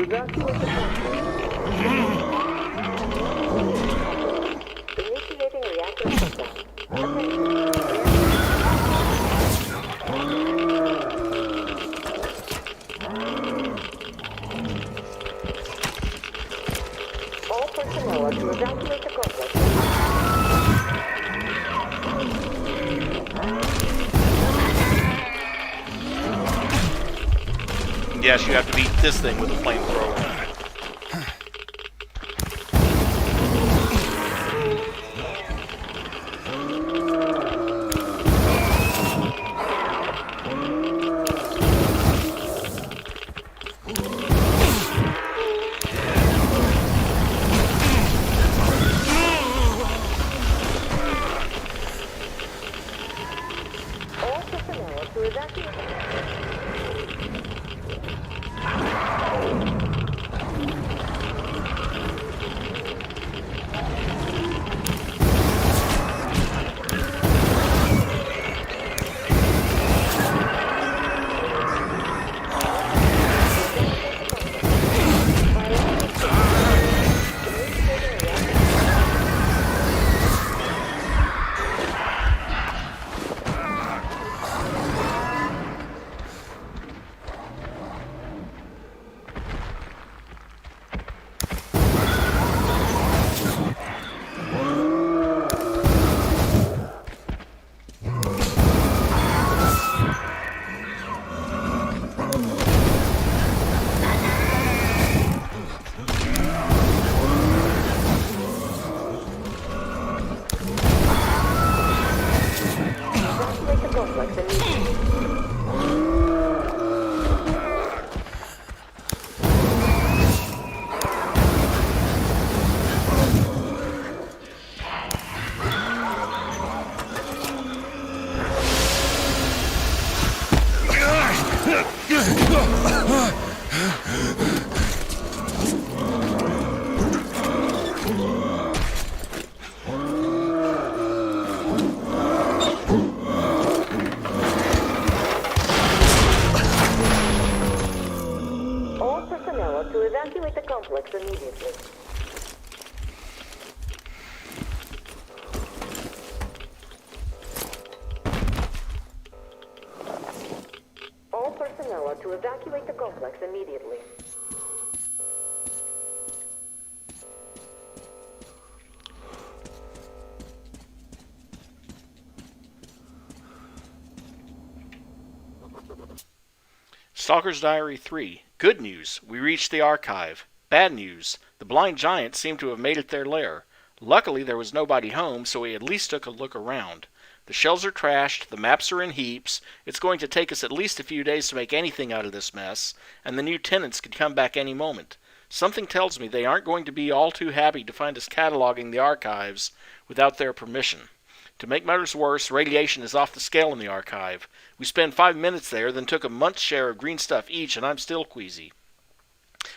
evacuate the Initiating reactor shutdown. All personnel are to evacuate the complex. Yes, you have to beat this thing with a flamethrower. All personnel are to evacuate the complex immediately. All personnel are to evacuate the complex immediately. All personnel are to evacuate the complex immediately. Stalker's Diary 3. Good news, we reached the archive. Bad news, the blind giants seem to have made it their lair. Luckily there was nobody home, so we at least took a look around. The shells are trashed, the maps are in heaps, it's going to take us at least a few days to make anything out of this mess, and the new tenants could come back any moment. Something tells me they aren't going to be all too happy to find us cataloging the archives without their permission. To make matters worse, radiation is off the scale in the archive. We spent 5 minutes there, then took a month's share of green stuff each, and I'm still queasy.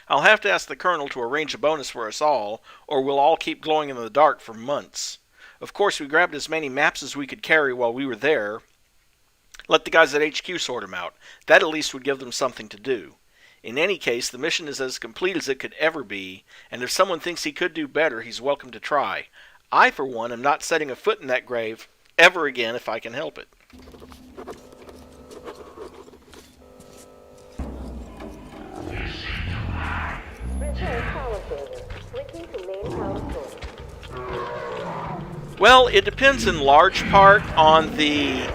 I'll have to ask the Colonel to arrange a bonus for us all, or we'll all keep glowing in the dark for months. Of course, we grabbed as many maps as we could carry while we were there. Let the guys at HQ sort them out. That at least would give them something to do. In any case, the mission is as complete as it could ever be, and if someone thinks he could do better, he's welcome to try. I, for one, am not setting a foot in that grave ever again if I can help it. Repair power failure. Switching to main power source. Well, it depends in large part on the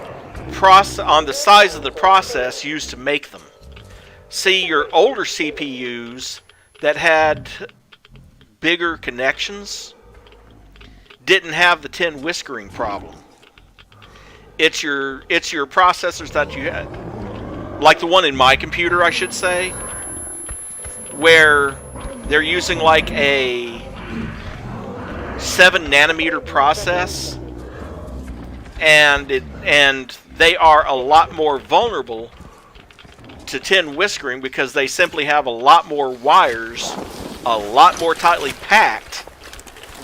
size of the process used to make them. See, your older CPUs that had bigger connections didn't have the tin whiskering problem. It's your processors that you had, like the one in my computer, I should say, where they're using like a 7 nanometer process, and they are a lot more vulnerable to tin whiskering because they simply have a lot more wires, a lot more tightly packed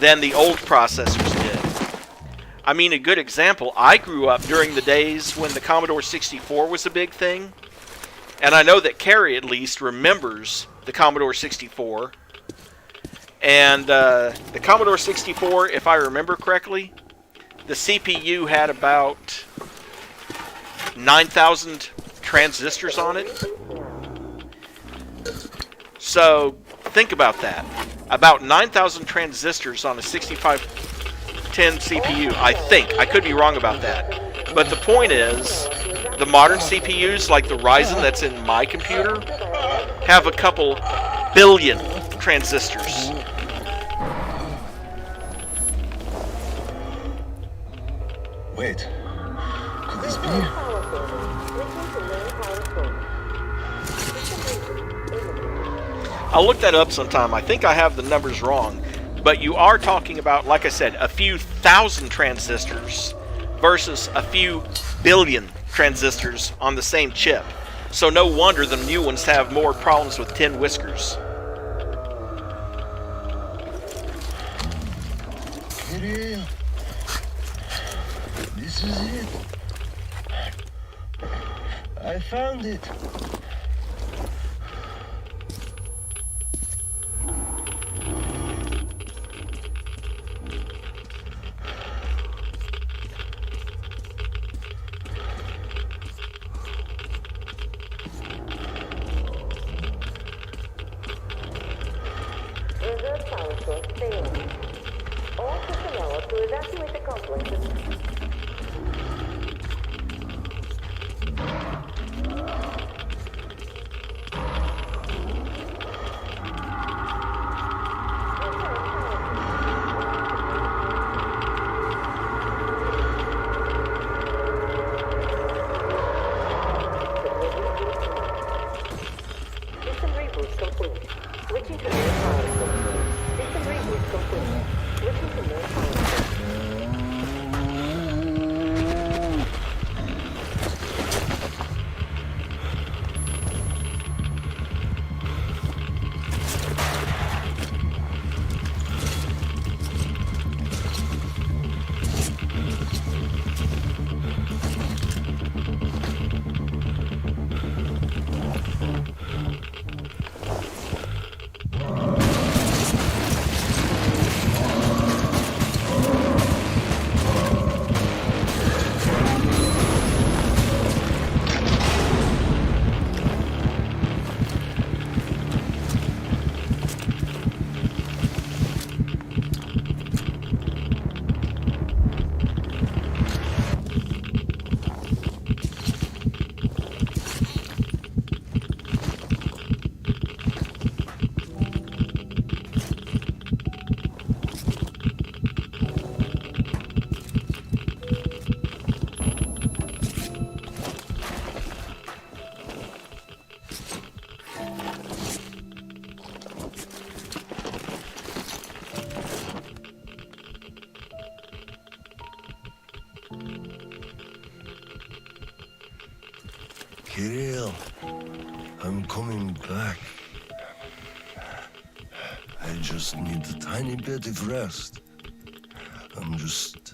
than the old processors did. I mean, a good example, I grew up during the days when the Commodore 64 was a big thing, and I know that Carrie at least remembers the Commodore 64. And the Commodore 64, if I remember correctly, the CPU had about 9,000 transistors on it. So think about that. About 9,000 transistors on a 6510 CPU, I think. I could be wrong about that. But the point is, the modern CPUs, like the Ryzen that's in my computer, have a couple billion transistors. Wait, could this be? I'll look that up sometime. I think I have the numbers wrong. But you are talking about, like I said, a few thousand transistors versus a few billion transistors on the same chip. So no wonder the new ones have more problems with tin whiskers. Kirill, this is it. I found it. Reserve power source failing. All personnel to evacuate the complex. System reboot complete. Switching to main power source. System reboot complete. Switching to main power source. Kirill, I'm coming back. I just need a tiny bit of rest. I'm just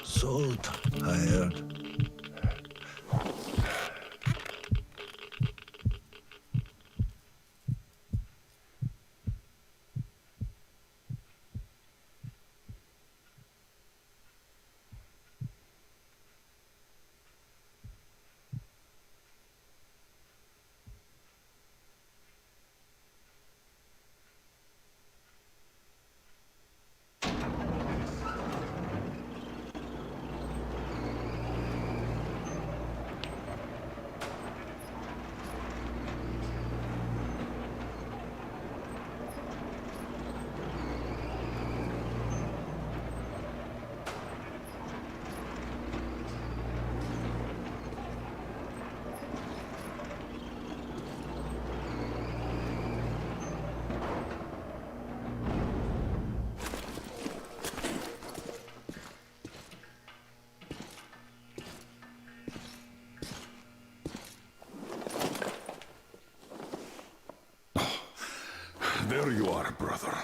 so tired. There you are, brother.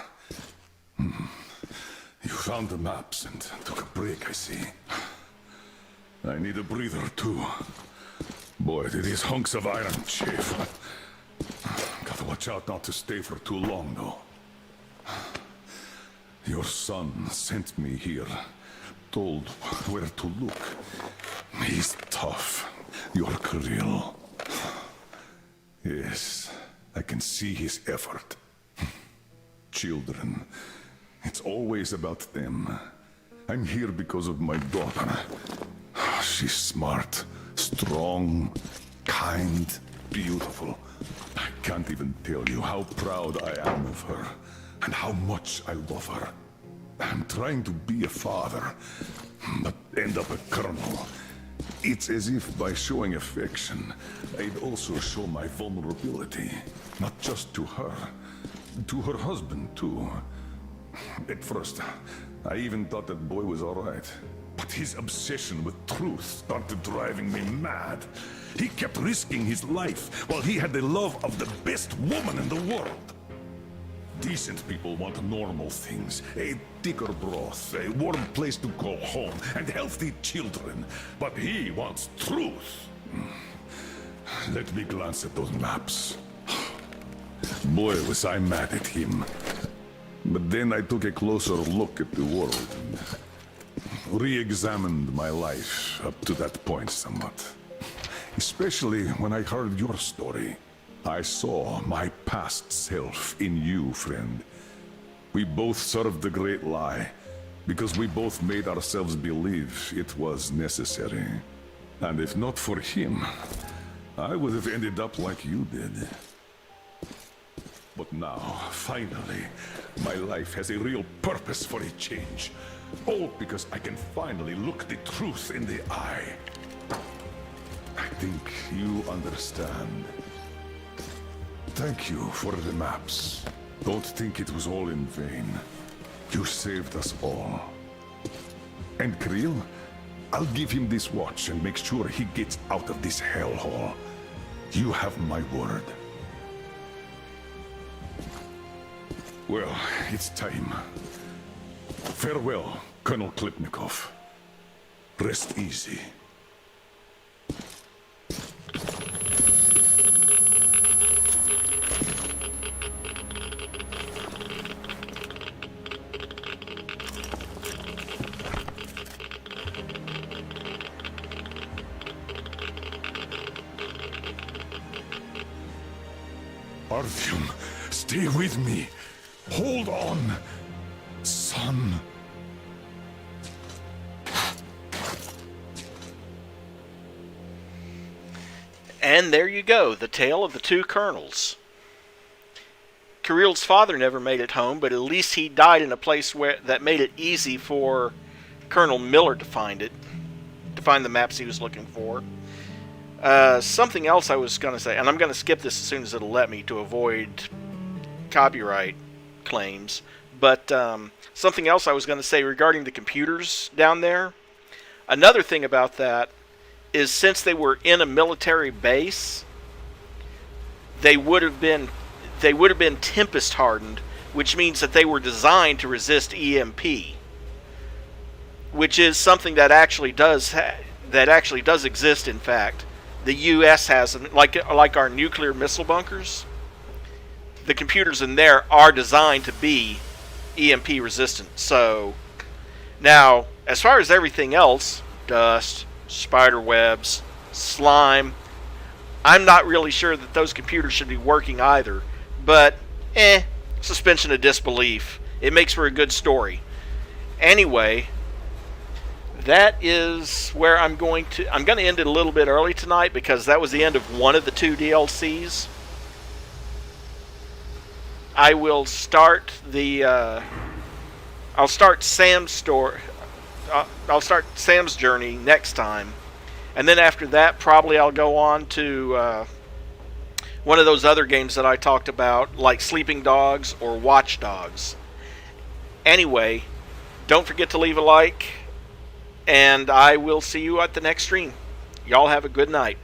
You found the maps and took a break, I see. I need a breather, too. Boy, do these hunks of iron chafe. Gotta watch Watch out not to stay for too long, though. Your son sent me here, told where to look. He's tough, your Kirill. Yes, I can see his effort. Children, it's always about them. I'm here because of my daughter. She's smart, strong, kind, beautiful. I can't even tell you how proud I am of her, and how much I love her. I'm trying to be a father, but end up a colonel. It's as if by showing affection, I'd also show my vulnerability. Not just to her husband too. At first, I even thought that boy was alright. But his obsession with truth started driving me mad. He kept risking his life while he had the love of the best woman in the world. Decent people want normal things. A thicker broth, a warm place to call home, and healthy children. But he wants truth. Let me glance at those maps. Boy, was I mad at him. But then I took a closer look at the world and re-examined my life up to that point somewhat. Especially when I heard your story. I saw my past self in you, friend. We both served the great lie, because we both made ourselves believe it was necessary. And if not for him, I would have ended up like you did. But now, finally, my life has a real purpose for a change. All because I can finally look the truth in the eye. I think you understand. Thank you for the maps. Don't think it was all in vain. You saved us all. And Kirill, I'll give him this watch and make sure he gets out of this hellhole. You have my word. Well, it's time. Farewell, Colonel Klipnikov. Rest easy. Artyom, stay with me. Hold on, son. And there you go, the tale of the two colonels. Kirill's father never made it home, but at least he died in a place that made it easy for Colonel Miller to find the maps he was looking for. Something else I was going to say, and I'm going to skip this as soon as it'll let me to avoid copyright claims, but something else I was going to say regarding the computers down there. Another thing about that is, since they were in a military base, they would have been tempest hardened, which means that they were designed to resist EMP, which is something that actually does exist. In fact, the U.S. has them, like our nuclear missile bunkers. The computers in there are designed to be EMP resistant. So now, as far as everything else, dust, spider webs, slime, I'm not really sure that those computers should be working either. But, suspension of disbelief. It makes for a good story. Anyway, that is where I'm going to end it a little bit early tonight, because that was the end of one of the two DLCs. I will start I'll start Sam's story. I'll start Sam's journey next time, and then after that, probably I'll go on to one of those other games that I talked about, like Sleeping Dogs or Watch Dogs. Anyway, don't forget to leave a like, and I will see you at the next stream. Y'all have a good night.